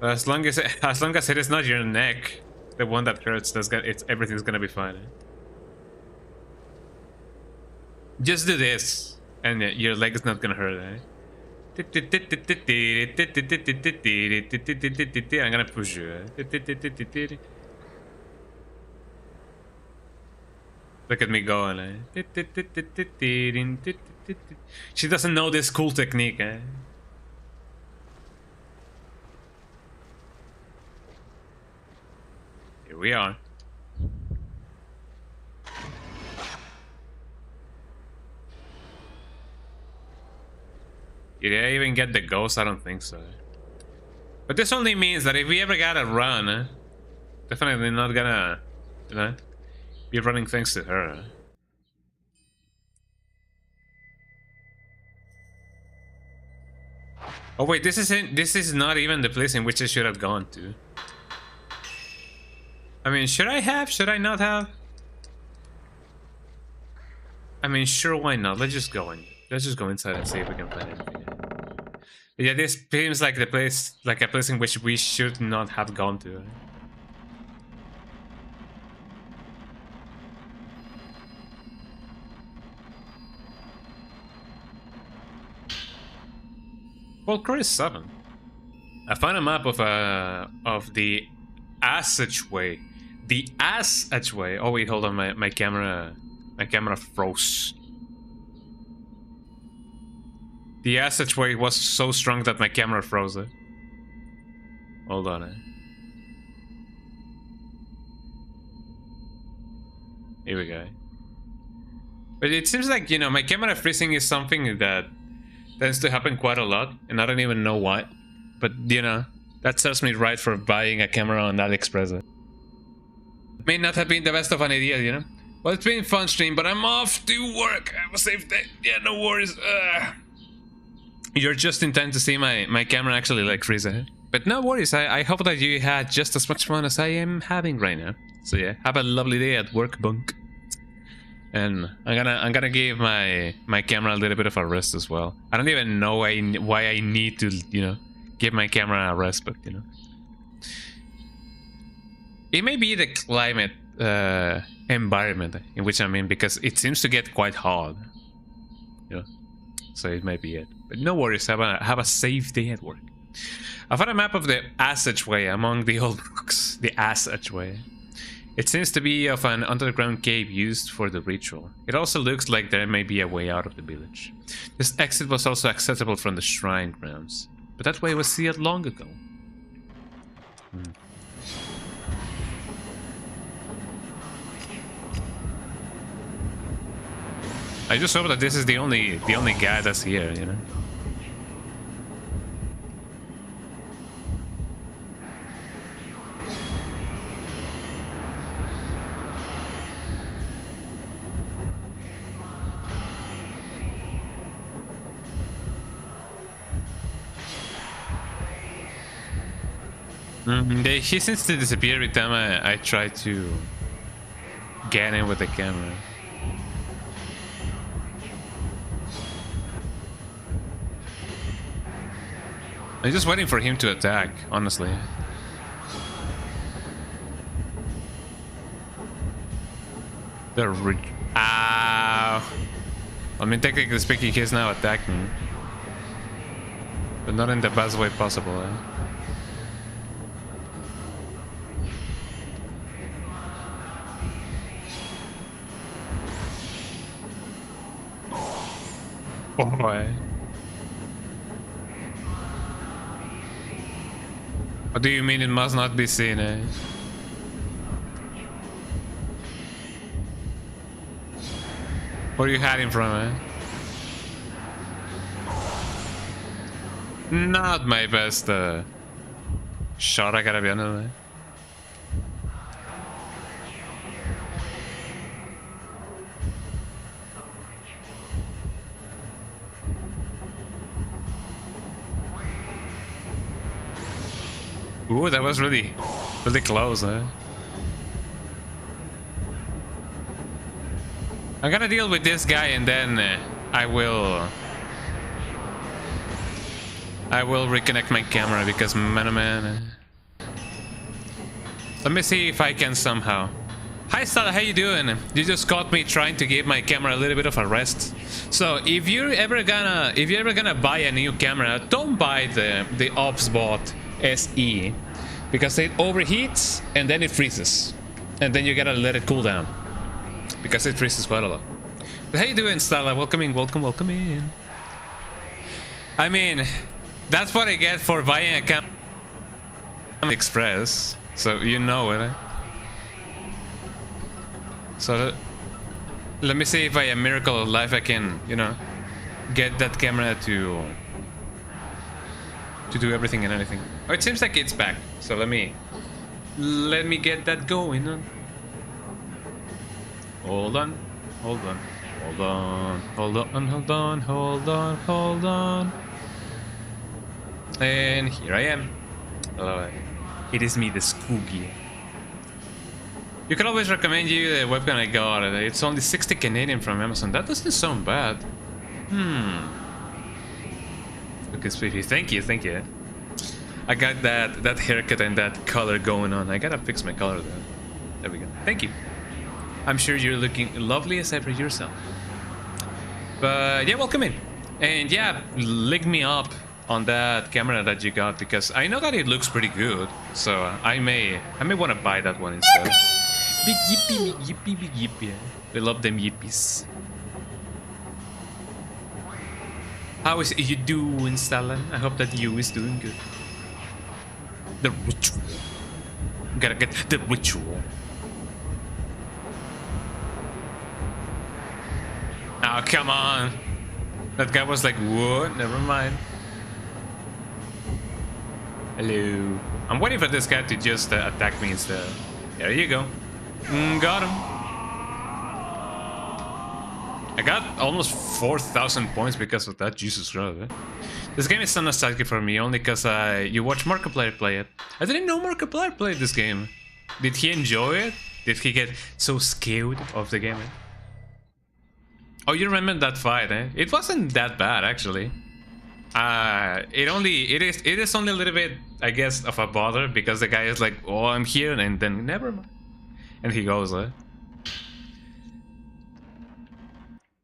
As long as it is not your neck, the one that hurts, everything's gonna be fine. Just do this, and your leg is not gonna hurt. I'm gonna push you. Look at me going. She doesn't know this cool technique. Here we are. Did I even get the ghost? I don't think so. But this only means that if we ever gotta run, definitely not gonna, you know, be running thanks to her. Oh wait, this is not even the place in which I should have gone to. I mean, should I have? Should I not have? I mean, sure, why not? Let's just go in. Let's just go inside and see if we can find anything. Yeah, this seems like the place, like a place in which we should not have gone to. Well, Chris 7. I found a map of the passageway. The passageway. Oh wait, hold on, my camera froze. The passageway was so strong that my camera froze it. Hold on. Here we go. But it seems like, you know, my camera freezing is something that tends to happen quite a lot, and I don't even know why. But, you know, that serves me right for buying a camera on AliExpress. May not have been the best of an idea, you know? Well, it's been a fun stream, but I'm off to work. Have a safe day. Yeah, no worries. You're just in time to see my camera actually like freeze ahead. But no worries, I hope that you had just as much fun as I am having right now. So yeah, have a lovely day at work, bunk. And I'm gonna give my camera a little bit of a rest as well. I don't even know why I need to, you know, give my camera a rest, but you know, it may be the climate environment in which I'm in, because it seems to get quite hot, you know. So it may be it. But no worries, have a safe day at work. I found a map of the passageway among the old books. The passageway. It seems to be of an underground cave used for the ritual. It also looks like there may be a way out of the village. This exit was also accessible from the shrine grounds, but that way was sealed long ago. I just hope that this is the only guy that's here, you know. He seems to disappear every time I try to get in with the camera. I'm just waiting for him to attack, honestly. Ow! I mean, technically speaking, he's now attacking, but not in the best way possible. Oh boy. What do you mean it must not be seen, eh? Where are you hiding from, eh? Not my best shot, I gotta be honest. Ooh, that was really close, eh? I'm gonna deal with this guy and then I will reconnect my camera because man oh man. Let me see if I can somehow. Hi Stella, how you doing? You just caught me trying to give my camera a little bit of a rest. So if you're ever gonna buy a new camera, don't buy the Obsbot SE, because it overheats and then it freezes, and then you gotta let it cool down because it freezes quite a lot. But how you doing, Stella? Welcome in. I mean, that's what I get for buying a camera Express, so you know it. So let me see if by a miracle of life I can, you know, get that camera to do everything and anything. Oh, it seems like it's back. So let me get that going on. Hold on, hold on, hold on, hold on, hold on, hold on, hold on. And here I am. Hello, it is me, the Scoogie. You can always recommend you the webcam I got. It's only 60 Canadian from Amazon. That doesn't sound bad. Okay, Spiffy, thank you, thank you. I got that haircut and that color going on. I gotta fix my color though. There we go. Thank you. I'm sure you're looking lovely as ever yourself. But yeah, welcome in. And yeah, link me up on that camera that you got because I know that it looks pretty good. So I may want to buy that one instead. Big yippee, big yippee, big yippee. We love them yippies. How is you doing, Stalin? I hope that you is doing good. The ritual. Gotta get the ritual. Oh, come on. That guy was like, what? Never mind. Hello. I'm waiting for this guy to just attack me instead. There you go. Got him. I got almost 4,000 points because of that. Jesus Christ. Eh? This game is so nostalgic for me only because you watch Markiplier play it. I didn't know Markiplier played this game. Did he enjoy it? Did he get so scared of the game? Eh? Oh, you remember that fight, eh? It wasn't that bad, actually. It is only a little bit, I guess, of a bother because the guy is like, oh, I'm here, and then never mind. And he goes, eh?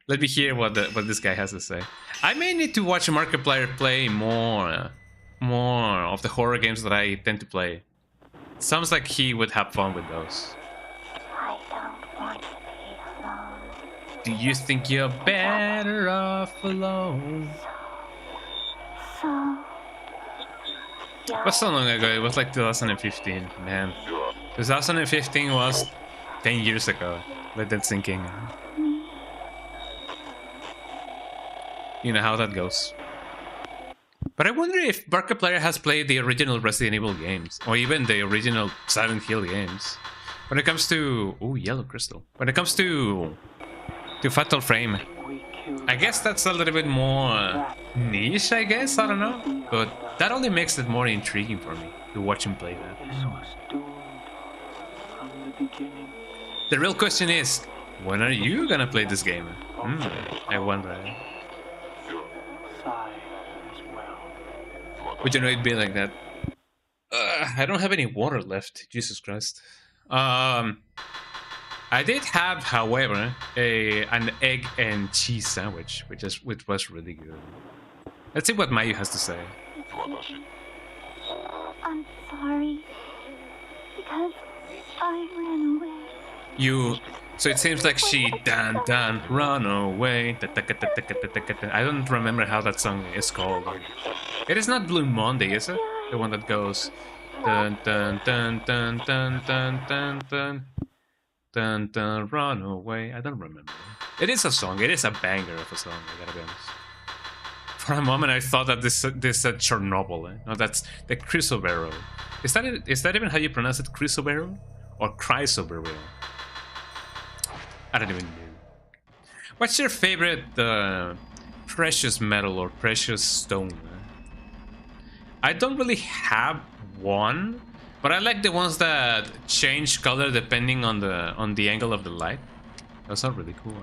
Let me hear what this guy has to say. I may need to watch Markiplier play more of the horror games that I tend to play. Sounds like he would have fun with those. I don't want to be alone. Do you think you're better off alone? So... It was so long ago, it was like 2015, man. 2015 was 10 years ago. Let that sink in. You know how that goes. But I wonder if Markiplier has played the original Resident Evil games, or even the original Silent Hill games. When it comes to... Ooh, yellow crystal. When it comes to Fatal Frame, I guess that's a little bit more niche, I guess, I don't know. But that only makes it more intriguing for me to watch him play that. This was doomed from the beginning. The real question is, when are you gonna play this game? I wonder. Sigh as well. Would you know it'd be like that? I don't have any water left. Jesus Christ. I did have, however, an egg and cheese sandwich, which was really good. Let's see what Mayu has to say. I'm sorry. Because I ran away. So it seems like she run away. I don't remember how that song is called. It is not Blue Monday, is it? The one that goes dun dun dun dun dun dun dun dun dun dun run away. I don't remember. It is a song. It is a banger of a song. I gotta be honest. For a moment, I thought that this said Chernobyl. Eh? No, that's the Chrysoberyl. Is that even how you pronounce it? Chrysoberyl or Chrysoberyl? I don't even know. What's your favorite precious metal or precious stone? I don't really have one, but I like the ones that change color depending on the angle of the light. Those are really cool.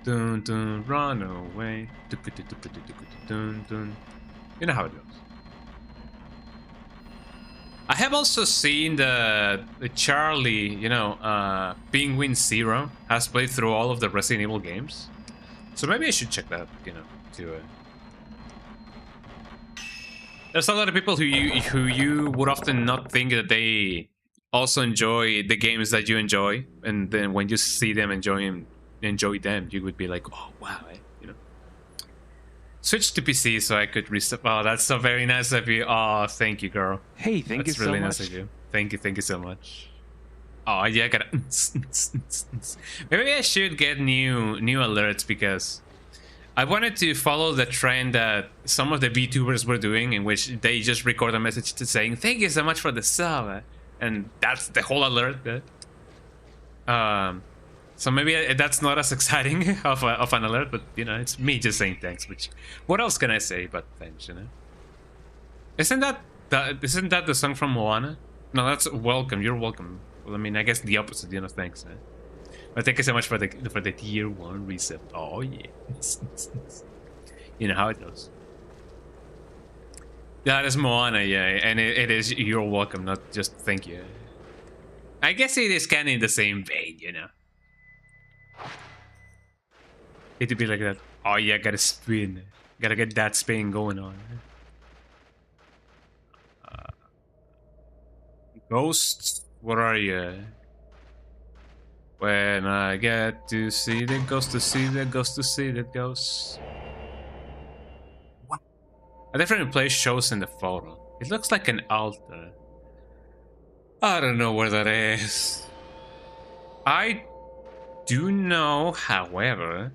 Dun dun, run away. Dun dun. You know how it goes. I have also seen the Charlie, you know, Penguin Zero has played through all of the Resident Evil games. So maybe I should check that, you know, too. There's a lot of people who you would often not think that they also enjoy the games that you enjoy, and then when you see them enjoy them, you would be like, oh wow, you know. Switch to PC so I could restart. Oh, that's so very nice of you. Oh, thank you, girl. Hey, thank you so much. That's really nice of you. Thank you so much. Oh yeah, I gotta. Maybe I should get new alerts because I wanted to follow the trend that some of the VTubers were doing, in which they just record a message to saying "Thank you so much for the sub," and that's the whole alert. So maybe that's not as exciting of an alert, but you know, it's me just saying thanks. Which, what else can I say but thanks? You know, isn't that the song from Moana? No, that's welcome. You're welcome. Well, I mean, I guess the opposite. You know, thanks. But thank you so much for the tier 1 reset. Oh yeah, you know how it goes. Yeah, that's Moana. Yeah, and it is you're welcome, not just thank you. I guess it is kind of in the same vein, you know. It'd be like that. Oh yeah, gotta spin. Gotta get that spin going on. Ghosts, what are you? When I get to see the ghost, to see the ghost, to see the ghost. What? A different place shows in the photo. It looks like an altar. I don't know where that is. I do know, however,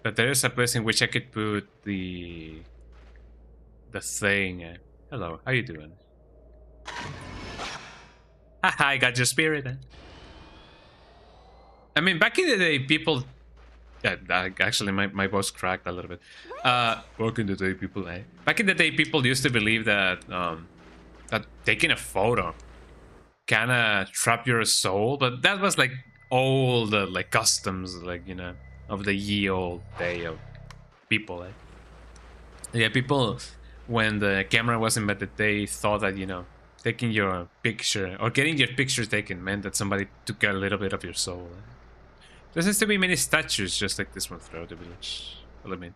that there is a place in which I could put the thing. Hello, how you doing? Haha, I got your spirit. I mean, back in the day, people. Actually, my voice cracked a little bit. Back in the day, people. Back in the day, people used to believe that that taking a photo kind of trap your soul, but that was like old like customs, like, you know, of the ye old day of people. Yeah, people, when the camera was invented, they thought that, you know, taking your picture or getting your picture taken meant that somebody took a little bit of your soul. There seems to be many statues just like this one throughout the village. Well, I mean,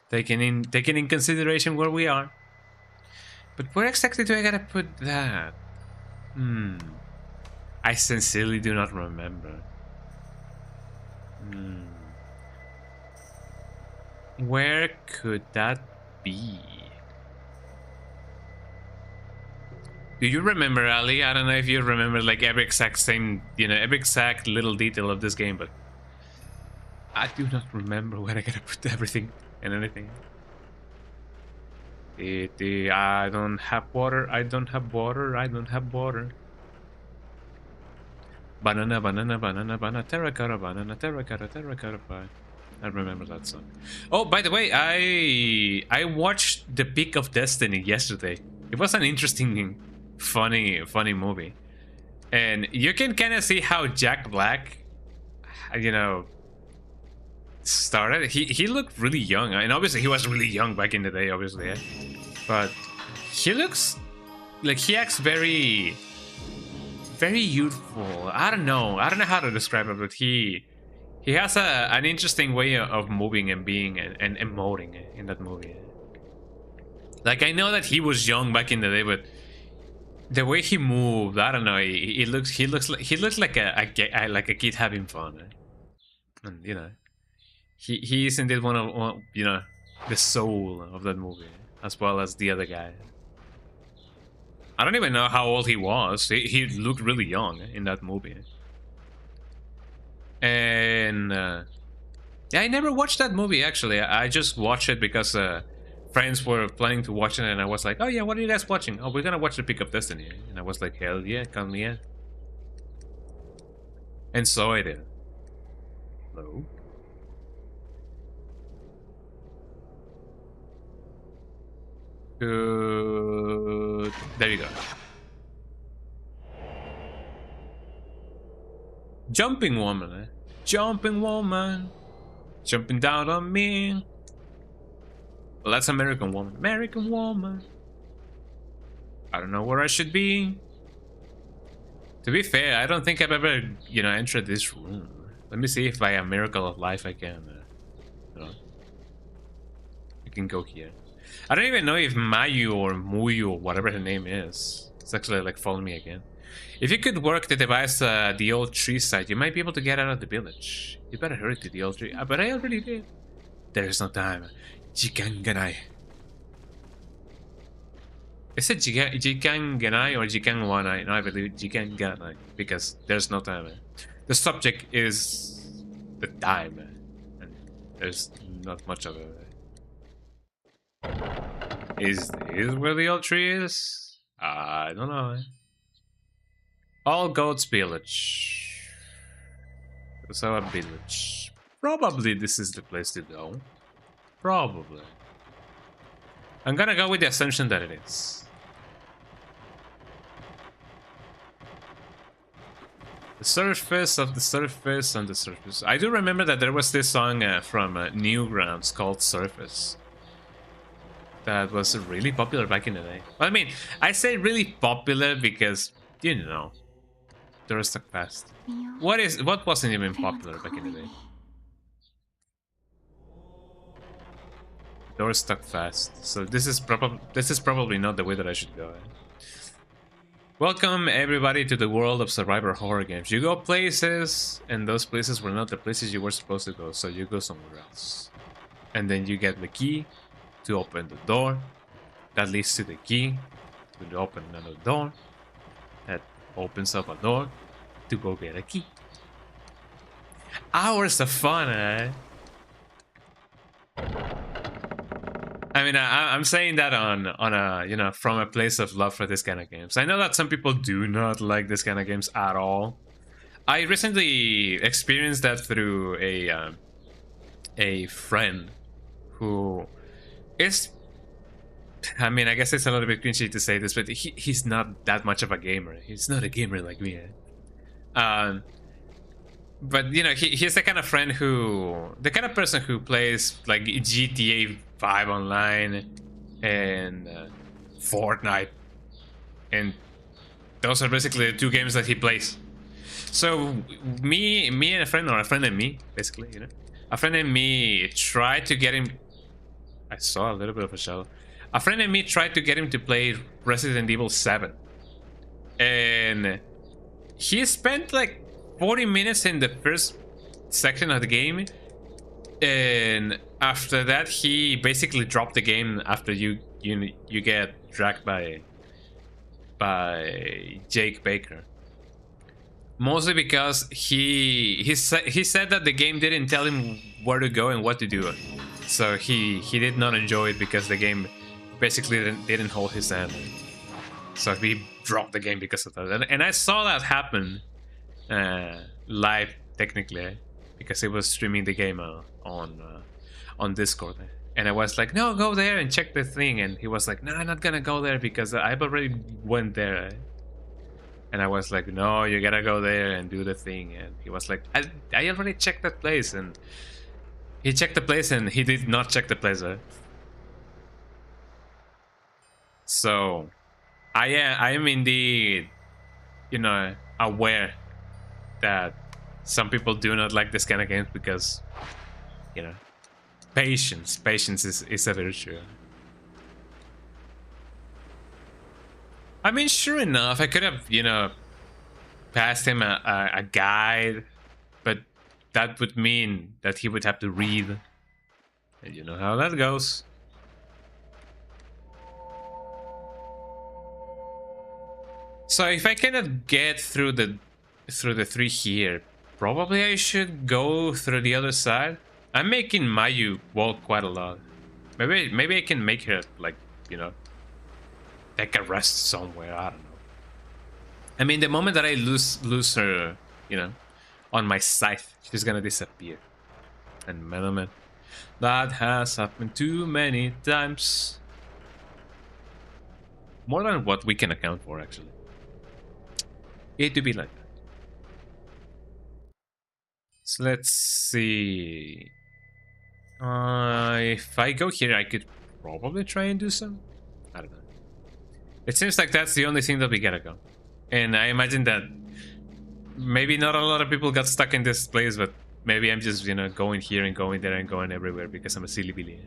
taking in consideration where we are. But where exactly do I gotta put that? I sincerely do not remember. Where could that be? Do you remember, Ali? I don't know if you remember like every exact same, you know, every exact little detail of this game, but I do not remember where I gotta put everything and anything. I don't have water. I don't have water. I don't have water. Banana, banana, banana, banana, terracotta, banana, terracotta, terracotta pie. I remember that song. Oh, by the way, I watched The Peak of Destiny yesterday. It was an interesting, funny movie, and you can kind of see how Jack Black, you know, started. He looked really young, and obviously he was really young back in the day, obviously, yeah? But he looks like he acts very youthful. I don't know how to describe it, but he has an interesting way of moving and being and emoting in that movie. Like, I know that he was young back in the day, but the way he moved, I don't know. He looks like a kid having fun, and you know, he is indeed one of, you know, the soul of that movie, as well as the other guy. I don't even know how old he was. He looked really young in that movie. And yeah, I never watched that movie, actually. I just watched it because friends were planning to watch it, and I was like, oh yeah, what are you guys watching? Oh, we're gonna watch The Peak of Destiny. And I was like, hell yeah, count me in. And so I did. Hello? Good. There you go. Jumping woman, eh? Jumping woman. Jumping down on me. Well, that's American woman. American woman. I don't know where I should be. To be fair, I don't think I've ever, you know, entered this room. Let me see if by a miracle of life I can, you know, I can go here. I don't even know if Mayu or Muyu or whatever her name is. It's actually like following me again. If you could work the device the old tree site, you might be able to get out of the village. You better hurry to the old tree. But I already did. There is no time. Jikanganai. Is it Jikan Genai or Jikan Wanai? No, I believe Jikan Genai because there's no time. The subject is the time, and there's not much of it. Is this where the old tree is? I don't know. All Goats Village. So a village. Probably this is the place to go. Probably. I'm gonna go with the assumption that it is. The surface of the surface on the surface. I do remember that there was this song from Newgrounds called Surface. That was really popular back in the day. I mean, I say really popular because, you know, they're stuck fast. What wasn't even popular back in the day? Doors stuck fast. So this is probably not the way that I should go. Welcome everybody to the world of survivor horror games. You go places, and those places were not the places you were supposed to go, so you go somewhere else. And then you get the key to open the door. That leads to the key to open another door. That opens up a door to go get a key. Hours of fun, eh? I mean, I'm saying that on a, you know, from a place of love for this kind of games. I know that some people do not like this kind of games at all. I recently experienced that through a friend who is, I mean, I guess it's a little bit cringy to say this, but he's not that much of a gamer. He's not a gamer like me. But you know, he's the kind of friend the kind of person who plays like GTA 5 online and Fortnite, and those are basically the two games that he plays. So me and a friend, or a friend and me, basically, you know, a friend and me tried to get him. I saw a little bit of a shadow. A friend and me tried to get him to play Resident Evil 7, and he spent like 40 minutes in the first section of the game, and after that he basically dropped the game after you get dragged by Jake Baker. Mostly because he said that the game didn't tell him where to go and what to do, so he did not enjoy it because the game basically didn't hold his hand. So he dropped the game because of that, and I saw that happen live, technically, because he was streaming the game on Discord, and I was like, no, go there and check the thing, and he was like, no, I'm not gonna go there because I've already went there. And I was like, no, you gotta go there and do the thing. And he was like, I already checked that place. And he checked the place and he did not check the place, right? So I am indeed, you know, aware that some people do not like this kind of games because, you know, patience is a virtue. I mean, sure enough, I could have, you know, passed him a guide, but that would mean that he would have to read, and you know how that goes. So if I cannot get through the three here, probably I should go through the other side. I'm making Mayu walk quite a lot. Maybe I can make her, like, you know, take a rest somewhere. I don't know. I mean, the moment that I lose her, you know, on my scythe, she's gonna disappear. And man, oh man, that has happened too many times. More than what we can account for, actually. It to be like that. So let's see. If I go here, I could probably try and do some. I don't know. It seems like that's the only thing that we gotta go. And I imagine that maybe not a lot of people got stuck in this place, but maybe I'm just, you know, going here and going there and going everywhere because I'm a silly billy.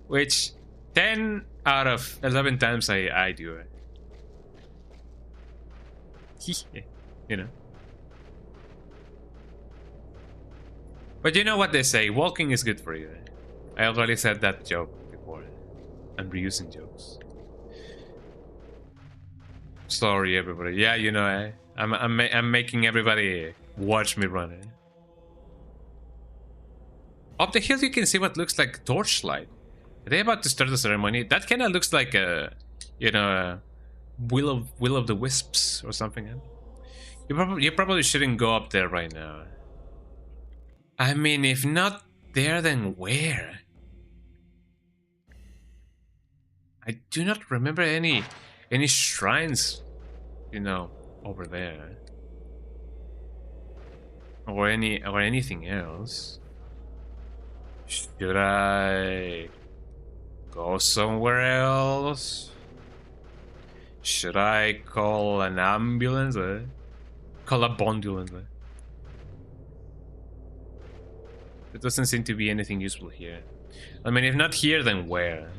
Which 10 out of 11 times I do it. You know. But you know what they say, walking is good for you. I already said that joke before. I'm reusing jokes. Sorry, everybody. Yeah, you know, I'm making everybody watch me run it. Up the hill, you can see what looks like torchlight. Are they about to start the ceremony? That kind of looks like a, you know, a will of the wisps or something. You probably shouldn't go up there right now. I mean, if not there, then where? I do not remember any shrines, you know, over there, or anything else. Should I go somewhere else? Should I call an ambulance? Call a bondulance? There doesn't seem to be anything useful here. I mean, if not here, then where?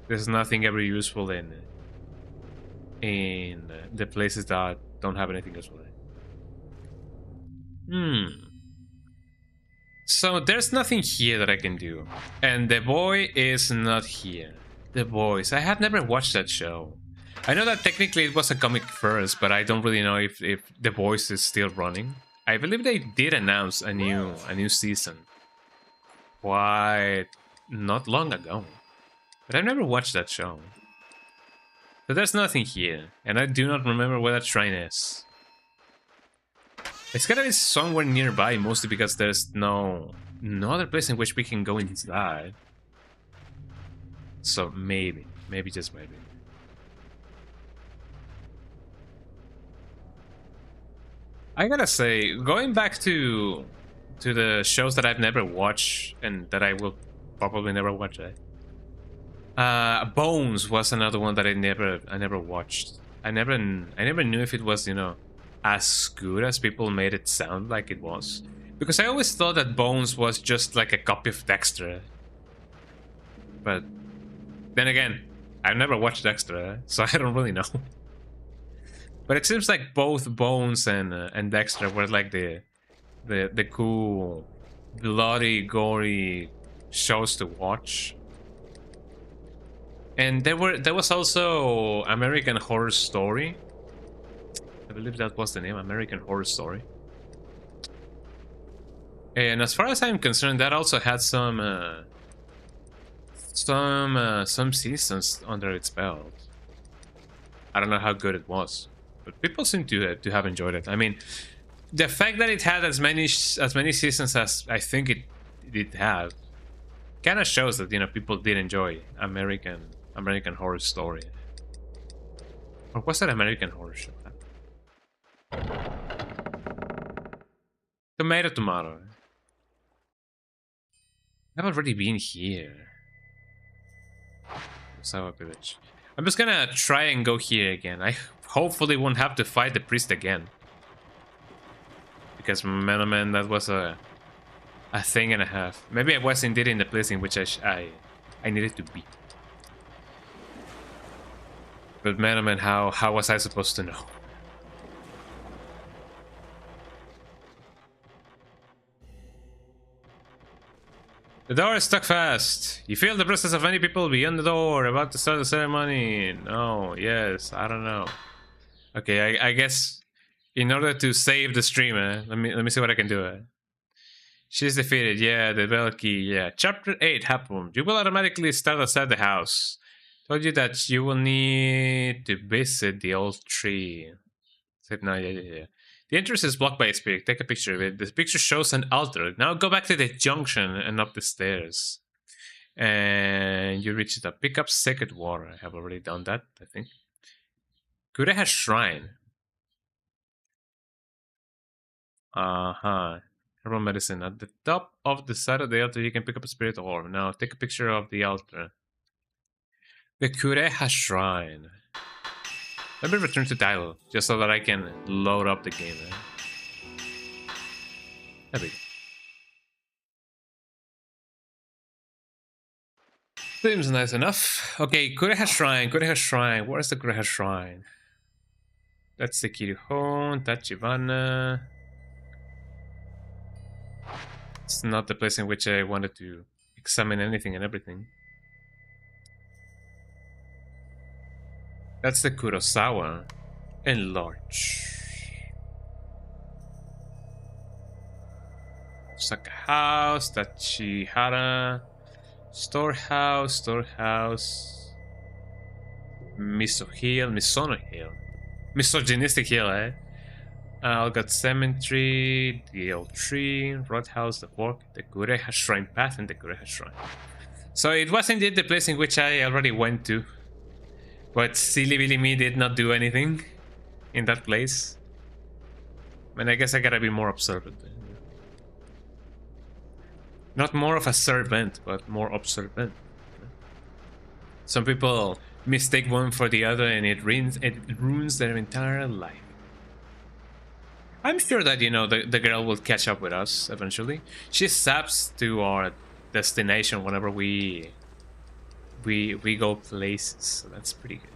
There's nothing ever useful in the places that don't have anything useful. So there's nothing here that I can do, and the boy is not here. The Boys. I have never watched that show. I know that technically it was a comic first, but I don't really know if The Boys is still running. I believe they did announce a new season quite not long ago, but I've never watched that show. So there's nothing here, and I do not remember where that shrine is. It's gotta be somewhere nearby, mostly because there's no other place in which we can go inside. So maybe, just maybe. I gotta say, going back to the shows that I've never watched and that I will probably never watch, Bones was another one that I never watched. I never knew if it was, you know, as good as people made it sound like it was, because I always thought that Bones was just like a copy of Dexter. But then again, I've never watched Dexter, so I don't really know. But it seems like both Bones and Dexter were like the cool, bloody, gory shows to watch. And there was also American Horror Story. I believe that was the name, American Horror Story. And as far as I'm concerned, that also had some seasons under its belt. I don't know how good it was, but people seem to have enjoyed it. I mean, the fact that it had as many seasons as I think it did have kind of shows that, you know, people did enjoy American Horror Story. Or was it American Horror Show? Tomato. I've already been here. Sour Village. I'm just gonna try and go here again. I hopefully won't have to fight the priest again. Because, man, that was a thing and a half. Maybe I was indeed in the place in which I needed to be. But man, how was I supposed to know? The door is stuck fast. You feel the presence of many people beyond the door, about to start the ceremony. No, yes, I don't know. Okay, I guess in order to save the stream, let me see what I can do. She's defeated. Yeah, the bell key. Yeah, chapter 8 happened. You will automatically start outside the house. Told you that you will need to visit the old tree. Said no, yeah. The entrance is blocked by a spirit. Take a picture of it. The picture shows an altar. Now go back to the junction and up the stairs. And you reach the pick up sacred water. I have already done that, I think. Kureha Shrine. Herbal medicine. At the top of the side of the altar, you can pick up a spirit orb. Now take a picture of the altar. The Kureha Shrine. Let me return to title, just so that I can load up the game. There we go. Seems nice enough. Okay, Kureha Shrine. Where's the Kureha Shrine? That's the Kirihon, Tachibana. It's not the place in which I wanted to examine anything and everything. That's the Kurosawa. Enlarge. Osaka House, Tachihara. Storehouse, Storehouse. Misono Hill. Misogynistic Hill, eh? Algot Cemetery, the Old Tree, Roadhouse, the Fork, the Gureha Shrine Path, and the Gureha Shrine. So it was indeed the place in which I already went to. But silly Billy me did not do anything in that place. I mean, I guess I gotta be more observant. Not more of a servant, but more observant. Some people mistake one for the other and it ruins their entire life. I'm sure that, you know, the girl will catch up with us eventually. She zaps to our destination whenever we go places, so that's pretty good.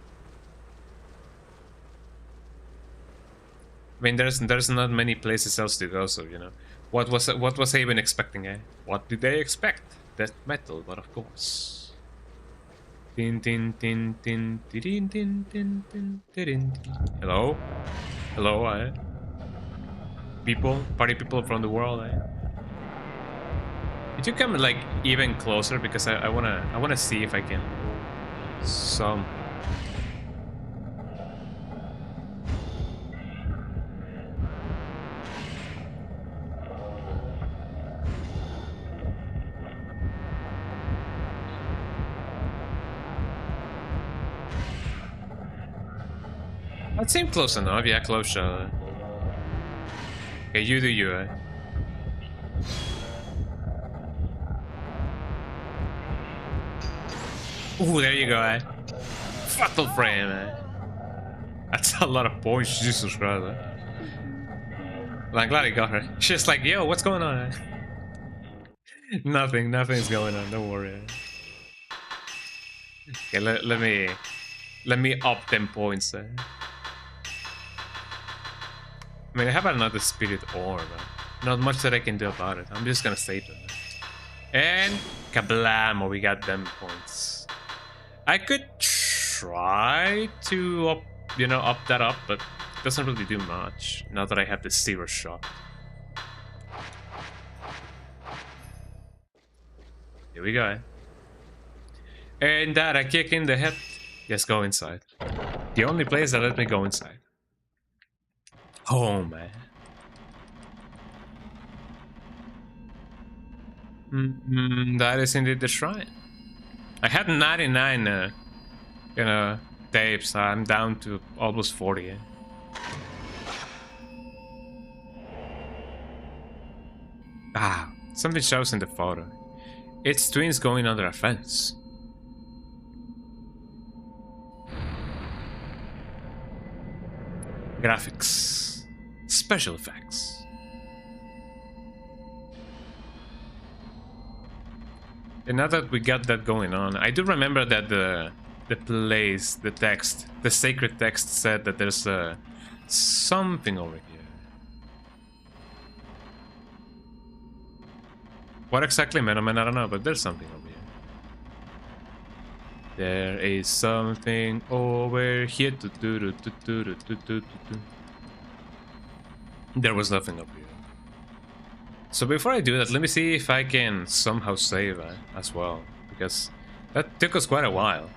I mean, there's not many places else to go, so you know, what was I even expecting? Eh? What did they expect? Death metal, but of course. Tin tin tin tin tin tin tin tin tin. Hello, hello, people, party people from the world. Could you come like even closer because I wanna see if I can some. That seemed close enough, yeah, close. Okay, you do you, Ooh, there you go, Fatal frame, That's a lot of points, Jesus Christ, I'm glad I got her. She's like, yo, what's going on, Nothing's going on, don't worry. Okay, let me up them points, I mean, I have another spirit orb, not much that I can do about it. I'm just gonna save them. And kablam, we got them points. I could try to up that up, but it doesn't really do much now that I have the zero shot. Here we go. And that a kick in the head. Yes, go inside. The only place that let me go inside. Oh man. That is indeed the shrine. I had 99 tapes. I'm down to almost 40. Ah, something shows in the photo. It's twins going under a fence. Graphics. Special effects. And now that we got that going on, I do remember that the place, the text, the sacred text said that there's something over here. What exactly, man? I mean, I don't know, but there's something over here. There is something over here. There was nothing over here. So before I do that, let me see if I can somehow save as well, because that took us quite a while.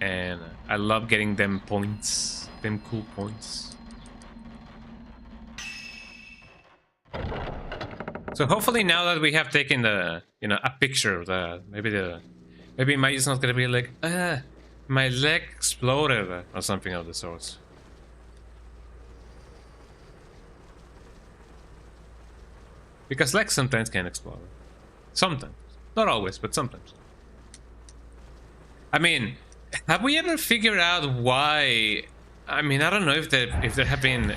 And I love getting them points, them cool points. So hopefully now that we have taken the, a picture of the, maybe my is not gonna be like, my leg exploded or something of the sorts. Because legs sometimes can explode. Sometimes. Not always, but sometimes. I mean, have we ever figured out why? I mean, I don't know if there have been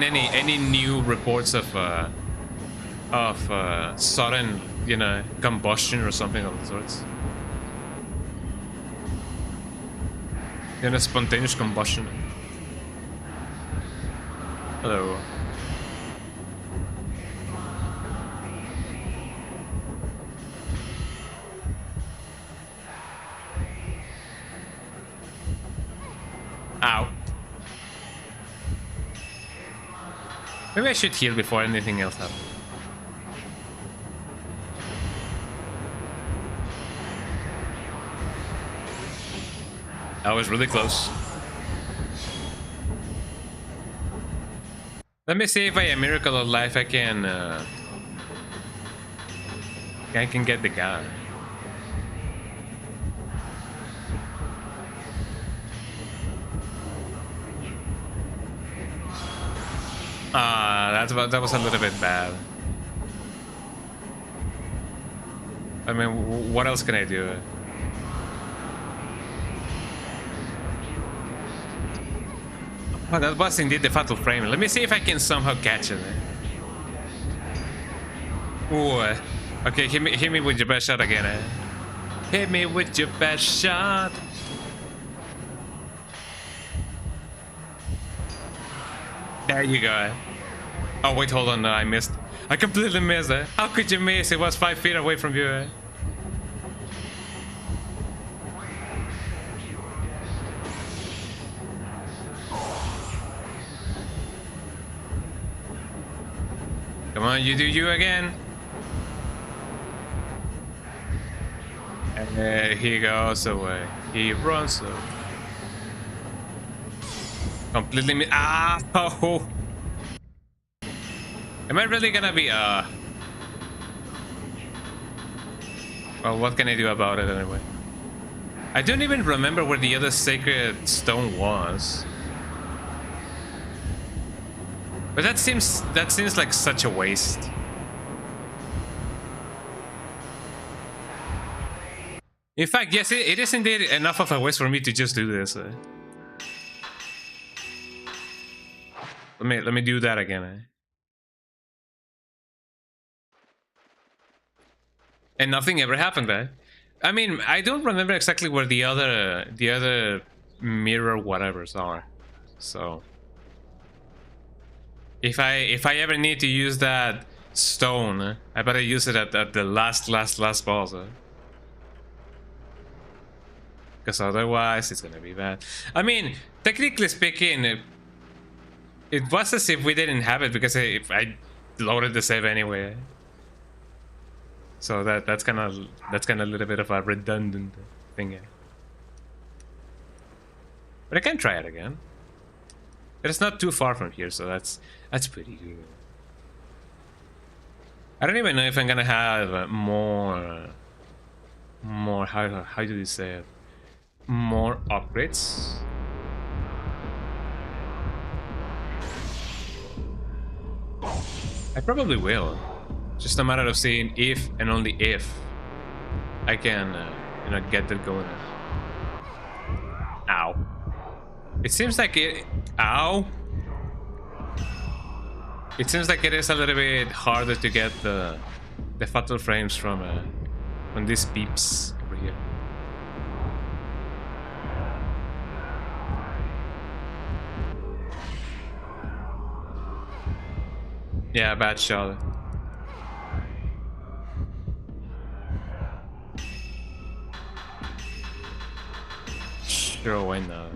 any new reports of sudden, combustion or something of the sorts. Spontaneous combustion. Hello. Ow. Maybe I should heal before anything else happens. That was really close. Let me see if by a miracle of life I can get the guy. That was a little bit bad. I mean, what else can I do? Oh, that was indeed the fatal frame. Let me see if I can somehow catch it. Ooh. Okay, hit me with your best shot again. Hit me with your best shot. There you go. Oh wait, hold on, no, I missed. I completely missed it. How could you miss? It was 5 feet away from you. Come on, you do you again. And he goes away. He runs away. Completely oh! Am I really gonna be well, what can I do about it anyway? I don't even remember where the other sacred stone was. But that seems like such a waste. In fact, yes, it is indeed enough of a waste for me to just do this. Let me do that again. And nothing ever happened, I mean, I don't remember exactly where the other mirror whatevers are. So if I ever need to use that stone, I better use it at the last boss. Because otherwise it's gonna be bad. I mean, technically speaking, it was as if we didn't have it because I loaded the save anyway. So that's kind of a little bit of a redundant thing. But I can try it again. But it's not too far from here, so that's pretty good. I don't even know if I'm gonna have more how do you say it? More upgrades. I probably will. Just a matter of seeing if and only if I can, you know, get that going. Ow! It seems like it. Ow! It seems like it is a little bit harder to get the fatal frames from these peeps over here. Yeah, bad shot. Sure, why not?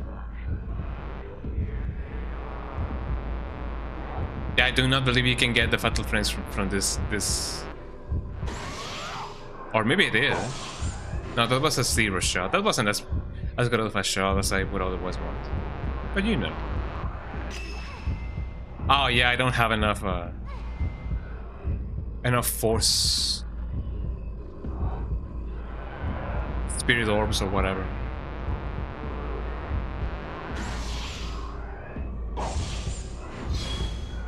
Yeah, I do not believe you can get the fatal frames from this. Or maybe it is. No, that was a 0 shot. That wasn't as good of a shot as I would otherwise want. But you know. Oh yeah, I don't have enough force, spirit orbs or whatever.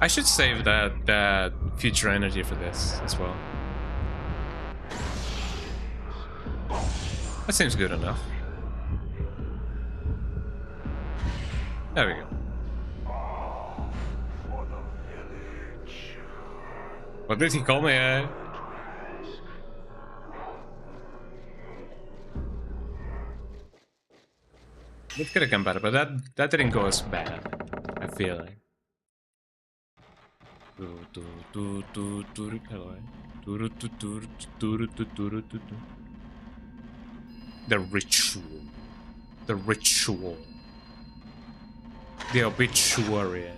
I should save that future energy for this as well. That seems good enough. There we go. What did he call me? It could have come better, but that didn't go as bad, I feel like. The ritual. The ritual. The obituary.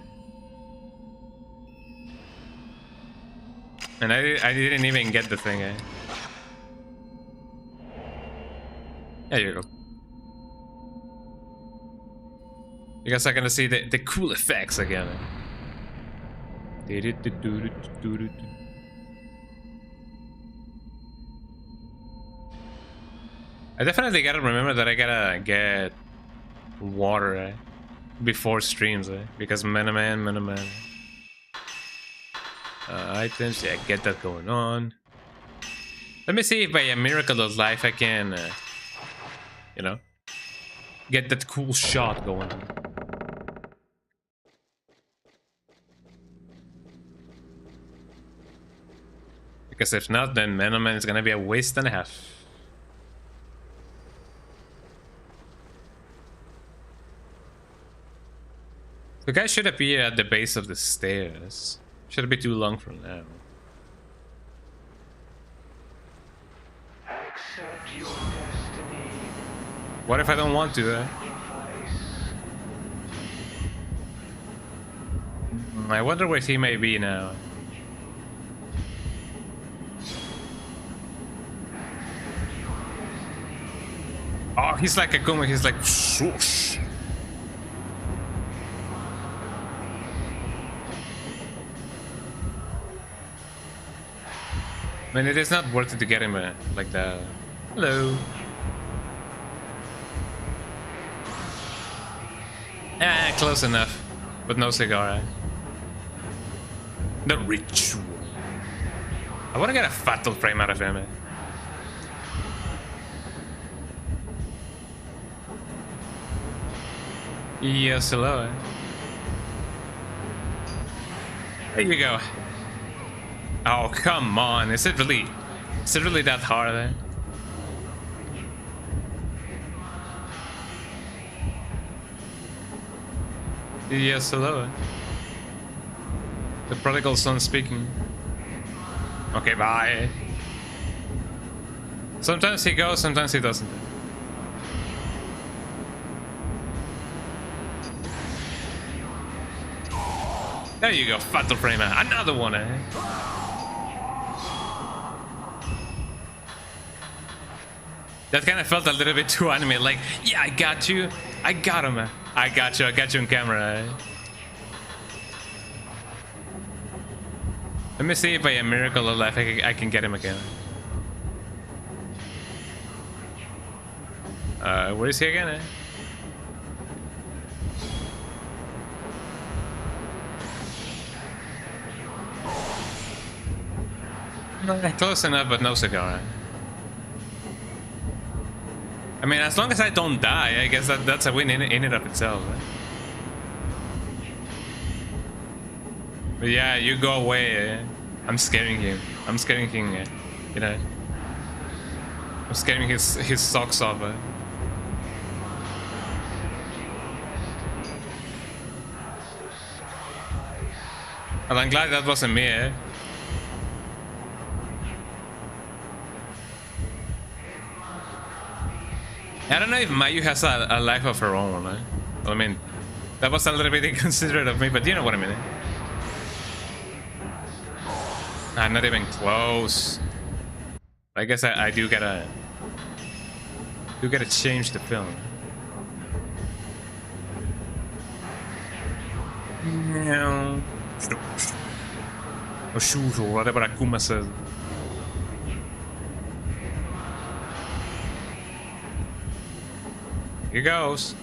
And I didn't even get the thing, eh? There you go. You guys are gonna see the cool effects again. I definitely gotta remember that I gotta get water, eh? Before streams, eh? Because man. Items, yeah, get that going on. Let me see if by a miracle of life I can, you know, get that cool shot going on. Because if not, then Man is gonna be a waste and a half. The guy should appear at the base of the stairs. Shouldn't be too long from now. Accept your destiny. What if I don't want to? I wonder where he may be now. Oh, he's like a Kuma. He's like swoosh. I mean, it is not worth it to get him like that. Hello. Ah, close enough. But no cigar. The ritual. I want to get a fatal frame out of him. Yes, hello. There you go. Oh, come on. Is it really that hard, eh? Yes, hello. The prodigal son speaking. Okay, bye. Sometimes he goes, sometimes he doesn't. There you go, fatal frame. Another one, eh? That kind of felt a little bit too anime, like, yeah, I got you. I got him. I got you on camera. Eh? Let me see if by a miracle of life I can get him again. Where is he again? Eh? Close enough, but no cigar. I mean, as long as I don't die, I guess that's a win in and of itself. Right? But yeah, you go away. I'm scaring him. I'm scaring him. You know. I'm scaring his socks off. Well, I'm glad that wasn't me. Eh? I don't know if Mayu has a life of her own, eh? Well, I mean, that was a little bit inconsiderate of me, but you know what I mean. Eh? I'm not even close. I guess I do gotta change the film. Or shoot, or whatever Akuma says. Here goes.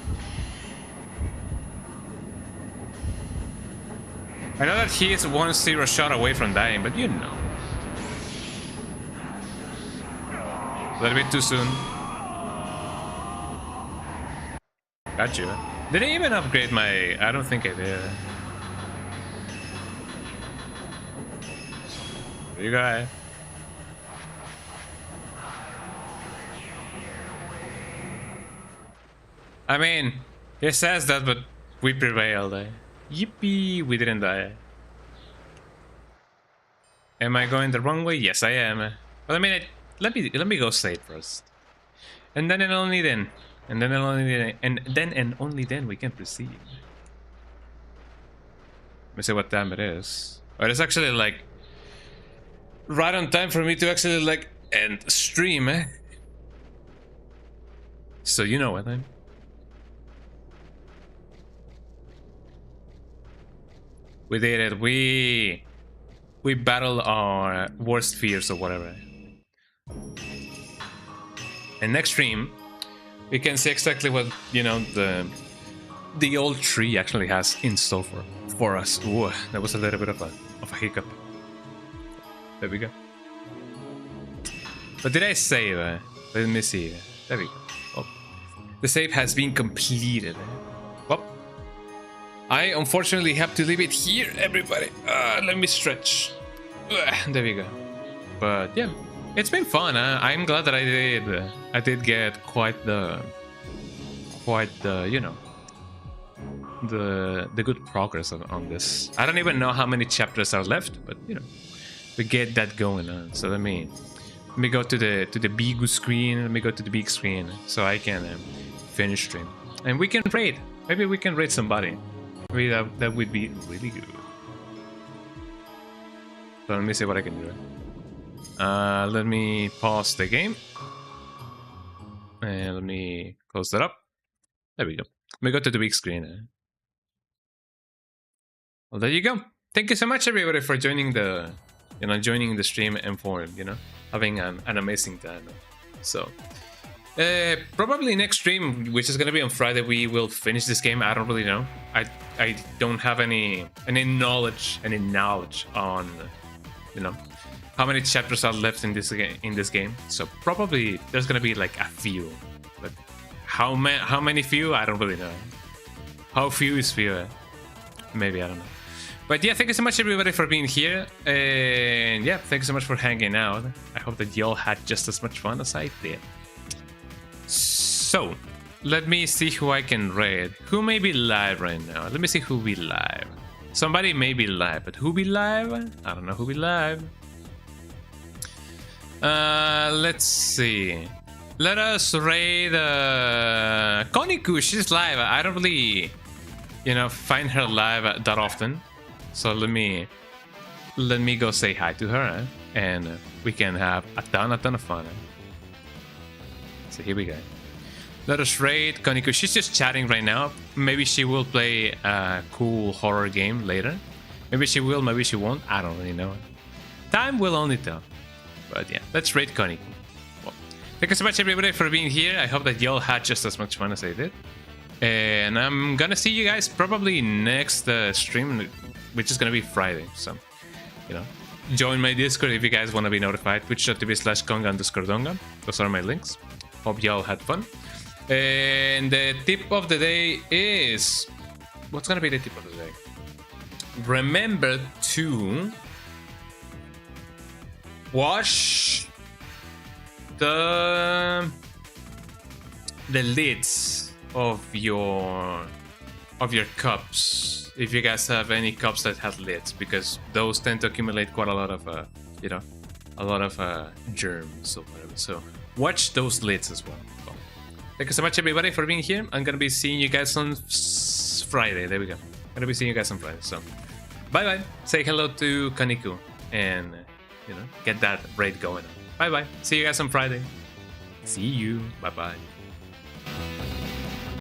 I know that he is 1-0 shot away from dying, but you know. A little bit too soon. Got you. Did I even upgrade my... I don't think I did. There you go. I mean, it says that, but we prevailed. Eh? Yippee, we didn't die. Am I going the wrong way? Yes, I am. But I mean, let me go straight first, and then and only then, and then and only then we can proceed. Let me see what time it is. Oh, it's actually like right on time for me to actually like end stream, eh? So you know what time. We did it. We battled our worst fears or whatever. And next stream, we can see exactly what, you know, the old tree actually has in store for us. Ooh, that was a little bit of a hiccup. There we go. But did I save? Let me see. There we go. Oh. The save has been completed. Well, I unfortunately have to leave it here, everybody. Let me stretch. There we go. But yeah, it's been fun. I'm glad that I did get quite the you know, the good progress on this. I don't even know how many chapters are left, but you know, we get that going on. So let me go to the big screen. Let me go to the big screen so I can finish stream, and we can raid. Maybe we can raid somebody. Maybe that would be really good. So let me see what I can do. Let me pause the game, and let me close that up. There we go. Let me go to the big screen. Well, there you go. Thank you so much, everybody, for joining the stream and for, you know, having an amazing time. So probably next stream, which is gonna be on Friday, we will finish this game. I don't really know. I don't have any knowledge on, you know, how many chapters are left in this game. So probably there's gonna be like a few, but how many few, I don't really know. How few is few? Maybe, I don't know. But yeah, thank you so much, everybody, for being here. And yeah, thank you so much for hanging out. I hope that y'all had just as much fun as I did. So, let me see who I can raid. Who may be live right now? Let me see who be live. Somebody may be live, but who be live? I don't know who be live. Let's see. Let us raid Koniku. She's live. I don't really, you know, find her live that often. So let me go say hi to her, and we can have a ton of fun. So here we go. Let us raid Koniku. She's just chatting right now. Maybe she will play a cool horror game later. Maybe she will, maybe she won't. I don't really know. Time will only tell. But yeah, let's raid Koniku. Well, thank you so much, everybody, for being here. I hope that y'all had just as much fun as I did. And I'm gonna see you guys probably next stream, which is gonna be Friday. So, you know, join my Discord if you guys want to be notified. Twitch.tv/Konga_Donga. Those are my links. Hope y'all had fun. And the tip of the day is... What's gonna be the tip of the day? Remember to wash the lids of your cups, if you guys have any cups that have lids, because those tend to accumulate quite a lot of you know, a lot of germs or whatever. So watch those lids as well. Thank you so much, everybody, for being here. I'm gonna be seeing you guys on Friday. There we go. I'm gonna be seeing you guys on Friday. So bye bye. Say hello to Kaniku and you know, get that raid going on. Bye bye. See you guys on Friday. See you. Bye bye.